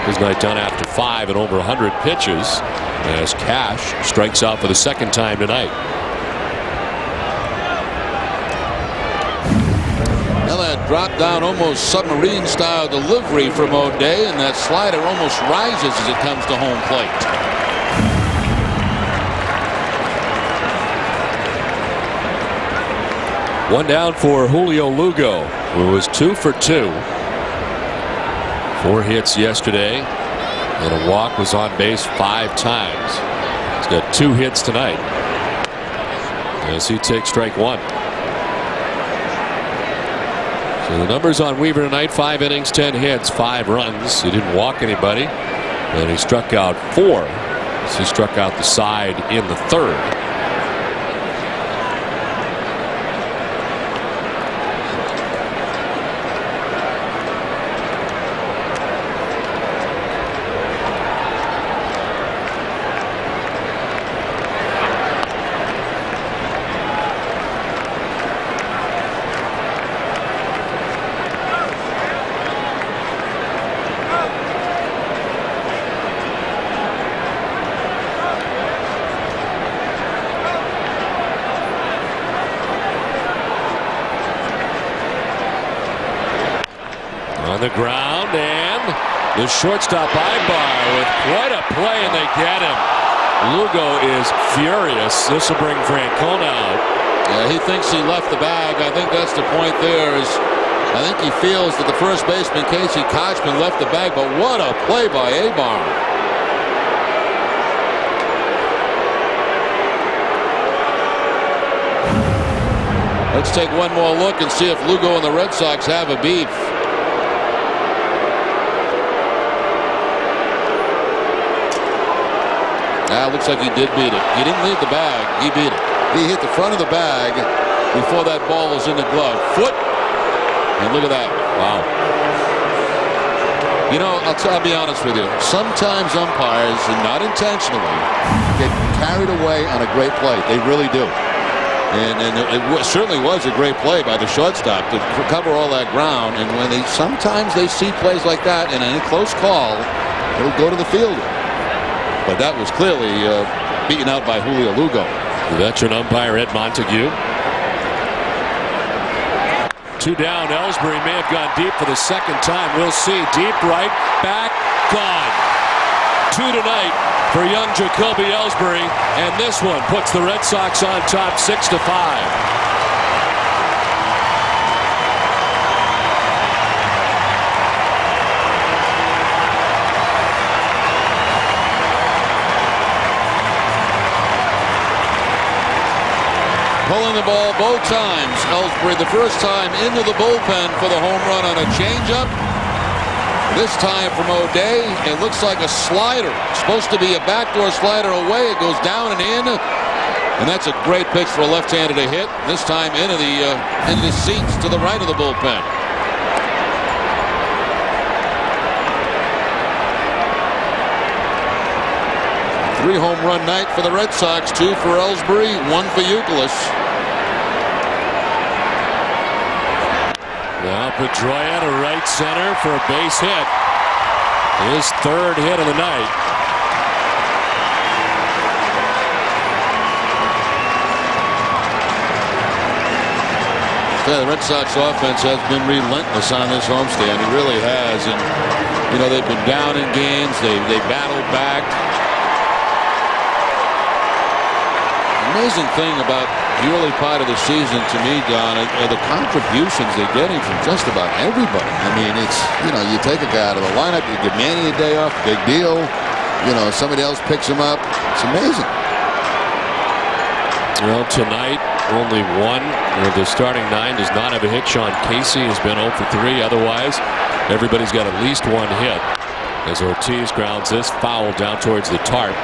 his night done after 5 and over 100 pitches as Cash strikes out for the 2nd time tonight. Well, that drop down, almost submarine style delivery from O'Day, and that slider almost rises as it comes to home plate. One down for Julio Lugo, who was 2 for 2. 4 hits yesterday, and a walk, was on base 5 times. He's got 2 hits tonight as he takes strike 1. So the numbers on Weaver tonight: 5 innings, 10 hits, 5 runs. He didn't walk anybody, and he struck out 4. So he struck out the side in the 3rd. On the ground, and the shortstop Ibar with quite a play, and they get him. Lugo is furious. This will bring Francona out. Yeah, he thinks he left the bag. I think that's the point there. I think he feels that the first baseman, Casey Kochman, left the bag, but what a play by Ibar. Let's take one more look and see if Lugo and the Red Sox have a beef. Looks like he did beat it. He didn't leave the bag. He beat it. He hit the front of the bag before that ball was in the glove. Foot. And look at that. Wow. You know, I'll be honest with you. Sometimes umpires, and not intentionally, get carried away on a great play. They really do. And it certainly was a great play by the shortstop to cover all that ground. And when sometimes they see plays like that, and in a close call, it'll go to the fielder. But that was clearly beaten out by Julio Lugo. The veteran umpire Ed Montague. 2 down. Ellsbury may have gone deep for the 2nd time. We'll see. Deep right, back, gone. 2 tonight for young Jacoby Ellsbury, and this one puts the Red Sox on top 6-5. Pulling the ball both times. Ellsbury the first time into the bullpen for the home run on a changeup. This time from O'Day, it looks like a slider. It's supposed to be a backdoor slider away. It goes down and in. And that's a great pitch for a left-hander to hit. This time into the seats to the right of the bullpen. Three home run night for the Red Sox. 2 for Ellsbury, 1 for Youkilis. Now Pedroia to right center for a base hit. His 3rd hit of the night. The Red Sox offense has been relentless on this homestand. It really has. And, you know, they've been down in games. They battled back. Amazing thing about the early part of the season to me, Don, are the contributions they're getting from just about everybody. I mean, it's, you know, you take a guy out of the lineup, you give Manny a day off, big deal. You know, somebody else picks him up. It's amazing. Well, tonight, only one of the starting 9 does not have a hit. Sean Casey has been 0 for 3. Otherwise, everybody's got at least 1 hit. As Ortiz grounds this foul down towards the tarp.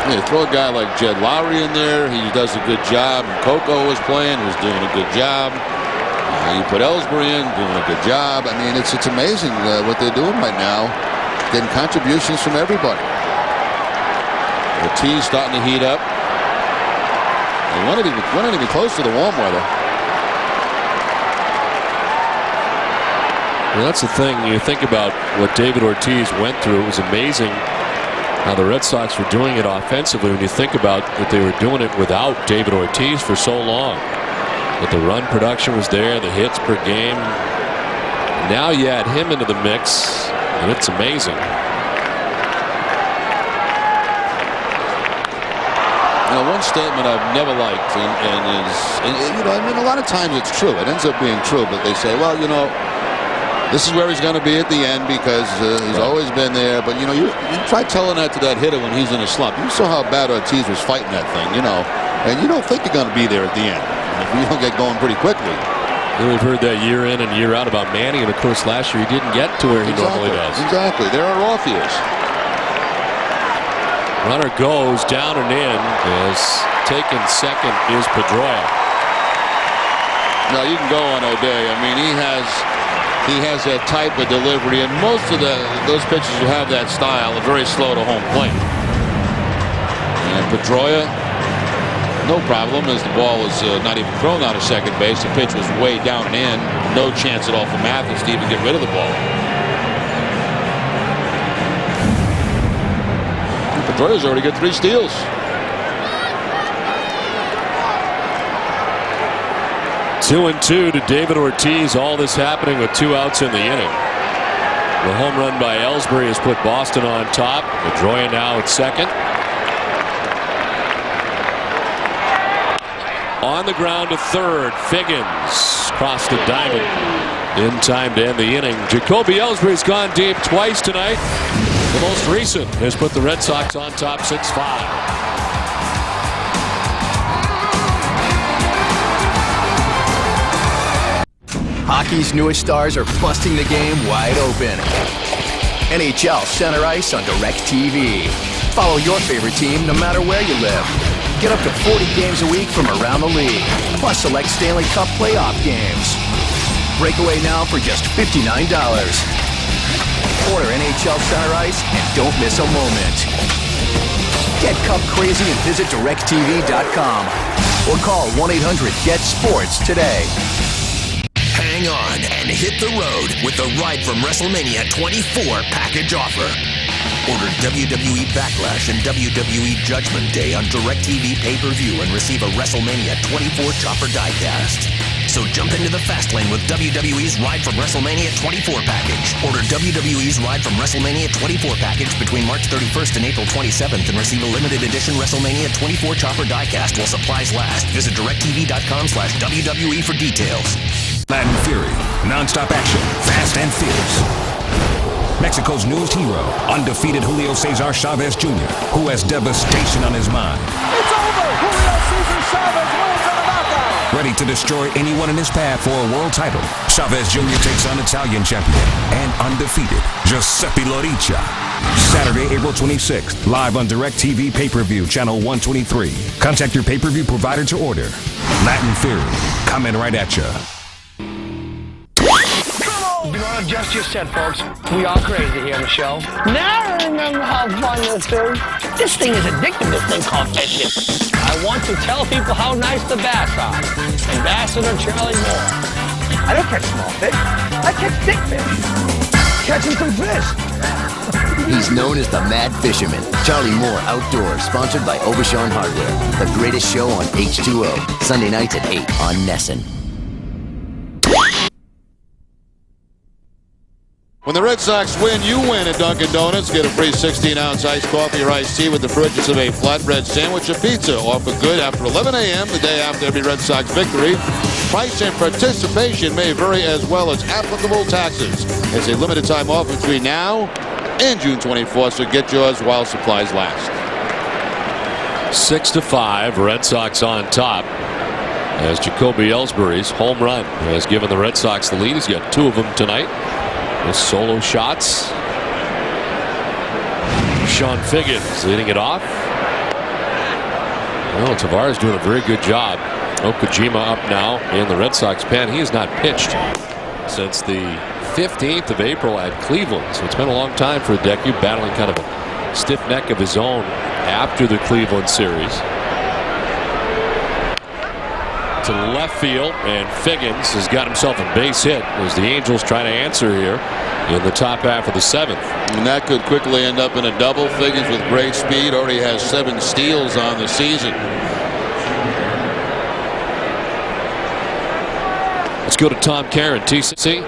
Yeah, throw a guy like Jed Lowry in there. He does a good job. And Coco was playing, was doing a good job. You put Ellsbury in, doing a good job. I mean, it's amazing what they're doing right now. Getting contributions from everybody. Ortiz starting to heat up. weren't even close to the warm weather. Well, that's the thing. You think about what David Ortiz went through. It was amazing how the Red Sox were doing it offensively when you think about that they were doing it without David Ortiz for so long. But the run production was there, the hits per game. Now you add him into the mix, and it's amazing. You know, one statement I've never liked, and you know, I mean, a lot of times it's true. It ends up being true, but they say, well, you know, this is where he's going to be at the end because he's always been there. But, you know, you try telling that to that hitter when he's in a slump. You saw how bad Ortiz was fighting that thing, you know, and you don't think you're going to be there at the end. You don't get going pretty quickly. We've heard that year in and year out about Manny, and of course last year he didn't get to where he normally does. Exactly. There are off years. Runner goes down and in. Is taken second is Pedroia. Now you can go on O'Day. I mean, he has that type of delivery, and most of those pitchers who have that style are very slow to home plate. And Pedroia, no problem, as the ball was not even thrown out of second base. The pitch was way down and in. No chance at all for Mathis to even get rid of the ball. Pedroia's already got 3 steals. Two and two to David Ortiz. All this happening with 2 outs in the inning. The home run by Ellsbury has put Boston on top. Pedroia now at second. On the ground to third. Figgins crossed the diamond in time to end the inning. Jacoby Ellsbury's gone deep twice tonight. The most recent has put the Red Sox on top 6-5. Hockey's newest stars are busting the game wide open. NHL Center Ice on DirecTV. Follow your favorite team no matter where you live. Get up to 40 games a week from around the league, plus select Stanley Cup playoff games. Break away now for just $59. Order NHL Center Ice and don't miss a moment. Get Cup crazy and visit DirecTV.com or call 1-800-GET-SPORTS today. Hang on and hit the road with the Ride from WrestleMania 24 package offer. Order WWE Backlash and WWE Judgment Day on DirecTV pay-per-view and receive a WrestleMania 24 chopper diecast. So jump into the fast lane with WWE's Ride from WrestleMania 24 package. Order WWE's Ride from WrestleMania 24 package between March 31st and April 27th and receive a limited edition WrestleMania 24 chopper diecast while supplies last. Visit DirecTV.com/WWE for details. Latin Fury, non-stop action, fast and fierce. Mexico's newest hero, undefeated Julio Cesar Chavez Jr., who has devastation on his mind. It's over! Julio Cesar Chavez wins on a knockout! Ready to destroy anyone in his path for a world title, Chavez Jr. takes on Italian champion and undefeated Giuseppe Lorica. Saturday, April 26th, live on DirecTV pay-per-view, channel 123. Contact your pay-per-view provider to order. Latin Fury, coming right at you. You know, just said, folks, we are crazy here on the show. Now I remember how fun this is. This thing is addictive, this thing called fishing. I want to tell people how nice the bass are. Ambassador Charlie Moore. I don't catch small fish. I catch big fish. Catching some fish. He's known as the Mad Fisherman. Charlie Moore Outdoors, sponsored by Obashan Hardware. The greatest show on H2O. Sunday nights at 8 on Nesson. When the Red Sox win, you win at Dunkin' Donuts. Get a free 16-ounce iced coffee or iced tea with the purchase of a flatbread sandwich or pizza. Offer good after 11 a.m. the day after every Red Sox victory. Price and participation may vary as well as applicable taxes. It's a limited time offer between now and June 24th, so get yours while supplies last. 6-5, Red Sox on top. As Jacoby Ellsbury's home run has given the Red Sox the lead. He's got 2 of them tonight. With solo shots. Sean Figgins leading it off. Well, Tavares doing a very good job. Okajima up now in the Red Sox pen. He has not pitched since the 15th of April at Cleveland. So it's been a long time for Deku, battling kind of a stiff neck of his own after the Cleveland series. to left field, and Figgins has got himself a base hit as the Angels try to answer here in the top half of the 7th. And that could quickly end up in a double. Figgins with great speed already has 7 steals on the season. Let's go to Tom Caron, TCC.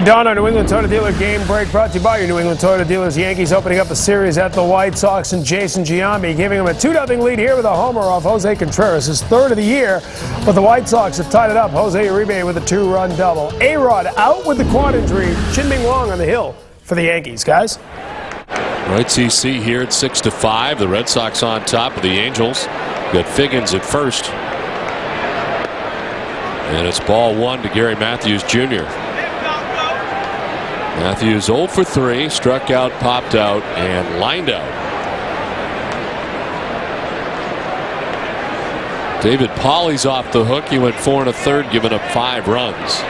Don, our New England Toyota Dealer game break brought to you by your New England Toyota Dealers. Yankees opening up a series at the White Sox, and Jason Giambi giving them a 2-0 lead here with a homer off Jose Contreras, his 3rd of the year. But the White Sox have tied it up. Jose Uribe with a 2-run double. A-Rod out with the quad injury. Chin-Ming Wong on the hill for the Yankees, guys. Right, CC here at 6-5. The Red Sox on top of the Angels. Got Figgins at first. And it's ball 1 to Gary Matthews Jr. Matthews 0 for 3, struck out, popped out, and lined out. David Pauley's off the hook. He went 4 1/3, giving up 5 runs.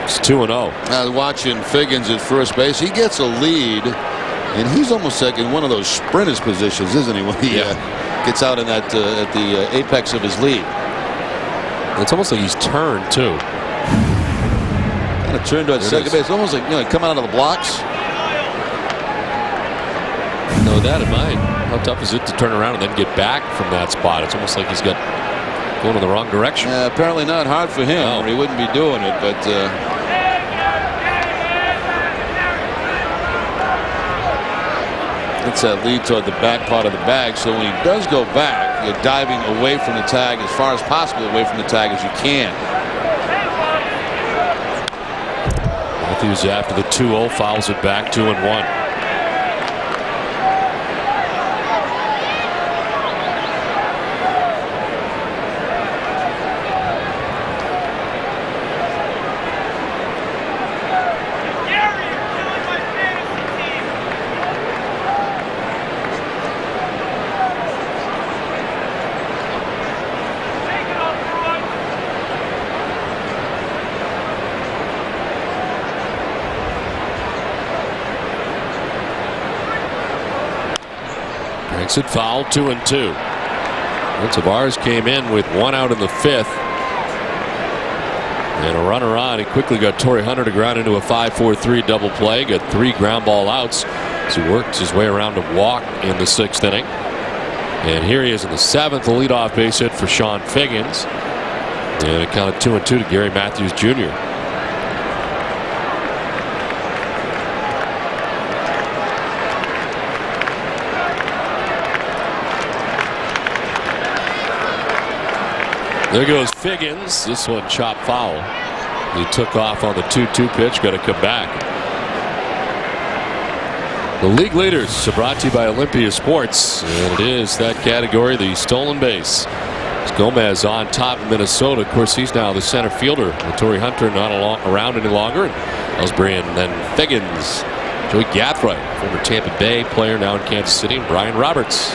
It's 2-0. I was watching Figgins at first base. He gets a lead, and he's almost like in one of those sprinters positions, isn't he? When he gets out in that at the apex of his lead. It's almost like he's turned too. Kind of turned to second base, almost like coming out of the blocks. No, that in mind. How tough is it to turn around and then get back from that spot? It's almost like he's got going in the wrong direction. Apparently not hard for him, or he wouldn't be doing it. But it's that lead toward the back part of the bag. So when he does go back, you're diving away from the tag as far as possible, away from the tag as you can. Matthews after the 2-0 fouls it back 2-1. Makes it foul, 2-2. Tavares came in with 1 out in the 5th. And a runner on. He quickly got Torrey Hunter to ground into a 5-4-3 double play. Got 3 ground ball outs as he works his way around to walk in the 6th inning. And here he is in the 7th, the leadoff base hit for Sean Figgins. And it counted 2-2 to Gary Matthews Jr. There goes Figgins. This one chopped foul. He took off on the 2-2 pitch. Got to come back. The league leaders are brought to you by Olympia Sports, and it is that category, the stolen base. It's Gomez on top of Minnesota. Of course, he's now the center fielder. Torrey Hunter not around any longer. Ellsbury and then Figgins. Joey Gathright, former Tampa Bay player, now in Kansas City, and Brian Roberts.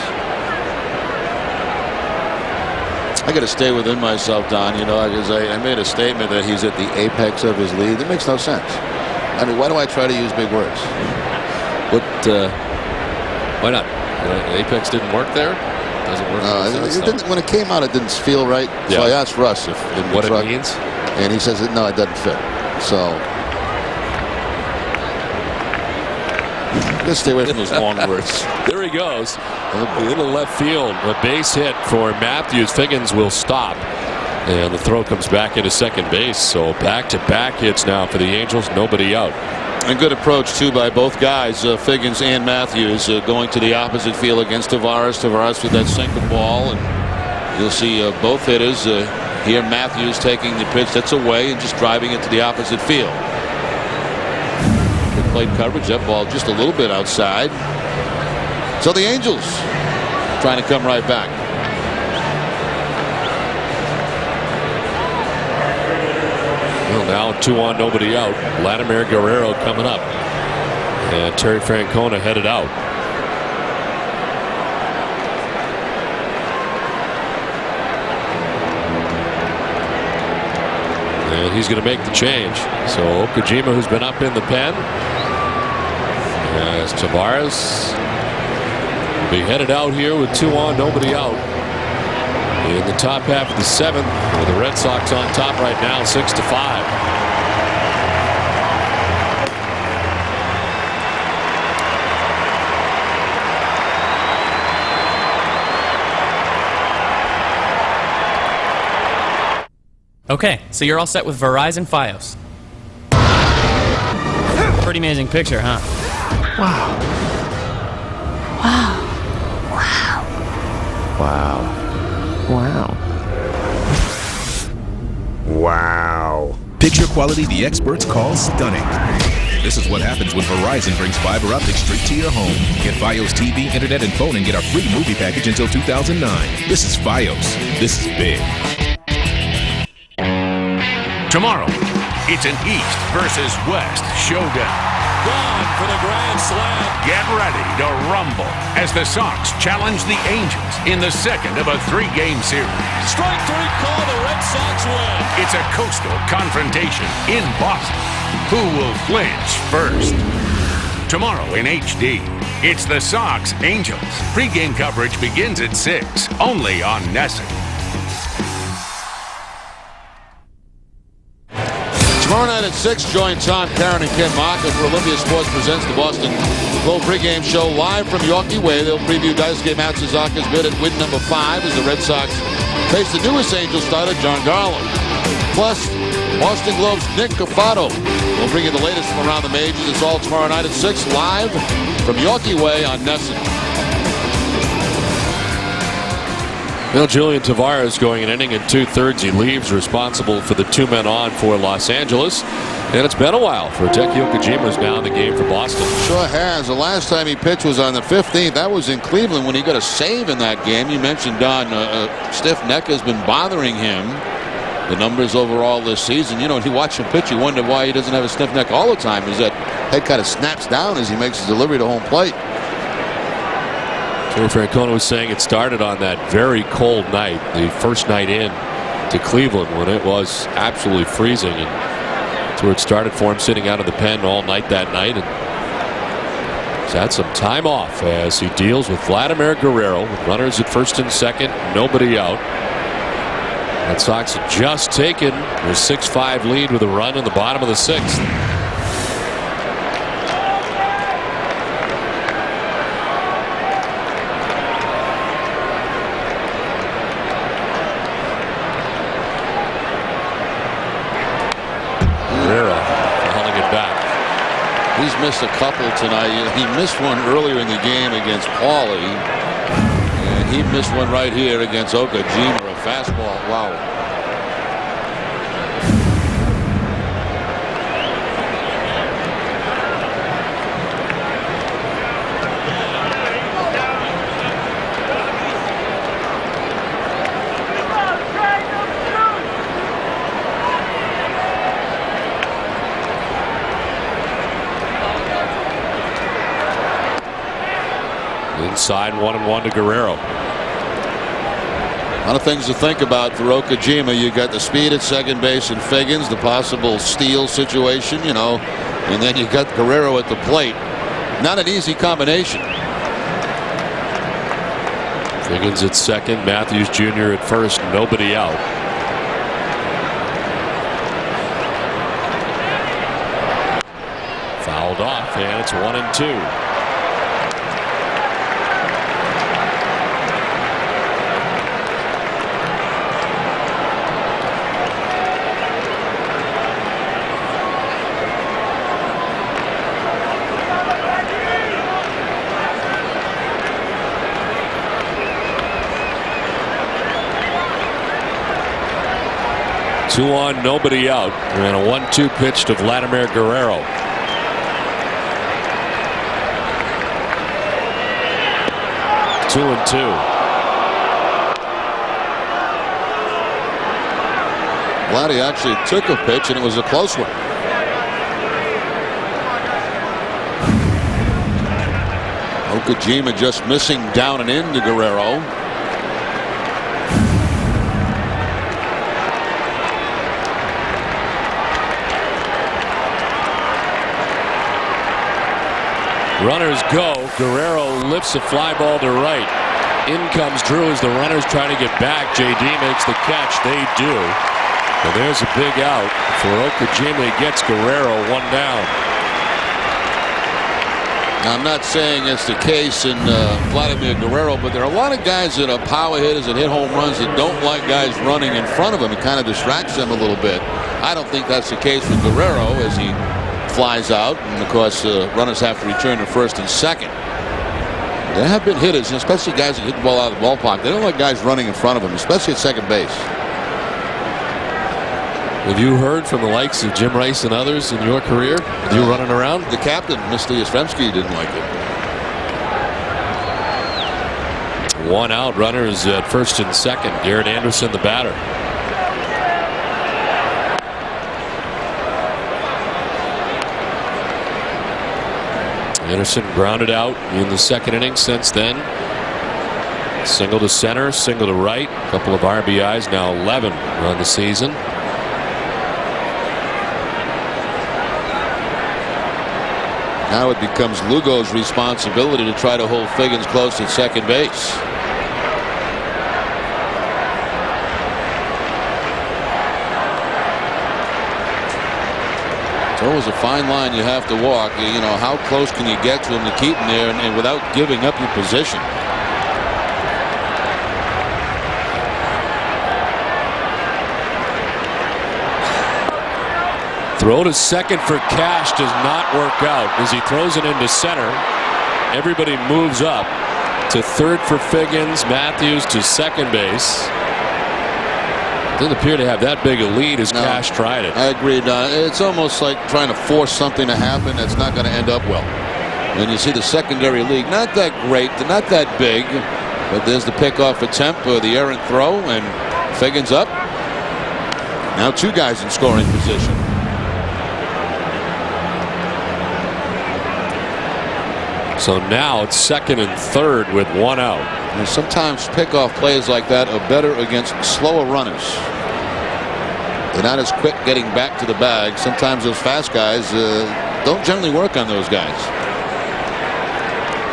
I got to stay within myself, Don. Because I made a statement that he's at the apex of his league. That makes no sense. I mean, why do I try to use big words? What? Why not? Apex didn't work there. Doesn't work. When it came out, it didn't feel right. Yeah. So I asked Russ what it means, and he says no, it doesn't fit. So just stay away from those long words. There he goes. Into left field. A base hit for Matthews. Figgins will stop. And the throw comes back into second base. So back-to-back hits now for the Angels. Nobody out. And good approach, too, by both guys, Figgins and Matthews, going to the opposite field against Tavares. Tavares with that sinker ball. And you'll see both hitters here. Matthews taking the pitch that's away and just driving it to the opposite field. Good plate coverage. That ball just a little bit outside. So the Angels trying to come right back. Well, now 2-on, nobody out. Vladimir Guerrero coming up. And Terry Francona headed out. And he's going to make the change. So Okajima, who's been up in the pen. As Tavares will be headed out here with 2 on, nobody out. In the top half of the 7th, with the Red Sox on top right now, 6-5. Okay, so you're all set with Verizon Fios. Pretty amazing picture, huh? Wow. Wow. Wow. Wow. Picture quality the experts call stunning. This is what happens when Verizon brings fiber optics straight to your home. Get Fios TV, internet, and phone and get a free movie package until 2009. This is Fios. This is big. Tomorrow, it's an East versus West showdown. Gone for the grand slam. Get ready to rumble as the Sox challenge the Angels in the second of a 3-game series. Strike 3 call, the Red Sox win. It's a coastal confrontation in Boston. Who will flinch first? Tomorrow in HD, it's the Sox Angels. Pre-game coverage begins at 6, only on NESN. Tomorrow night at 6, join Tom, Karen, and Ken Marker for Olympia Sports presents the Boston Globe pregame show live from Yorkie Way. They'll preview dice game Matsuzaka's bid at win number 5 as the Red Sox face the newest Angels starter, John Garland. Plus, Boston Globe's Nick Cafato will bring you the latest from around the majors. It's all tomorrow night at 6, live from Yorkie Way on NESN. Well, Julian Tavares going an inning and 2/3. He leaves, responsible for the 2 men on for Los Angeles. And it's been a while for Hideki Okajima's now in the game for Boston. Sure has. The last time he pitched was on the 15th. That was in Cleveland when he got a save in that game. You mentioned, Don, stiff neck has been bothering him. The numbers overall this season, you know, when you watch him pitch, you wonder why he doesn't have a stiff neck all the time. Is that head kind of snaps down as he makes his delivery to home plate. Terry Francona was saying it started on that very cold night, the first night in to Cleveland when it was absolutely freezing. And that's where it started for him, sitting out of the pen all night that night. And he's had some time off as he deals with Vladimir Guerrero with runners at first and second, nobody out. Red Sox had just taken their 6-5 lead with a run in the bottom of the 6th. He's missed a couple tonight. He missed one earlier in the game against Pauley. And he missed one right here against Okajima, a fastball. Wow. Inside 1-1 to Guerrero. A lot of things to think about for Okajima. You got the speed at second base and Figgins, the possible steal situation, you know, and then you got Guerrero at the plate. Not an easy combination. Figgins at second, Matthews Jr. at first, nobody out. Fouled off, and it's 1-2. Two on, nobody out, and a 1-2 pitch to Vladimir Guerrero. Two and two. Vladdy actually took a pitch, and it was a close one. Okajima just missing down and into Guerrero. Runners go. Guerrero lifts a fly ball to right. In comes Drew as the runners try to get back. JD makes the catch. They do. And there's a big out for Okajima. Gets Guerrero one down. Now, I'm not saying it's the case in Vladimir Guerrero, but there are a lot of guys that are power hitters and hit home runs that don't like guys running in front of them. It kind of distracts them a little bit. I don't think that's the case with Guerrero as he flies out. And, of course, runners have to return to first and second. There have been hitters, especially guys that hit the ball out of the ballpark. They don't like guys running in front of them, especially at second base. Have you heard from the likes of Jim Rice and others in your career? You running around? The captain, Mr. Yastrzemski, didn't like it. One out. Runners at first and second. Garrett Anderson, the batter. Anderson grounded out in the second inning. Since then, single to center, single to right, a couple of RBIs, now 11 on the season. Now it becomes Lugo's responsibility to try to hold Figgins close at second base. It's always a fine line you have to walk. You know, how close can you get to him to keep him there and without giving up your position? Throw to second for Cash does not work out as he throws it into center. Everybody moves up to third for Figgins. Matthews to second base. Doesn't appear to have that big a lead as Cash tried it. I agree, Don. It's almost like trying to force something to happen that's not going to end up well. And you see the secondary league, not that great, not that big, but there's the pickoff attempt or the errant throw, and Figgins up. Now two guys in scoring position. So now it's second and third with one out. And sometimes pickoff plays like that are better against slower runners. They're not as quick getting back to the bag. Sometimes those fast guys don't generally work on those guys.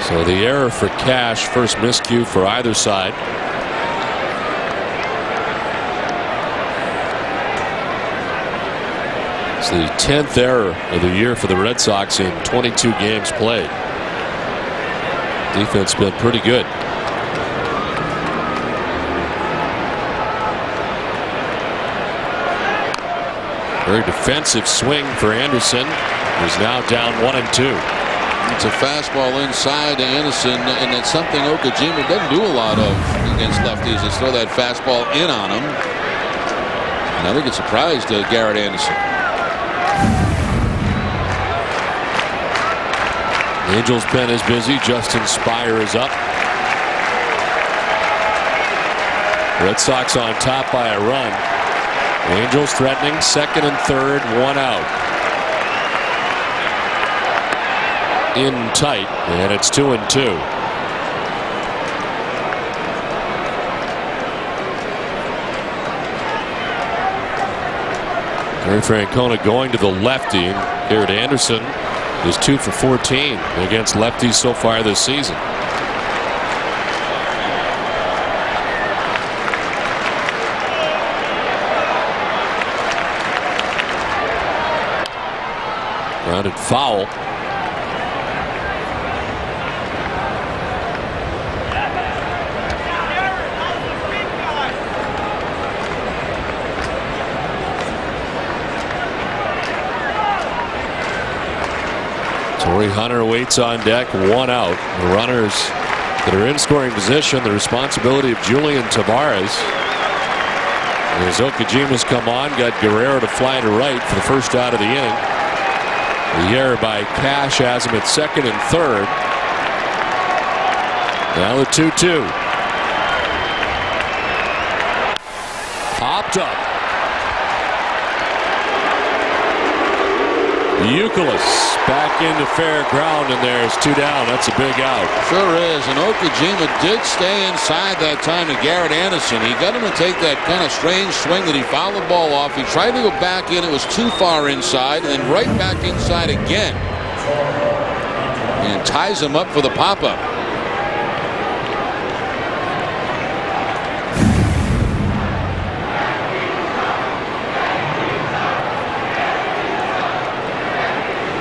So the error for Cash, first miscue for either side. It's the 10th error of the year for the Red Sox in 22 games played. Defense been pretty good. Very defensive swing for Anderson, who's now down 1-2. It's a fastball inside to Anderson, and it's something Okajima doesn't do a lot of against lefties, is throw that fastball in on him. And I think it surprised Garrett Anderson. The Angels pen is busy. Justin Spire is up. Red Sox on top by a run. Angels threatening second and third, one out. In tight, and it's 2-2. Gary Francona going to the lefty. Garrett Anderson is 2 for 14 against lefties so far this season. Grounded foul. Torrey Hunter waits on deck, one out. The runners that are in scoring position, the responsibility of Julian Tavares. As Okajima's come on, got Guerrero to fly to right for the first out of the inning. The error by Cash has him at second and third. Now the 2-2. Popped up. Youkilis back into fair ground, and there's two down. That's a big out. Sure is, and Okajima did stay inside that time to Garrett Anderson. He got him to take that kind of strange swing that he fouled the ball off. He tried to go back in. It was too far inside, and then right back inside again. and ties him up for the pop-up.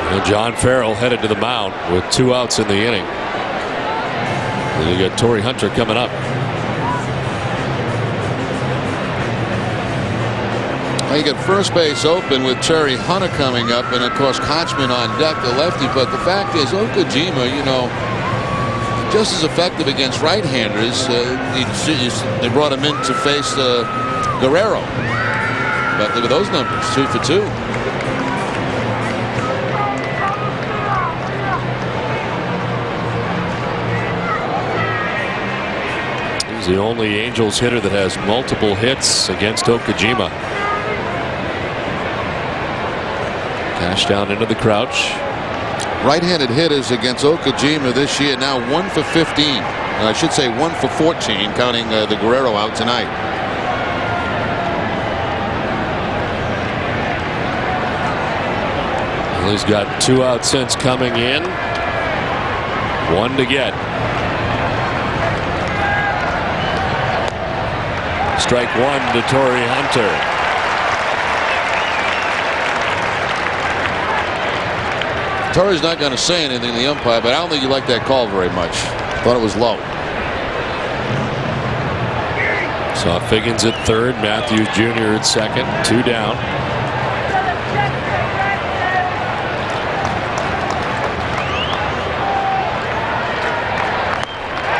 And John Farrell headed to the mound with 2 outs in the inning. And you got Torrey Hunter coming up. You get first base open with Terry Hunter coming up, and of course Kochman on deck, the lefty. But the fact is, Okajima, just as effective against right-handers. They brought him in to face Guerrero. But look at those numbers, 2 for 2. He's the only Angels hitter that has multiple hits against Okajima. Cash down into the crouch. Right-handed hitters against Okajima this year now 1 for 15. I should say 1 for 14, counting the Guerrero out tonight. Well, he's got 2 out since coming in. 1 to get. Strike 1 to Torrey Hunter. Torrey's not going to say anything to the umpire, but I don't think he liked that call very much. Thought it was low. Saw Figgins at third, Matthews Jr. at second, 2 down.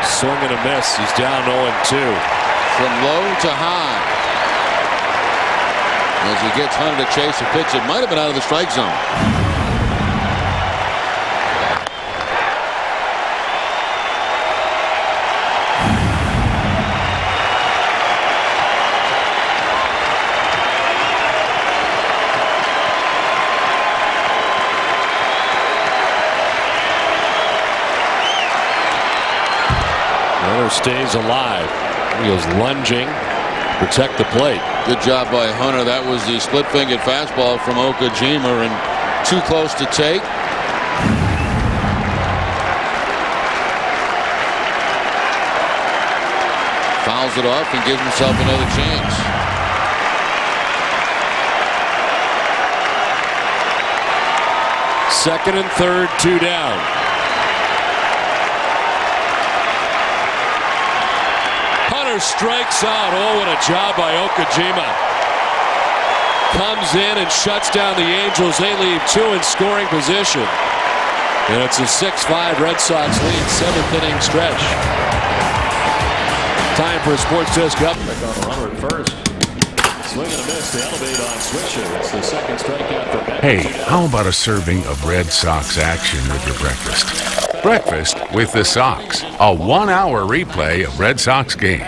Swing and a miss. He's down 0-2. From low to high. As he gets Hunter to chase a pitch, it might have been out of the strike zone. Stays alive. He goes lunging, protect the plate. Good job by Hunter. That was the split-fingered fastball from Okajima, and too close to take. Fouls it off and gives himself another chance. Second and third, 2 down. Strikes out. Oh, what a job by Okajima. Comes in and shuts down the Angels. They leave 2 in scoring position. And it's a 6-5 Red Sox lead, 7th inning stretch. Time for a Sports Desk up. Back on the runner at first. Swing and a miss to elevate on Switcher. It's the second strikeout for Beck. Hey, how about a serving of Red Sox action with your breakfast? Breakfast with the Sox. A 1-hour replay of Red Sox games.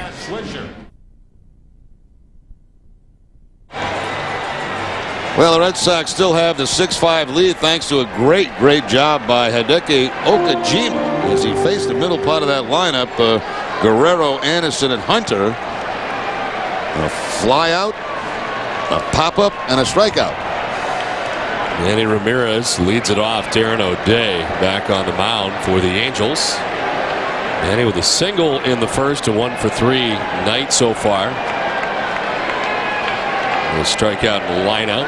Well, the Red Sox still have the 6-5 lead thanks to a great job by Hideki Okajima as he faced the middle part of that lineup. Guerrero, Anderson, and Hunter. A fly out, a pop-up, and a strikeout. Manny Ramirez leads it off. Darren O'Day back on the mound for the Angels. Manny with a single in the first, a 1 for 3 night so far. The strikeout and line out.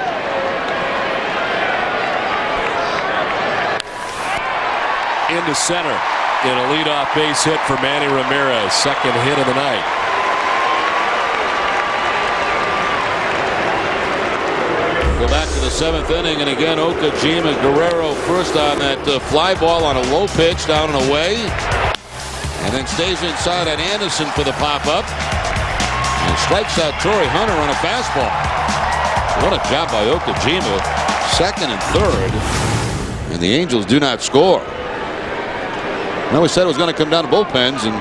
Into center in a leadoff base hit for Manny Ramirez. Second hit of the night. Go back to the 7th inning, and again Okajima. Guerrero first on that fly ball on a low pitch down and away, and then stays inside on Anderson for the pop-up and strikes out Torrey Hunter on a fastball. What a job by Okajima. Second and third, and the Angels do not score. Now we said it was going to come down to bullpens, and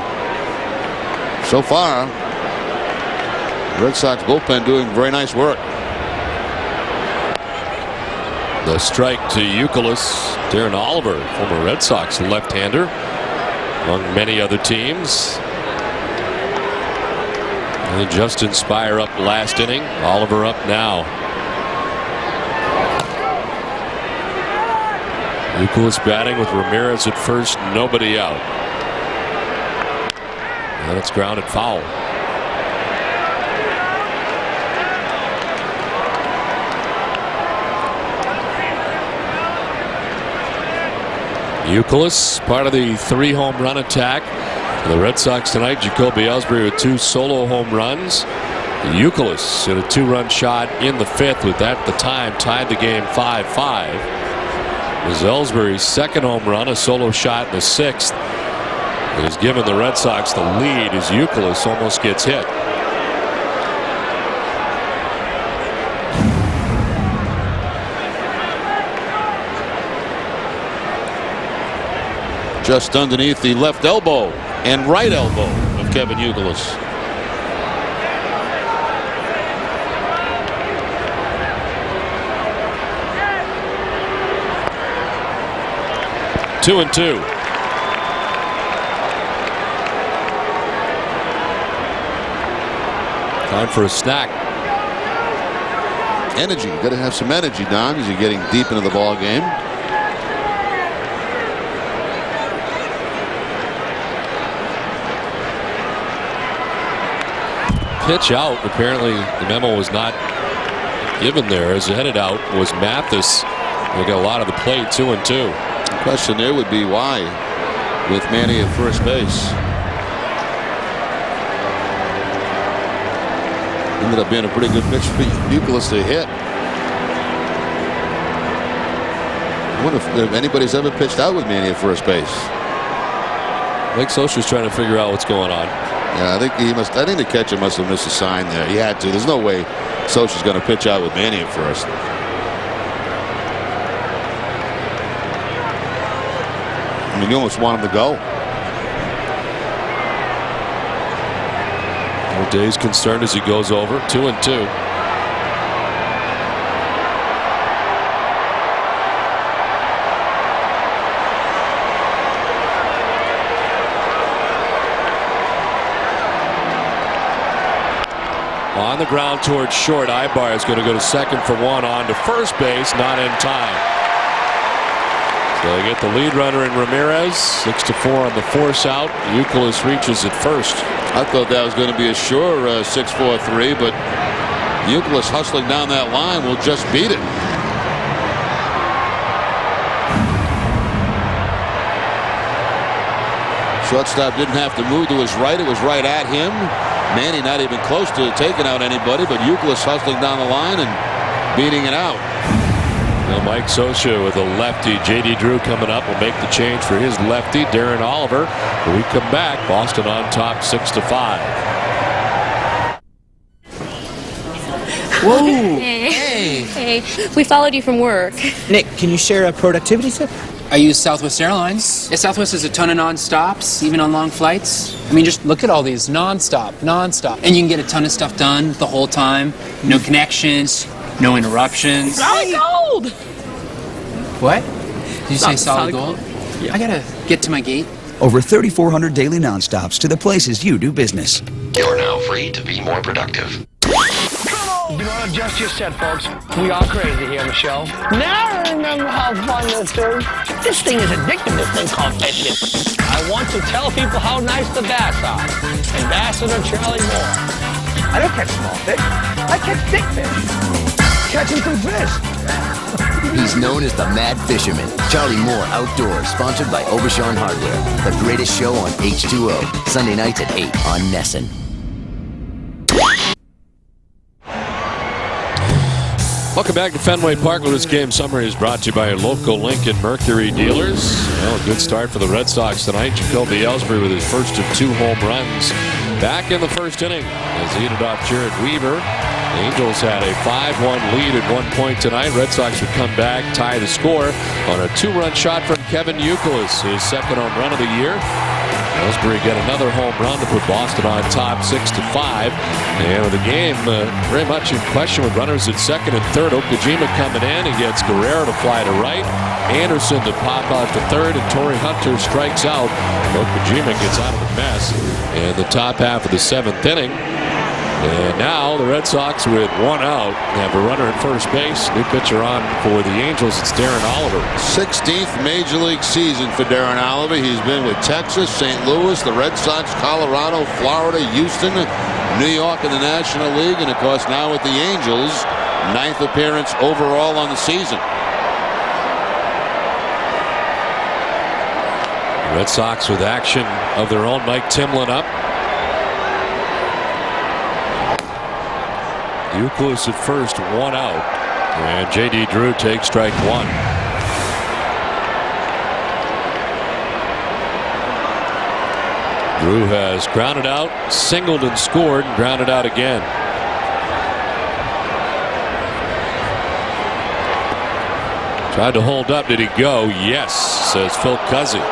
so far the Red Sox bullpen doing very nice work. The strike to Youkilis. Darren Oliver, former Red Sox left-hander, among many other teams. And Justin Spire up last inning. Oliver up now. Youkilis batting with Ramirez at first, nobody out. And it's grounded foul. Youkilis, part of the 3 home run attack for the Red Sox tonight. Jacoby Ellsbury with 2 solo home runs. Youkilis hit a 2-run shot in the 5th, with that at the time tied the game 5-5. It was Ellsbury's 2nd home run, a solo shot in the 6th. It has given the Red Sox the lead as Youkilis almost gets hit. Just underneath the left elbow and right elbow of Kevin Youkilis. Two and two. Time for a snack. Energy. You got to have some energy, Don, as you're getting deep into the ball game. Pitch out. Apparently the memo was not given there. As it headed out was Mathis. They got a lot of the plate. 2 and 2. The question there would be why, with Manny at first base. Ended up being a pretty good pitch for Youkilis to hit. I wonder if anybody's ever pitched out with Manny at first base. Mike Scioscia's trying to figure out what's going on. Yeah, I think he must. I think the catcher must have missed a sign there. He had to. There's no way Scioscia's going to pitch out with Manny at first. I mean, you almost want him to go. O'Day's concerned as he goes over. 2 and 2. On the ground towards short. Ibar is going to go to second for 1, on to first base, not in time. So they get the lead runner in Ramirez. 6-4 on the force out. Youkilis reaches at first. I thought that was going to be a sure 6-4-3, but Youkilis hustling down that line will just beat it. Shortstop didn't have to move to his right. It was right at him. Manny not even close to taking out anybody, but Youkilis hustling down the line and beating it out. Now Mike Scioscia with a lefty. J.D. Drew coming up will make the change for his lefty, Darren Oliver. When we come back, Boston on top 6-5. Whoa! Hey. Hey. We followed you from work. Nick, can you share a productivity tip? I use Southwest Airlines. Yeah, Southwest has a ton of non-stops, even on long flights. I mean, just look at all these non-stop. And you can get a ton of stuff done the whole time. No connections, no interruptions. Solid gold! What? Did you say solid gold? Yeah. I gotta get to my gate. Over 3,400 daily non-stops to the places you do business. You're now free to be more productive. You know, just said, folks, we are crazy here on the show. Now I remember how fun this is. This thing is addictive, this thing called fishing. I want to tell people how nice the bass are. Ambassador Charlie Moore. I don't catch small fish. I catch big fish. Catching some fish. He's known as the Mad Fisherman. Charlie Moore Outdoors, sponsored by Aubuchon Hardware. The greatest show on H2O. Sunday nights at 8 on Nesson. Welcome back to Fenway Park. This game summary is brought to you by your local Lincoln Mercury dealers. Well, a good start for the Red Sox tonight. Jacoby Ellsbury with his first of 2 home runs back in the first inning as he hit it off Jared Weaver. The Angels had a 5-1 lead at one point tonight. Red Sox would come back, tie the score on a 2-run shot from Kevin Youkilis, his 2nd home run of the year. Ellsbury got another home run to put Boston on top 6-5. And with the game very much in question with runners at 2nd and 3rd, Okajima coming in. He gets Guerrero to fly to right, Anderson to pop out to 3rd, and Torrey Hunter strikes out. Okajima gets out of the mess in the top half of the 7th inning. And now the Red Sox with one out have a runner at first base. New pitcher on for the Angels. It's Darren Oliver. 16th Major League season for Darren Oliver. He's been with Texas, St. Louis, the Red Sox, Colorado, Florida, Houston, New York in the National League, and of course now with the Angels. 9th appearance overall on the season. Red Sox with action of their own. Mike Timlin up. Euclid at first, one out. And J.D. Drew takes strike one. Drew has grounded out, singled and scored, and grounded out again. Tried to hold up. Did he go? Yes, says Phil Cuzzy.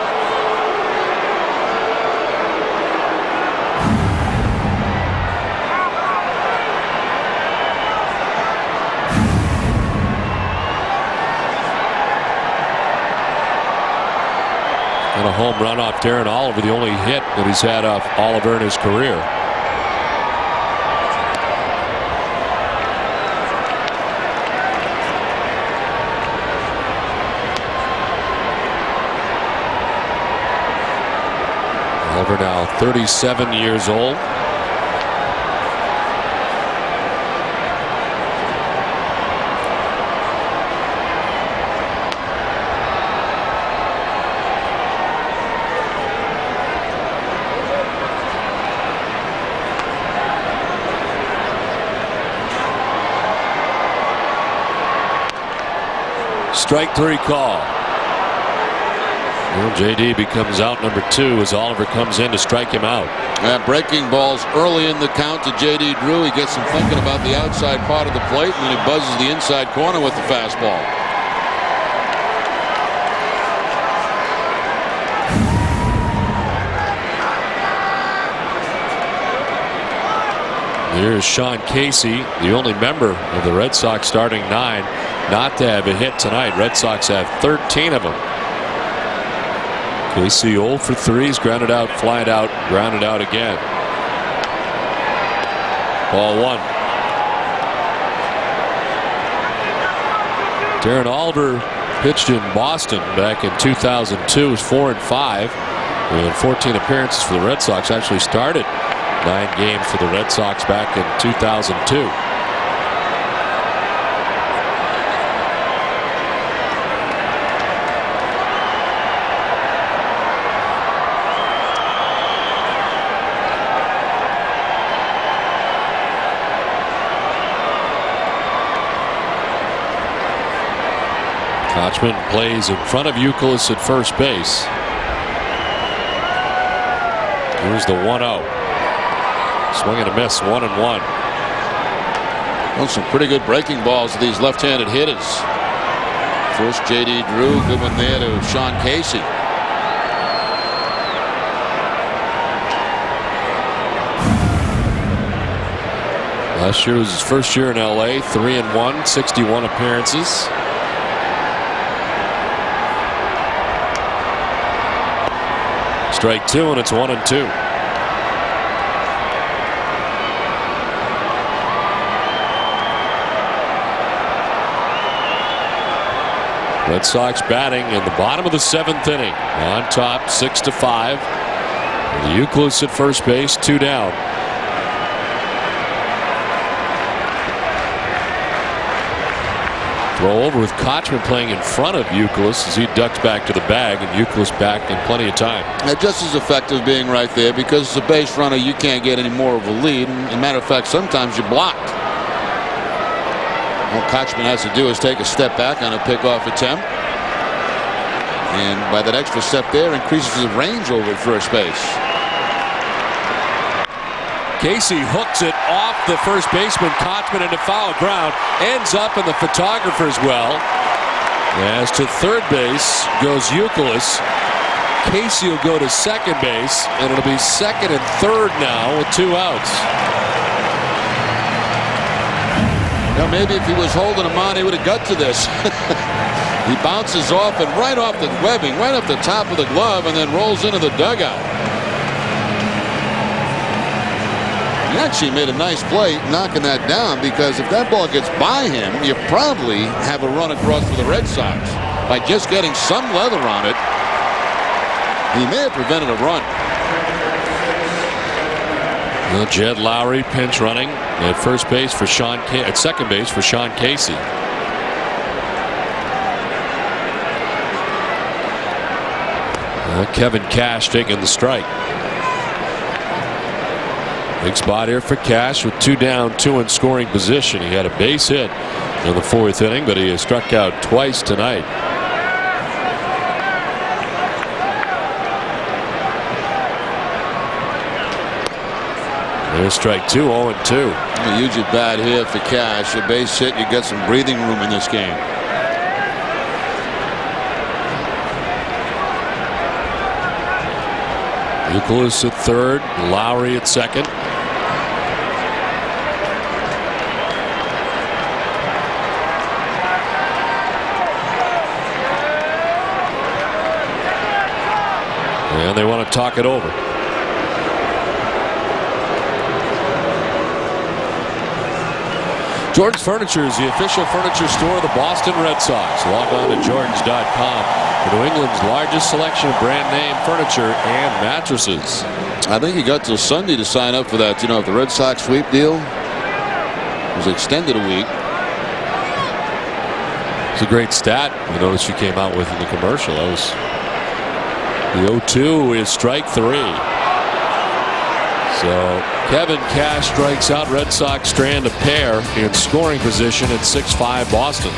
And a home run off Darren Oliver, the only hit that he's had off Oliver in his career. Oliver now 37 years old. Strike three call. Well, J.D. becomes out number 2 as Oliver comes in to strike him out. Breaking balls early in the count to J.D. Drew. He gets him thinking about the outside part of the plate, and then he buzzes the inside corner with the fastball. Here's Sean Casey, the only member of the Red Sox starting 9 not to have a hit tonight. Red Sox have 13 of them. Casey 0 for 3. He's grounded out, flied out, grounded out again. Ball 1. Darren Oliver pitched in Boston back in 2002. Was 4-5 and 14 appearances for the Red Sox. Actually started 9 games for the Red Sox back in 2002. Kochman plays in front of Euclid at first base. Here's the 1-0. Swing and a miss, 1-1. Well, some pretty good breaking balls to these left-handed hitters. First J.D. Drew, good one there to Sean Casey. Last year was his first year in L.A. 3-1, 61 appearances. Strike 2, and it's 1-2. Red Sox batting in the bottom of the 7th inning. On top, 6-5. The Euclid at first base, 2 down. Throw over with Kochman playing in front of Euclid as he ducks back to the bag, and Euclid's back in plenty of time. Just as effective being right there, because as a base runner you can't get any more of a lead. And as a matter of fact, sometimes you're blocked. All Kochman has to do is take a step back on a pickoff attempt, and by that extra step there increases his range over at first base. Casey hooks it off the first baseman Kochman into foul ground, ends up in the photographer's well. As to third base goes Euclid. Casey will go to second base, and it'll be second and third now with 2 outs. Now maybe if he was holding him on, he would have got to this. He bounces off and right off the webbing, right up the top of the glove, and then rolls into the dugout. He actually made a nice play knocking that down, because if that ball gets by him, you probably have a run across for the Red Sox. By just getting some leather on it, he may have prevented a run. Well, Jed Lowry pinch running at first base for at second base for Sean Casey. Kevin Cash taking the strike. Big spot here for Cash with 2 down, 2 in scoring position. He had a base hit in the 4th inning, but he has struck out twice tonight. There's strike 2, 0-2. A huge bad hit for Cash. A base hit, you get some breathing room in this game. Nicholas at third, Lowry at second. And they want to talk it over. Jordan's Furniture is the official furniture store of the Boston Red Sox. Log on to jordans.com for New England's largest selection of brand name furniture and mattresses. I think he got till Sunday to sign up for that. You know, if the Red Sox sweep deal was extended a week. It's a great stat. You notice she came out with in the commercial. That was the 0-2 is strike 3. So Kevin Cash strikes out. Red Sox strand a pair in scoring position at 6-5 Boston.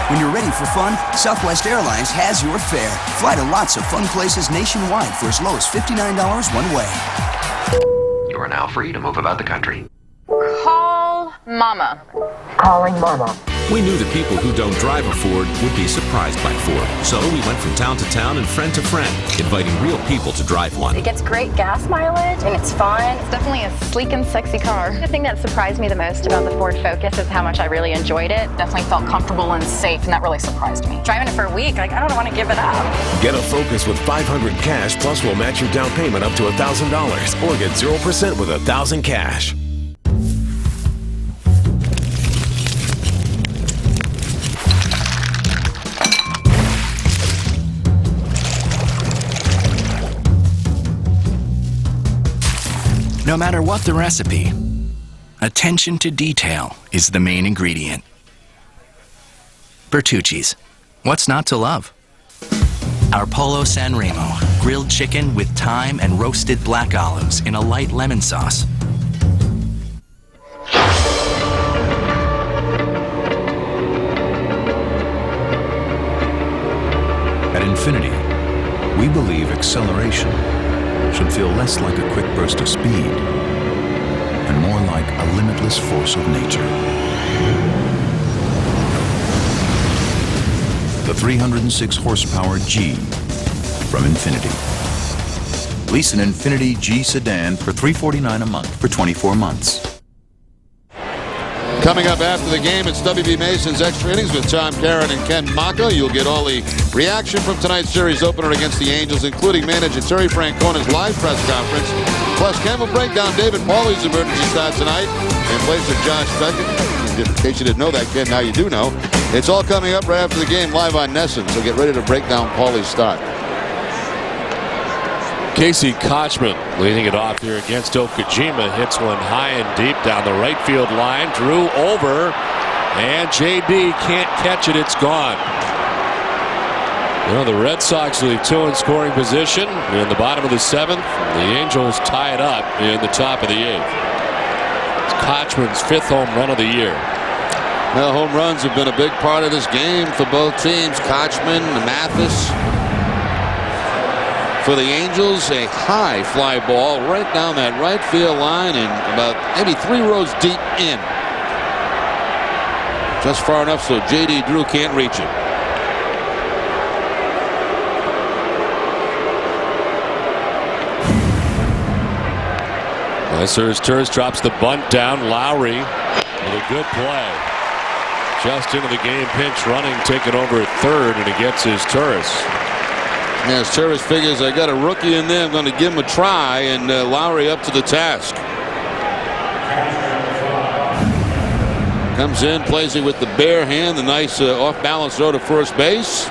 When you're ready for fun, Southwest Airlines has your fare. Fly to lots of fun places nationwide for as low as $59 one way. You are now free to move about the country. Call Mama. Calling Mama. We knew the people who don't drive a Ford would be surprised by Ford. So we went from town to town and friend to friend, inviting real people to drive one. It gets great gas mileage and it's fun. It's definitely a sleek and sexy car. The thing that surprised me the most about the Ford Focus is how much I really enjoyed it. Definitely felt comfortable and safe, and that really surprised me. Driving it for a week, I don't want to give it up. Get a Focus with $500 cash, plus we'll match your down payment up to $1,000, or get 0% with $1,000 cash. No matter what the recipe, attention to detail is the main ingredient. Bertucci's. What's not to love? Our Polo San Remo, grilled chicken with thyme and roasted black olives in a light lemon sauce. At Infinity, we believe acceleration should feel less like a quick burst of speed and more like a limitless force of nature. The 306 horsepower G from Infinity. Lease an Infinity G sedan for $349 a month for 24 months. Coming up after the game, it's W.B. Mason's Extra Innings with Tom Caron and Ken Maka. You'll get all the reaction from tonight's series opener against the Angels, including manager Terry Francona's live press conference. Plus, Ken will break down David Pauley's emergency start tonight in place of Josh Beckett. In case you didn't know that, Ken, now you do know. It's all coming up right after the game live on Nesson, so get ready to break down Pauley's start. Casey Kochman leading it off here against Okajima. Hits one high and deep down the right field line. Drew over, and J.D. can't catch it. It's gone. Well, the Red Sox leave 2 in scoring position in the bottom of the 7th. The Angels tie it up in the top of the 8th. It's Kochman's 5th home run of the year. Well, home runs have been a big part of this game for both teams. Kochman, Mathis. For the Angels, a high fly ball right down that right field line and about maybe 3 rows deep in. Just far enough so J.D. Drew can't reach it. Turris drops the bunt down. Lowry with a good play. Just into the game, pinch running, taking over at third, and he gets his Turris. As Turris figures, I got a rookie in there, I'm going to give him a try, and Lowry up to the task. Comes in, plays it with the bare hand, the nice off-balance throw to first base.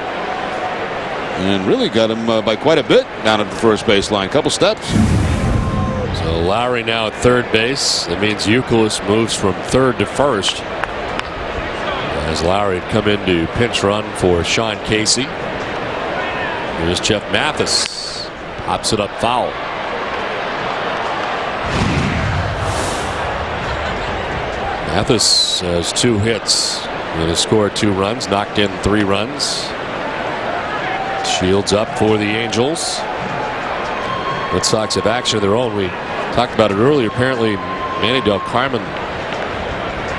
And really got him by quite a bit down at the first base line. Couple steps. So Lowry now at third base. That means Youkilis moves from third to first. As Lowry had come in to pinch run for Sean Casey. Here's Jeff Mathis. Pops it up foul. Mathis has 2 hits. Going to score 2 runs. Knocked in 3 runs. Shields up for the Angels. Red Sox have action of their own. We talked about it earlier. Apparently, Manny Del Carmen,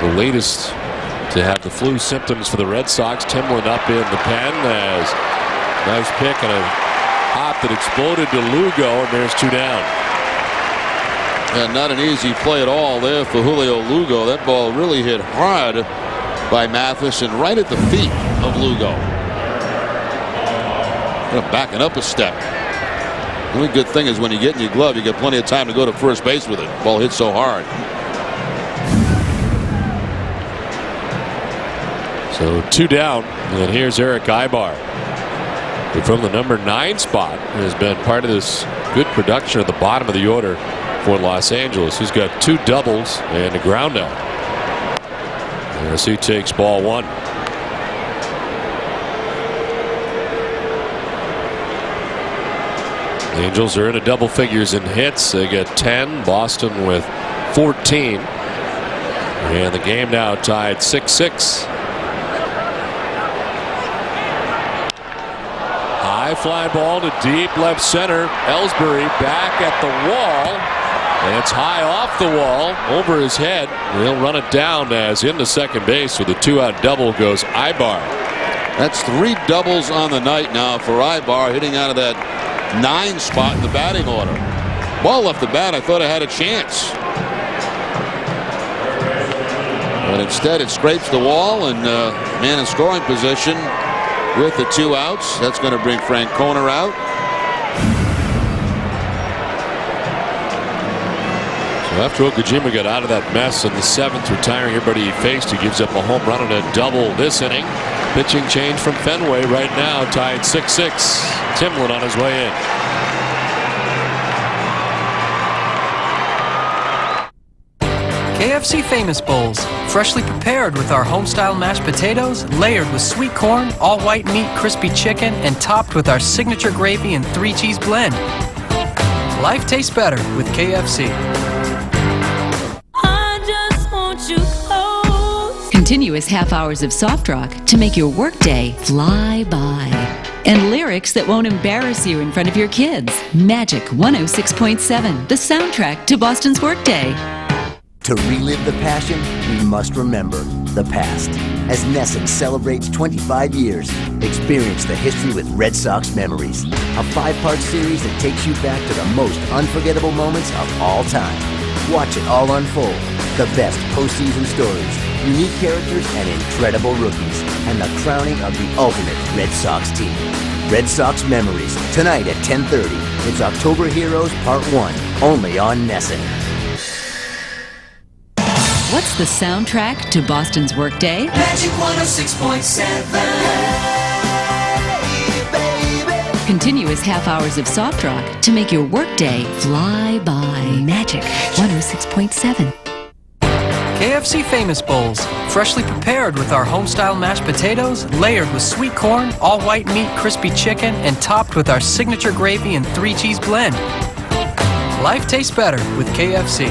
the latest to have the flu symptoms for the Red Sox. Timlin up in the pen as nice pick and a hop that exploded to Lugo, and there's 2 down. And not an easy play at all there for Julio Lugo. That ball really hit hard by Mathis and right at the feet of Lugo. Backing up a step. The only good thing is when you get in your glove, you get plenty of time to go to first base with it. Ball hit so hard. So 2 down, and here's Eric Ibar, who from the number 9 spot has been part of this good production at the bottom of the order for Los Angeles. He's got 2 doubles and a ground out. As he takes ball 1. The Angels are in a double figures in hits. They get 10. Boston with 14. And the game now tied 6-6. High fly ball to deep left center. Ellsbury back at the wall. And it's high off the wall over his head. He'll run it down as into second base with a 2-out double goes Ibar. That's 3 doubles on the night now for Ibar, hitting out of that 9 spot in the batting order. Ball left the bat. I thought I had a chance. But instead it scrapes the wall and man in scoring position with the 2 outs. That's going to bring Francona out. So after Okajima got out of that mess in the 7th, retiring everybody he faced, he gives up a home run and a double this inning. Pitching change from Fenway right now, tied 6-6. Timlin on his way in. KFC Famous Bowls, freshly prepared with our homestyle mashed potatoes, layered with sweet corn, all white meat, crispy chicken, and topped with our signature gravy and 3-cheese blend. Life tastes better with KFC. Continuous half hours of soft rock to make your workday fly by. And lyrics that won't embarrass you in front of your kids. Magic 106.7, the soundtrack to Boston's workday. To relive the passion, we must remember the past. As NESN celebrates 25 years, experience the history with Red Sox Memories. A 5-part series that takes you back to the most unforgettable moments of all time. Watch it all unfold. The best postseason stories, unique characters, and incredible rookies. And the crowning of the ultimate Red Sox team. Red Sox Memories, tonight at 10:30. It's October Heroes Part 1, only on NESN. What's the soundtrack to Boston's workday? Magic 106.7. Continuous half hours of soft rock to make your workday fly by. Magic 106.7. KFC Famous Bowls, freshly prepared with our homestyle mashed potatoes, layered with sweet corn, all white meat, crispy chicken, and topped with our signature gravy and 3-cheese blend. Life tastes better with KFC.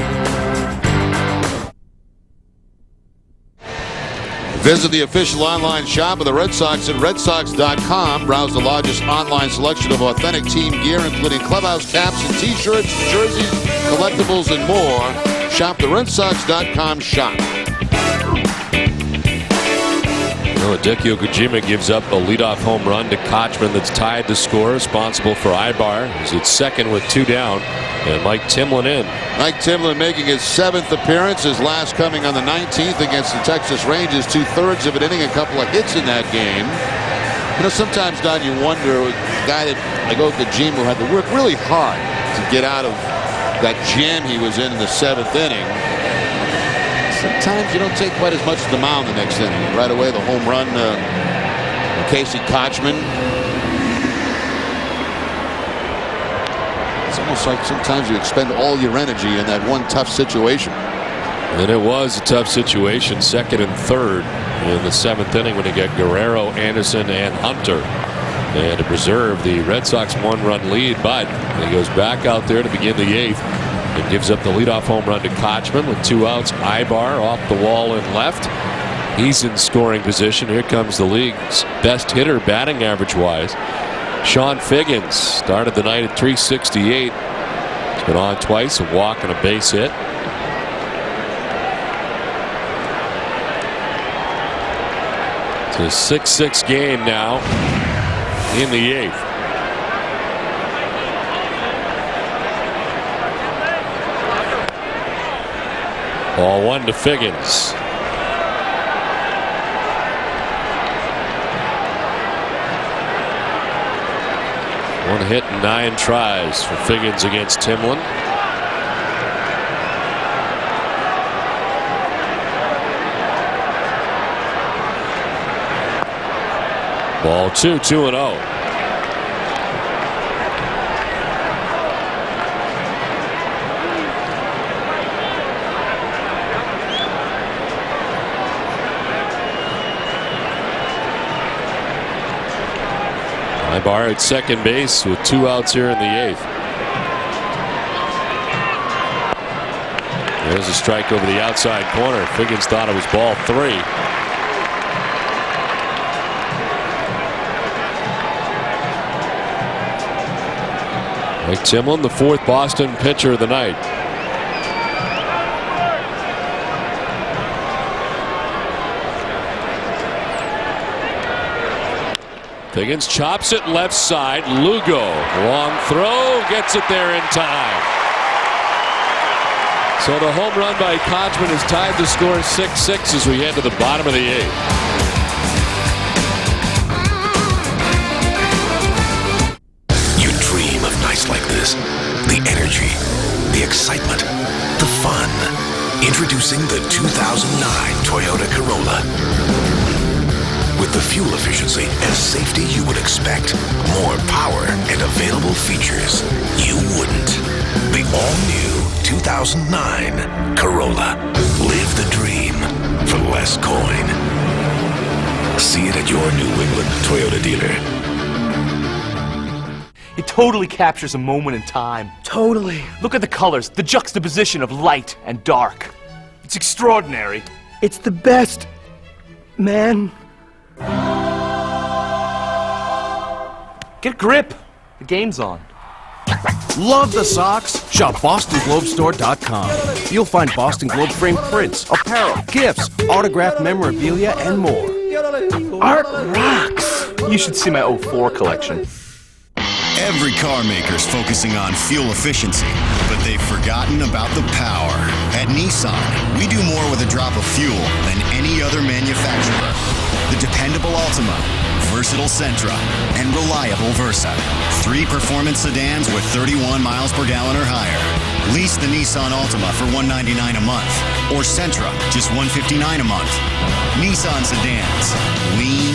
Visit the official online shop of the Red Sox at redsox.com. Browse the largest online selection of authentic team gear, including clubhouse caps and t-shirts, jerseys, collectibles, and more. Shop the redsox.com shop. Hideki Okajima gives up a leadoff home run to Kochman that's tied the score, responsible for Ibar. He's at second with 2 down, and Mike Timlin in. Mike Timlin making his 7th appearance, his last coming on the 19th against the Texas Rangers. 2/3 of an inning, a couple of hits in that game. You know, sometimes, Don, you wonder, a guy like Okajima who had to work really hard to get out of that jam he was in the 7th inning. Sometimes you don't take quite as much to the mound the next inning. Right away, the home run Casey Kochman. It's almost like sometimes you expend all your energy in that one tough situation. And it was a tough situation, second and third in the 7th inning when you get Guerrero, Anderson, and Hunter. And to preserve the Red Sox 1-run lead, but he goes back out there to begin the 8th. And gives up the leadoff home run to Kochman with 2 outs. Ibar off the wall and left. He's in scoring position. Here comes the league's best hitter batting average wise. Sean Figgins started the night at .368. He's been on twice, a walk and a base hit. It's a 6-6 game now in the 8th. Ball 1 to Figgins. One hit and 9 tries for Figgins against Timlin. Ball 2, 2-0. Ibar at second base with 2 outs here in the 8th. There's a strike over the outside corner. Figgins thought it was ball 3. Mike Timlin, the 4th Boston pitcher of the night. Figgins chops it left side. Lugo, long throw, gets it there in time. So the home run by Kochman has tied the score 6-6 as we head to the bottom of the 8th. You dream of nights like this. The energy, the excitement, the fun. Introducing the 2009 Toyota Corolla. With the fuel efficiency and safety you would expect, more power and available features you wouldn't. The all-new 2009 Corolla. Live the dream for less coin. See it at your New England Toyota dealer. It totally captures a moment in time. Totally. Look at the colors, the juxtaposition of light and dark. It's extraordinary. It's the best, man. Get a grip. The game's on. Love the Sox? Shop BostonGlobeStore.com. You'll find Boston Globe framed prints, apparel, gifts, autographed memorabilia, and more. Art rocks. You should see my 04 collection. Every car maker's focusing on fuel efficiency, but they've forgotten about the power. At Nissan, we do more with a drop of fuel than any other manufacturer. The dependable Altima, versatile Sentra, and reliable Versa. 3 performance sedans with 31 miles per gallon or higher. Lease the Nissan Altima for $199 a month, or Sentra, just $159 a month. Nissan sedans, lean,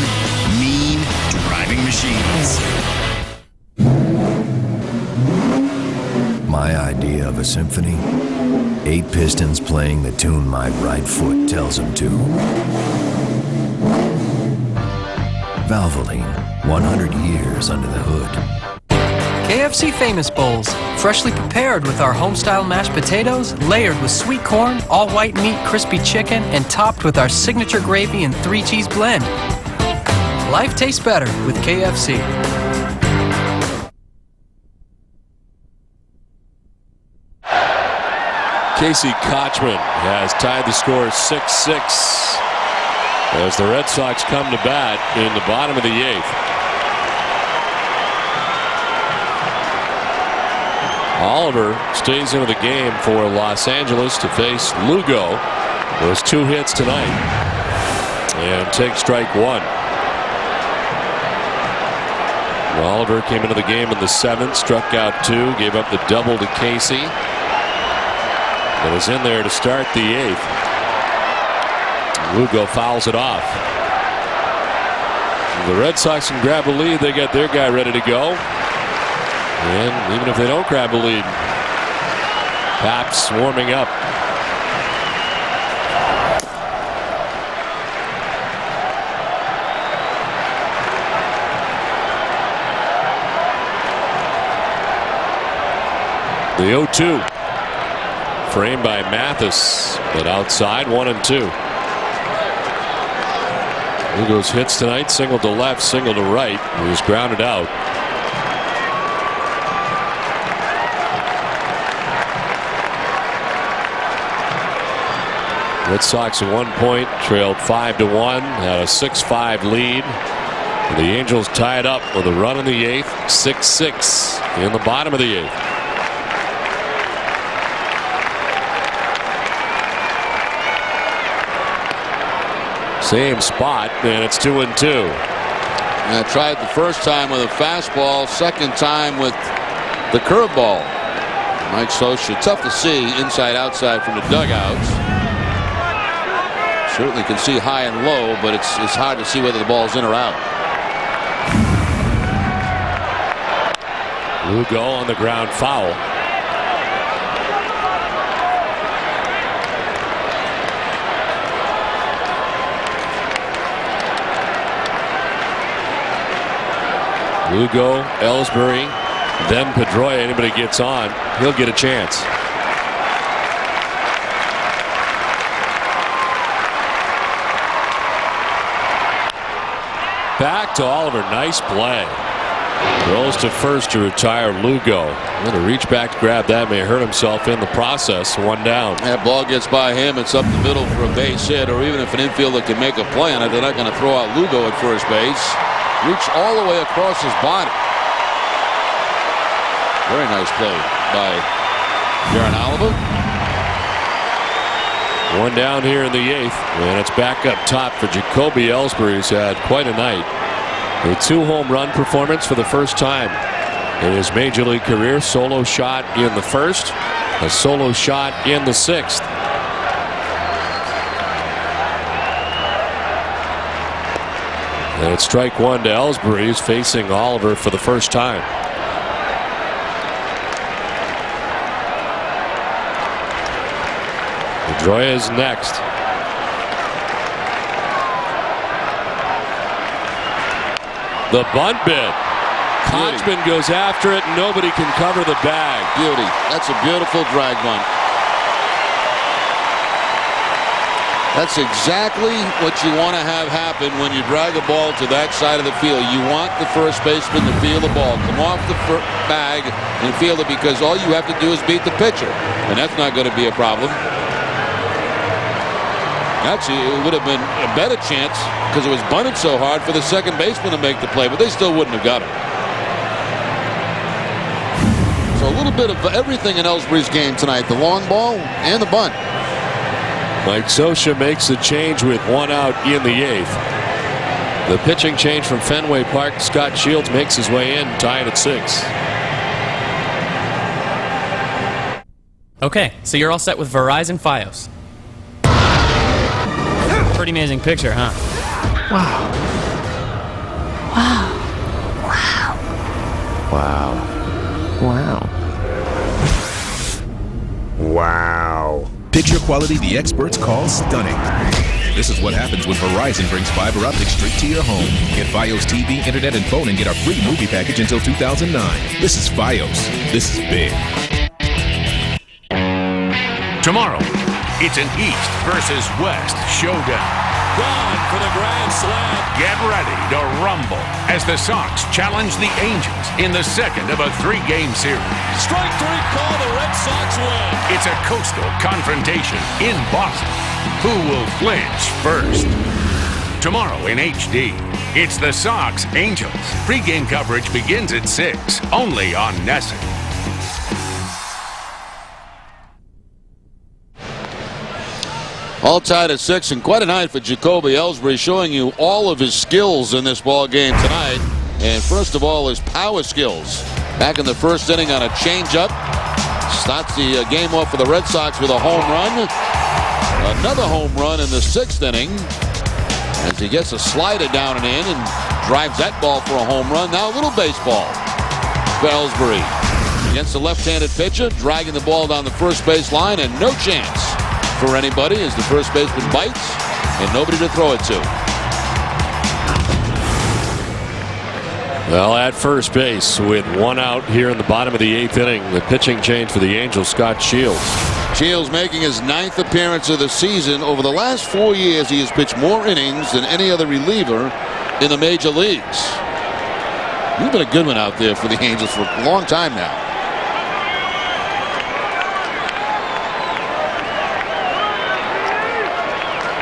mean, driving machines. My idea of a symphony? 8 pistons playing the tune my right foot tells them to. Valvoline, 100 years under the hood. KFC Famous Bowls, freshly prepared with our home-style mashed potatoes, layered with sweet corn, all-white meat, crispy chicken, and topped with our signature gravy and 3-cheese blend. Life tastes better with KFC. Casey Kochman has tied the score 6-6 as the Red Sox come to bat in the bottom of the 8th. Oliver stays into the game for Los Angeles to face Lugo. Those 2 hits tonight. And take strike 1. Oliver came into the game in the 7th, struck out 2, gave up the double to Casey. And was in there to start the 8th. Lugo fouls it off. The Red Sox can grab a lead. They got their guy ready to go. And even if they don't grab a lead, Pap's warming up. The 0-2. Framed by Mathis, but outside 1-2. Lugo's hits tonight, single to left, single to right. He was grounded out. Red Sox at one point trailed 5-1, had a 6-5 lead. The Angels tied up with a run in the 8th, 6-6 in the bottom of the 8th. Same spot, and it's 2-2. I tried the first time with a fastball, second time with the curveball. Mike Scioscia, tough to see inside outside from the dugouts. Certainly can see high and low, but it's hard to see whether the ball's in or out. Lugo on the ground foul. Lugo, Ellsbury, then Pedroia. Anybody gets on, he'll get a chance. Back to Oliver. Nice play. Rolls to first to retire Lugo. Going to reach back to grab that. May hurt himself in the process. 1 down. That ball gets by him. It's up the middle for a base hit, or even if an infielder can make a play on it, they're not going to throw out Lugo at first base. Reach all the way across his body. Very nice play by Darren Oliver. 1 down here in the 8th, and it's back up top for Jacoby Ellsbury, who's had quite a night. A 2-home run performance for the first time in his major league career. Solo shot in the 1st, a solo shot in the 6th. And it's strike 1 to Ellsbury, who's facing Oliver for the first time. Pedroia is next. The bunt bid. Kochman goes after it. Nobody can cover the bag. Beauty. That's a beautiful drag bunt. That's exactly what you want to have happen when you drag a ball to that side of the field. You want the first baseman to feel the ball, come off the bag and field it, because all you have to do is beat the pitcher. And that's not going to be a problem. Actually, it would have been a better chance because it was bunted so hard for the second baseman to make the play, but they still wouldn't have got it. So a little bit of everything in Ellsbury's game tonight, the long ball and the bunt. Mike Scioscia makes the change with 1 out in the 8th. The pitching change from Fenway Park. Scott Shields makes his way in, tied at 6. Okay, so you're all set with Verizon Fios. Pretty amazing picture, huh? Wow. Wow. Wow. Wow. Picture quality the experts call stunning. This is what happens when Verizon brings fiber optics straight to your home. Get Fios TV, internet, and phone and get our free movie package until 2009. This is Fios. This is big. Tomorrow, it's an East versus West showdown. Gone for the grand slam. Get ready to rumble as the Sox challenge the Angels in the second of a 3-game series. Strike 3 call. The Red Sox win. It's a coastal confrontation in Boston. Who will flinch first? Tomorrow in HD, it's the Sox Angels. Pre-game coverage begins at 6, only on NESN. All tied at 6, and quite a night for Jacoby Ellsbury, showing you all of his skills in this ball game tonight. And first of all, his power skills. Back in the first inning on a changeup. Starts the game off for the Red Sox with a home run. Another home run in the 6th inning as he gets a slider down and in and drives that ball for a home run. Now a little baseball for Ellsbury against the left-handed pitcher, dragging the ball down the first base line, and no chance for anybody as the first baseman bites and nobody to throw it to. Well, at first base with one out here in the bottom of the 8th inning, the pitching change for the Angels, Scott Shields. Shields making his 9th appearance of the season. Over the last 4 years, he has pitched more innings than any other reliever in the major leagues. He's been a good one out there for the Angels for a long time now.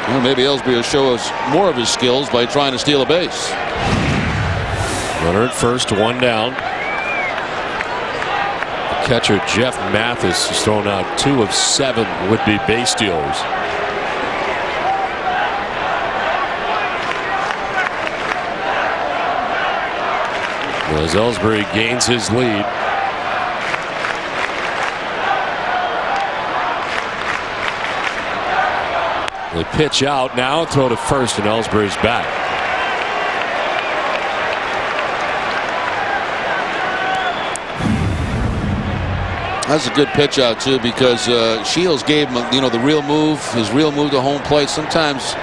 Well, maybe Ellsbury will show us more of his skills by trying to steal a base. Runner at first, one down. The catcher Jeff Mathis has thrown out 2 of 7 would-be base stealers. As Ellsbury gains his lead. They pitch out now, throw to first, and Ellsbury's back. That's a good pitch out too, because Shields gave him, the real move, his real move to home plate. Sometimes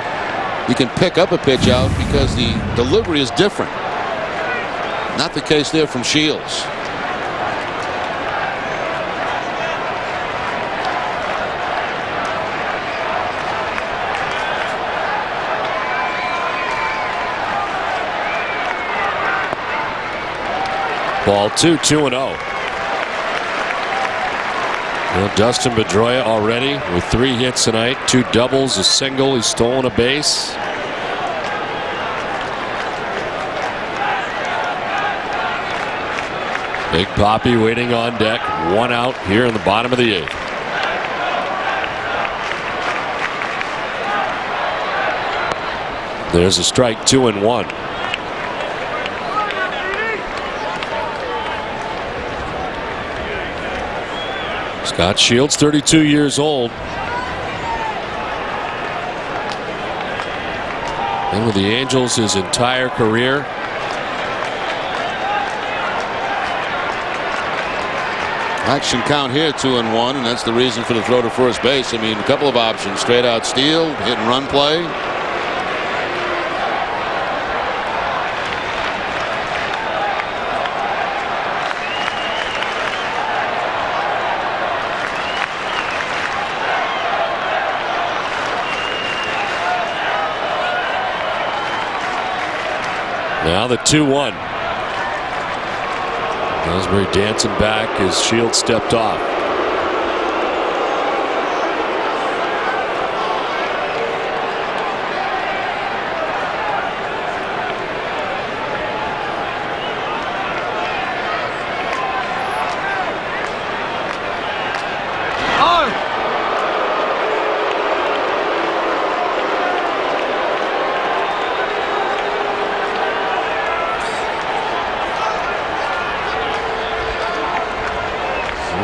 you can pick up a pitch out because the delivery is different. Not the case there from Shields. Ball 2, 2-0. Well, Dustin Pedroia already with 3 hits tonight, 2 doubles, a single. He's stolen a base. Big Poppy waiting on deck. 1 out here in the bottom of the 8th. There's a strike, 2-1. Scott Shields, 32 years old. Been with the Angels his entire career. Action count here, 2-1, and that's the reason for the throw to first base. I mean, a couple of options: straight out steal, hit and run play. Now the 2-1. Ellsbury dancing back as Shields stepped off.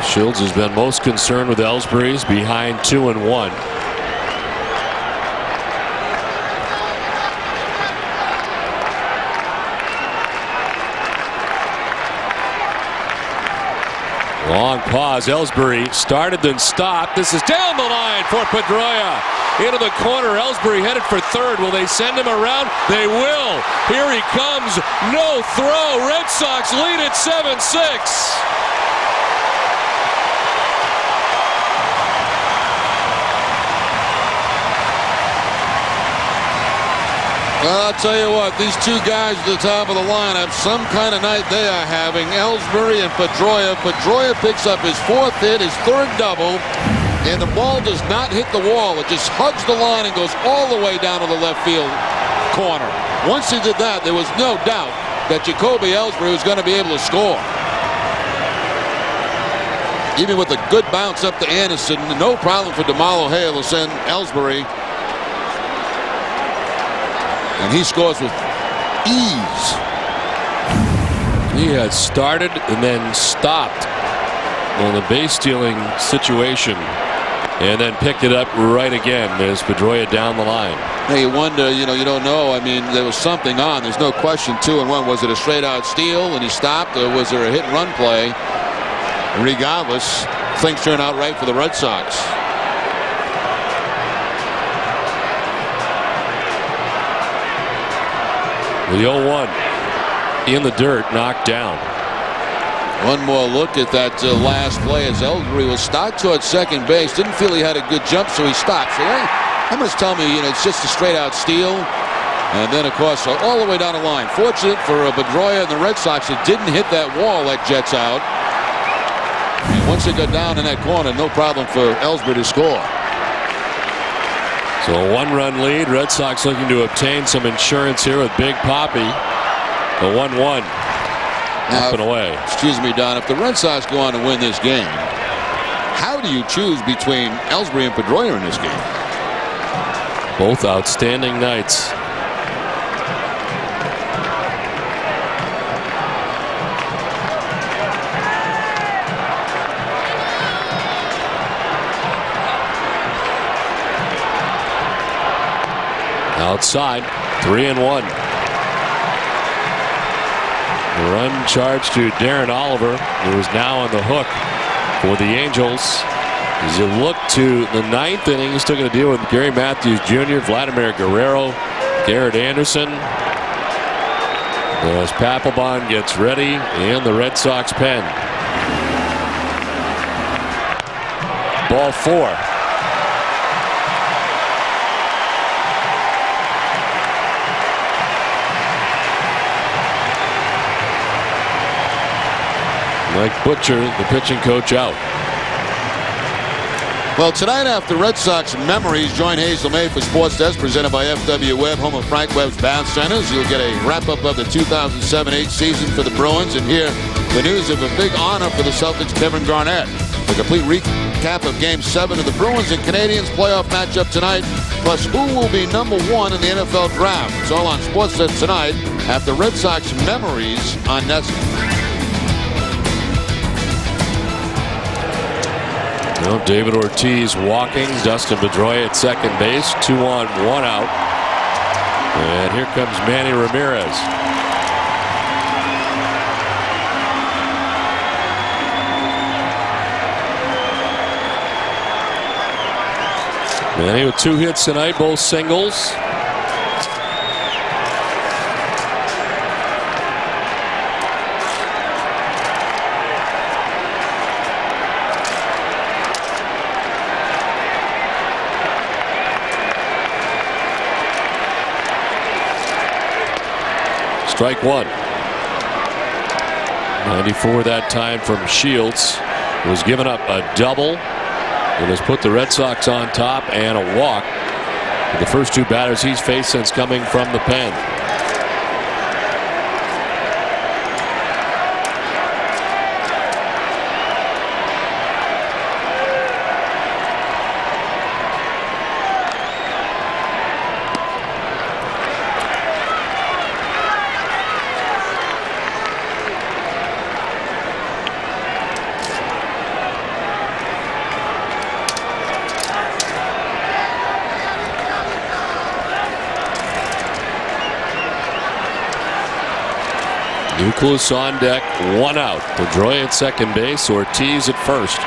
Shields has been most concerned with Ellsbury's behind 2-1. Long pause. Ellsbury started then stopped. This is down the line for Pedroia. Into the corner. Ellsbury headed for third. Will they send him around? They will. Here he comes. No throw. Red Sox lead at 7-6. Well, I'll tell you what, these two guys at the top of the lineup, some kind of night they are having. Ellsbury and Pedroia. Pedroia picks up his 4th hit, his 3rd double, and the ball does not hit the wall. It just hugs the line and goes all the way down to the left field corner. Once he did that, there was no doubt that Jacoby Ellsbury was going to be able to score. Even with a good bounce up to Anderson, no problem for DeMarlo Hale to send Ellsbury. And he scores with ease. He had started and then stopped on the base stealing situation and then picked it up right again as Pedroia down the line. Hey, you wonder, you don't know. I mean, there was something on. There's no question. 2-1. Was it a straight out steal and he stopped, or was there a hit and run play? Regardless, things turn out right for the Red Sox. The 0-1 in the dirt, knocked down. One more look at that last play as Ellsbury was stopped towards second base. Didn't feel he had a good jump, so he stopped. So that must tell me, it's just a straight out steal. And then, of course, all the way down the line. Fortunate for Pedroia and the Red Sox, it didn't hit that wall that jets out. And once they got down in that corner, no problem for Ellsbury to score. So a 1-run lead. Red Sox looking to obtain some insurance here with Big Papi. The 1-1 up and away. Excuse me, Don. If the Red Sox go on to win this game, how do you choose between Ellsbury and Pedroia in this game? Both outstanding nights. Outside, 3-1. The run charge to Darren Oliver, who is now on the hook for the Angels. As you look to the ninth inning, he's still going to deal with Gary Matthews Jr., Vladimir Guerrero, Garrett Anderson. As Papelbon gets ready in the Red Sox pen. Ball 4. Mike Butcher, the pitching coach, out. Well, tonight after Red Sox Memories, join Hazel May for Sports Desk presented by FW Webb, home of Frank Webb's Bounce Centers. You'll get a wrap-up of the 2007-8 season for the Bruins and hear the news of a big honor for the Celtics' Kevin Garnett. The complete recap of Game 7 of the Bruins and Canadiens playoff matchup tonight, plus who will be number 1 in the NFL draft. It's all on Sports Desk tonight after Red Sox Memories on NESN. Well, David Ortiz walking, Dustin Pedroia at second base, 2 on, 1 out. And here comes Manny Ramirez. Manny with 2 hits tonight, both singles. Strike 1. 94 that time from Shields. Was given up a double. It has put the Red Sox on top and a walk. The first 2 batters he's faced since coming from the pen. Nucleus on deck, 1 out. Pedroia at second base, Ortiz at first.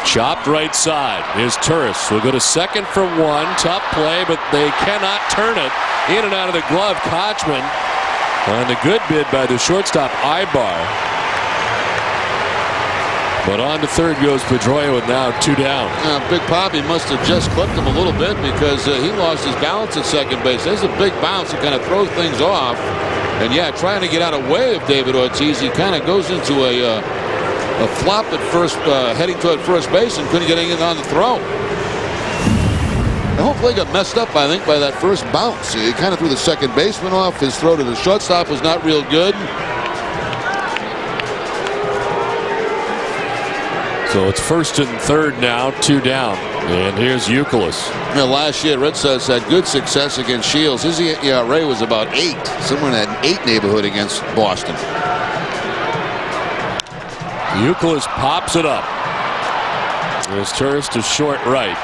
Chopped right side. Here's Turris. Will go to second for 1. Tough play, but they cannot turn it. In and out of the glove. Kochman on the good bid by the shortstop Ibar. But on to third goes Pedroia with now 2 down. Big Papi must have just clipped him a little bit because he lost his balance at second base. There's a big bounce that kind of throws things off. And yeah, trying to get out of way of David Ortiz, he kind of goes into a a flop at first, heading toward first base, and couldn't get anything on the throw. The whole play got messed up, I think, by that first bounce. He kind of threw the second baseman off. His throw to the shortstop was not real good. So it's first and third now, 2 down. And here's Youkilis. Last year, Red Sox had good success against Shields. His ERA was about 8, somewhere in that 8 neighborhood against Boston. Youkilis pops it up. This turns to short right.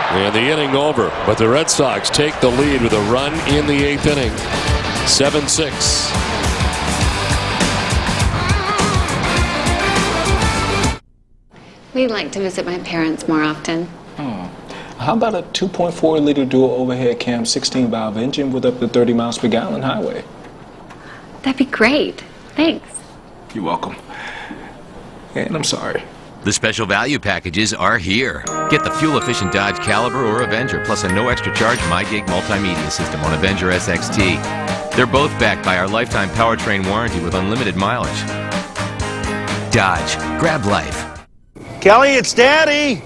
And the inning over, but the Red Sox take the lead with a run in the 8th inning. 7-6. We'd like to visit my parents more often. How about a 2.4-liter dual overhead cam 16-valve engine with up to 30 miles per gallon highway? That'd be great. Thanks. You're welcome. And I'm sorry. The special value packages are here. Get the fuel-efficient Dodge Caliber or Avenger, plus a no extra charge MyGig multimedia system on Avenger SXT. They're both backed by our lifetime powertrain warranty with unlimited mileage. Dodge. Grab life. Kelly, it's Daddy!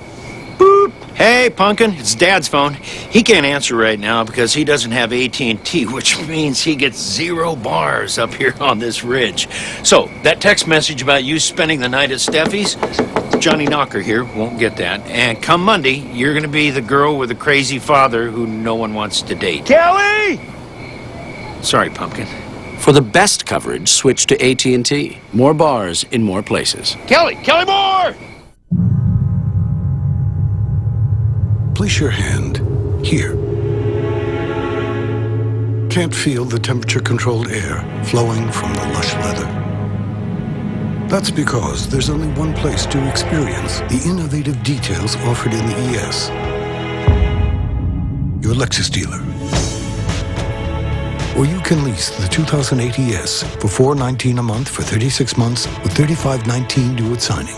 Boop! Hey, Pumpkin, it's Dad's phone. He can't answer right now because he doesn't have AT&T, which means he gets 0 bars up here on this ridge. So, that text message about you spending the night at Steffi's, Johnny Knocker here won't get that. And come Monday, you're going to be the girl with the crazy father who no one wants to date. Kelly! Sorry, Pumpkin. For the best coverage, switch to AT&T. More bars in more places. Kelly Moore! Place your hand here. Can't feel the temperature-controlled air flowing from the lush leather? That's because there's only one place to experience the innovative details offered in the ES. Your Lexus dealer. Or you can lease the 2008 ES for $419 a month for 36 months with $35.19 due at signing.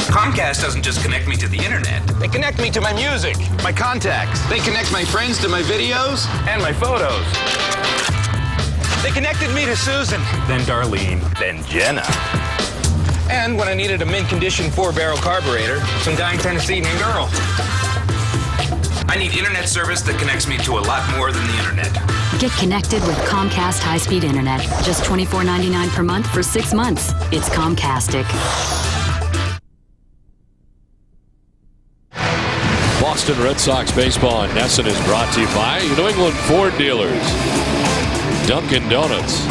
Comcast doesn't just connect me to the internet. They connect me to my music, my contacts. They connect my friends to my videos. And my photos. They connected me to Susan, then Darlene, then Jenna. And when I needed a mint-condition 4-barrel carburetor, some dying Tennessee named Earl. I need internet service that connects me to a lot more than the internet. Get connected with Comcast high-speed internet. Just $24.99 per month for 6 months. It's Comcastic. Boston Red Sox baseball in Nesson is brought to you by New England Ford dealers, Dunkin' Donuts,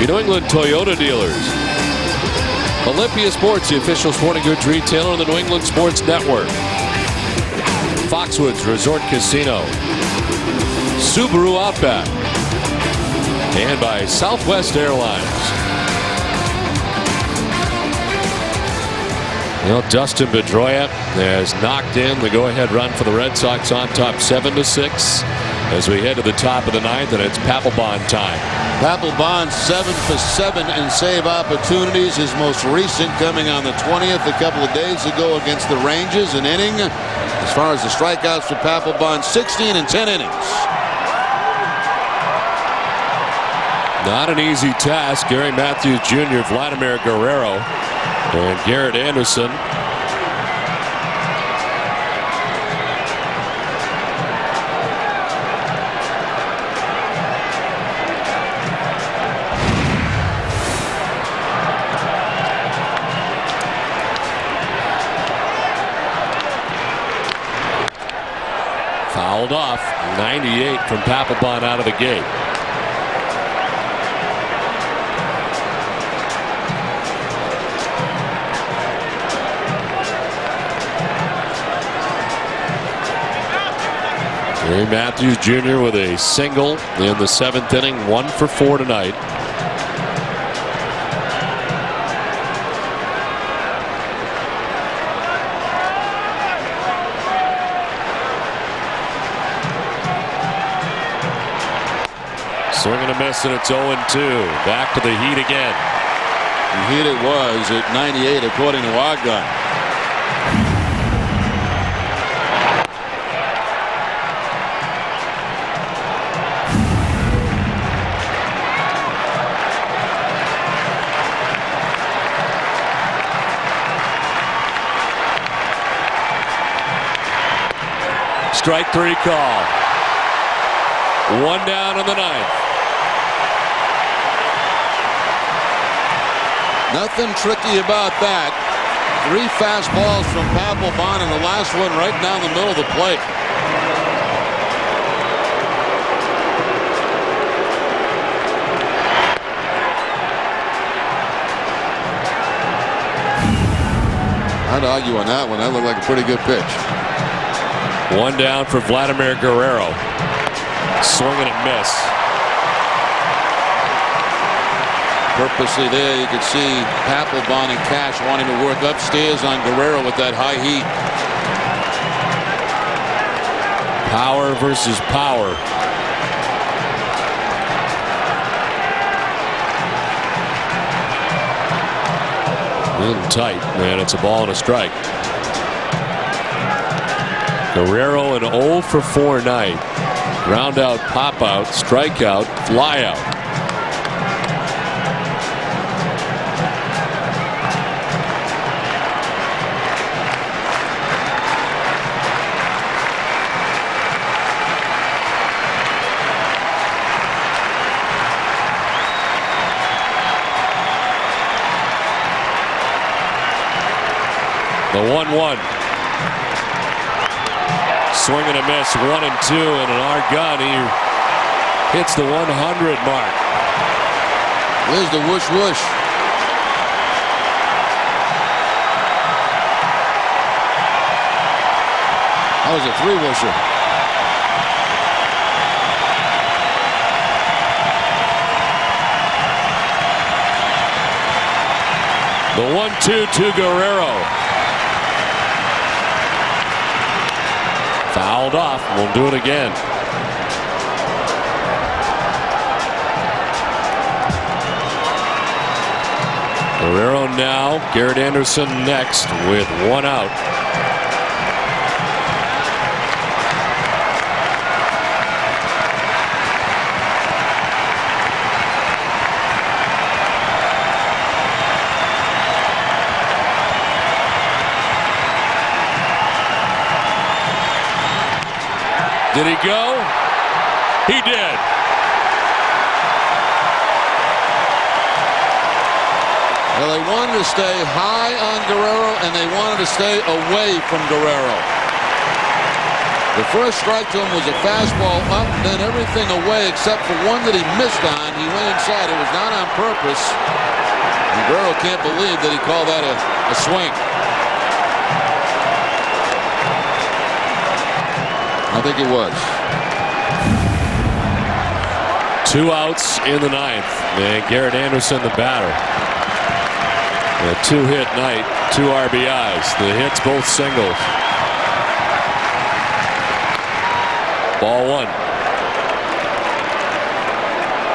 New England Toyota dealers, Olympia Sports, the official sporting goods retailer of the New England Sports Network, Foxwoods Resort Casino, Subaru Outback, and by Southwest Airlines. Well, Dustin Pedroia has knocked in the go-ahead run for the Red Sox on top 7-6 as we head to the top of the 9th, and it's Papelbon time. Papelbon 7 for 7 in save opportunities. His most recent coming on the 20th a couple of days ago against the Rangers, an inning. As far as the strikeouts for Papelbon, 16 in 10 innings. Not an easy task. Gary Matthews Jr., Vladimir Guerrero, and Garrett Anderson. Fouled off. 98 from Papelbon out of the gate. Gary Matthews Jr. with a single in the 7th inning, 1 for 4 tonight. Swing and a miss, and it's 0-2. Back to the heat again. The heat it was at 98, according to our gun. Strike 3 call. 1 down in the 9th. Nothing tricky about that. 3 fastballs from Papelbon, and the last one right down the middle of the plate. I'd argue on that one. That looked like a pretty good pitch. 1 down for Vladimir Guerrero. Swing and a miss. Purposely there, you could see Papelbon and Cash wanting to work upstairs on Guerrero with that high heat. Power versus power. A little tight, man. It's a ball and a strike. Guerrero an 0 for 4 night. Ground out, pop out, strikeout, fly out. The 1-1. Swing and a miss, 1 and 2, and an R gun. He hits the 100 mark. There's the whoosh whoosh. That was a 3-whoosher. The 1-2 to Guerrero. Fouled off. We'll do it again. Guerrero now. Garrett Anderson next with 1 out. Did he go? He did. Well, they wanted to stay high on Guerrero, and they wanted to stay away from Guerrero. The first strike to him was a fastball up, then everything away except for one that he missed on. He went inside. It was not on purpose. And Guerrero can't believe that he called that a swing. I think it was. 2 outs in the 9th. And Garrett Anderson, the batter. A 2-hit night, 2 RBIs. The hits both singles. Ball 1.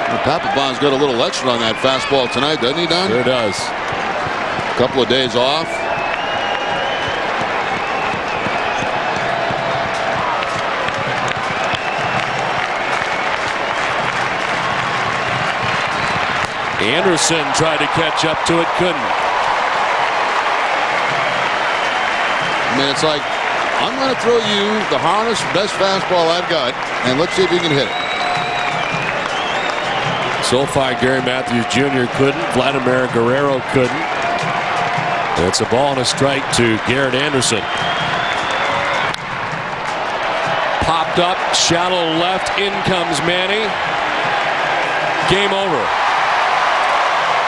Well, Papelbon's got a little extra on that fastball tonight, doesn't he, Don? Sure does. A couple of days off. Anderson tried to catch up to it, couldn't. I mean, it's like, I'm going to throw you the hardest, best fastball I've got, and let's see if you can hit it. So far, Gary Matthews Jr. couldn't. Vladimir Guerrero couldn't. It's a ball and a strike to Garrett Anderson. Popped up, shallow left, in comes Manny. Game over.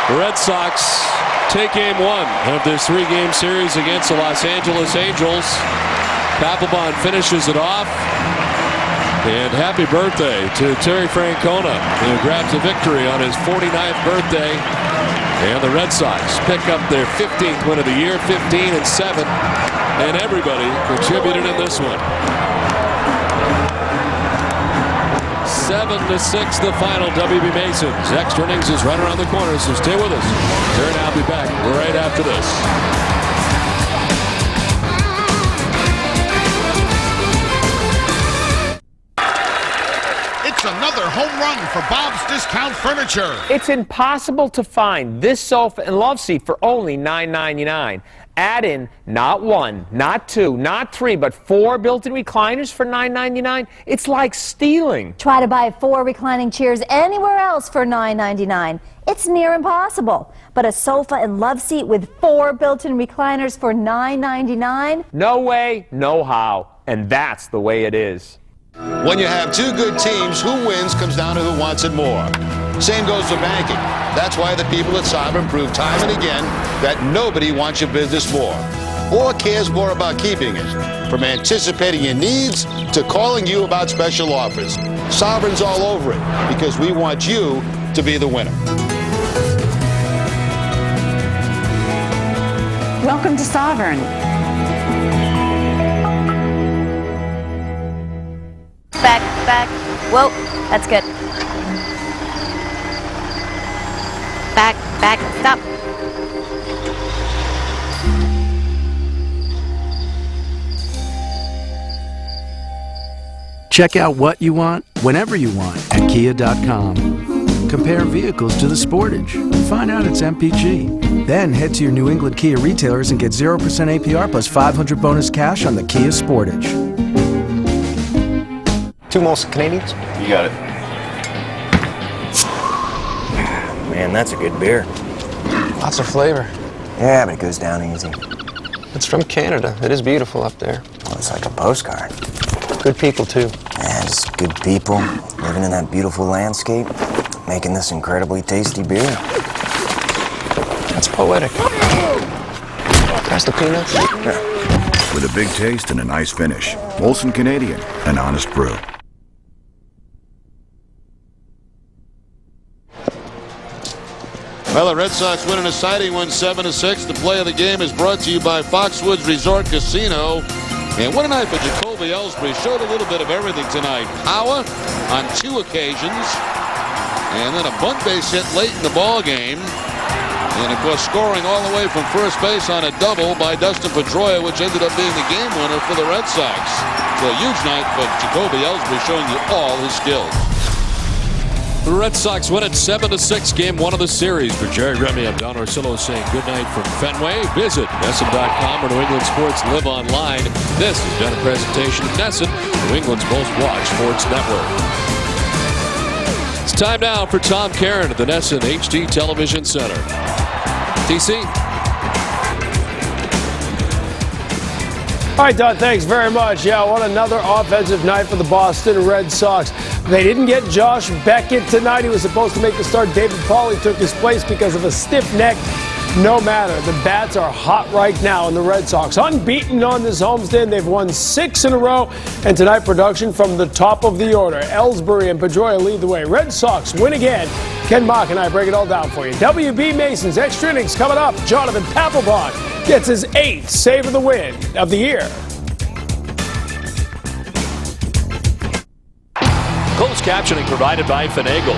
The Red Sox take game 1 of this 3-game series against the Los Angeles Angels. Papelbon finishes it off. And happy birthday to Terry Francona, who grabs a victory on his 49th birthday. And the Red Sox pick up their 15th win of the year, 15-7. And everybody contributed in this one. 7-6 the final. WB Masons. Extra innings is right around the corner, so stay with us. Terry and I'll be back right after this. It's another home run for Bob's Discount Furniture. It's impossible to find this sofa and love seat for only $9.99. add in not one, not two, not three, but 4 built-in recliners for $9.99. It's like stealing. Try to buy 4 reclining chairs anywhere else for $9.99. It's near impossible. But a sofa and love seat with 4 built-in recliners for $9.99? No way, no how. And that's the way it is. When you have two good teams, who wins comes down to who wants it more. Same goes for banking. That's why the people at Sovereign prove time and again that nobody wants your business more or cares more about keeping it. From anticipating your needs to calling you about special offers. Sovereign's all over it because we want you to be the winner. Welcome to Sovereign. Back. Whoa, that's good. Back, stop. Check out what you want, whenever you want at Kia.com. Compare vehicles to the Sportage and find out its MPG. Then head to your New England Kia retailers and get 0% APR plus $500 bonus cash on the Kia Sportage. 2 Molson Canadians? You got it. Man, that's a good beer. Lots of flavor. Yeah, but it goes down easy. It's from Canada. It is beautiful up there. Well, it's like a postcard. Good people, too. Yeah, just good people living in that beautiful landscape, making this incredibly tasty beer. That's poetic. Pass the peanuts. Yeah. With a big taste and a nice finish. Molson Canadian, an honest brew. Well, the Red Sox win an exciting one, 7-6. The play of the game is brought to you by Foxwoods Resort Casino. And what a night for Jacoby Ellsbury. Showed a little bit of everything tonight. Power on 2 occasions. And then a bunt base hit late in the ball game. And, of course, scoring all the way from first base on a double by Dustin Pedroia, which ended up being the game winner for the Red Sox. So a huge night for Jacoby Ellsbury, showing you all his skills. The Red Sox win at 7-6, game 1 of the series. For Jerry Remy, I'm Don Orsillo saying good night from Fenway. Visit NESN.com or New England Sports Live Online. This has been a presentation of NESN, New England's most watched sports network. It's time now for Tom Caron at the NESN HD Television Center. TC? All right, Don, thanks very much. Yeah, what another offensive night for the Boston Red Sox. They didn't get Josh Beckett tonight. He was supposed to make the start. David Pauley took his place because of a stiff neck. No matter. The bats are hot right now in the Red Sox. Unbeaten on this homestand. They've won 6 in a row. And tonight, production from the top of the order. Ellsbury and Pedroia lead the way. Red Sox win again. Ken Mock and I break it all down for you. W.B. Mason's extra innings coming up. Jonathan Papelbon gets his 8th save of the win of the year. Closed captioning provided by Finagle.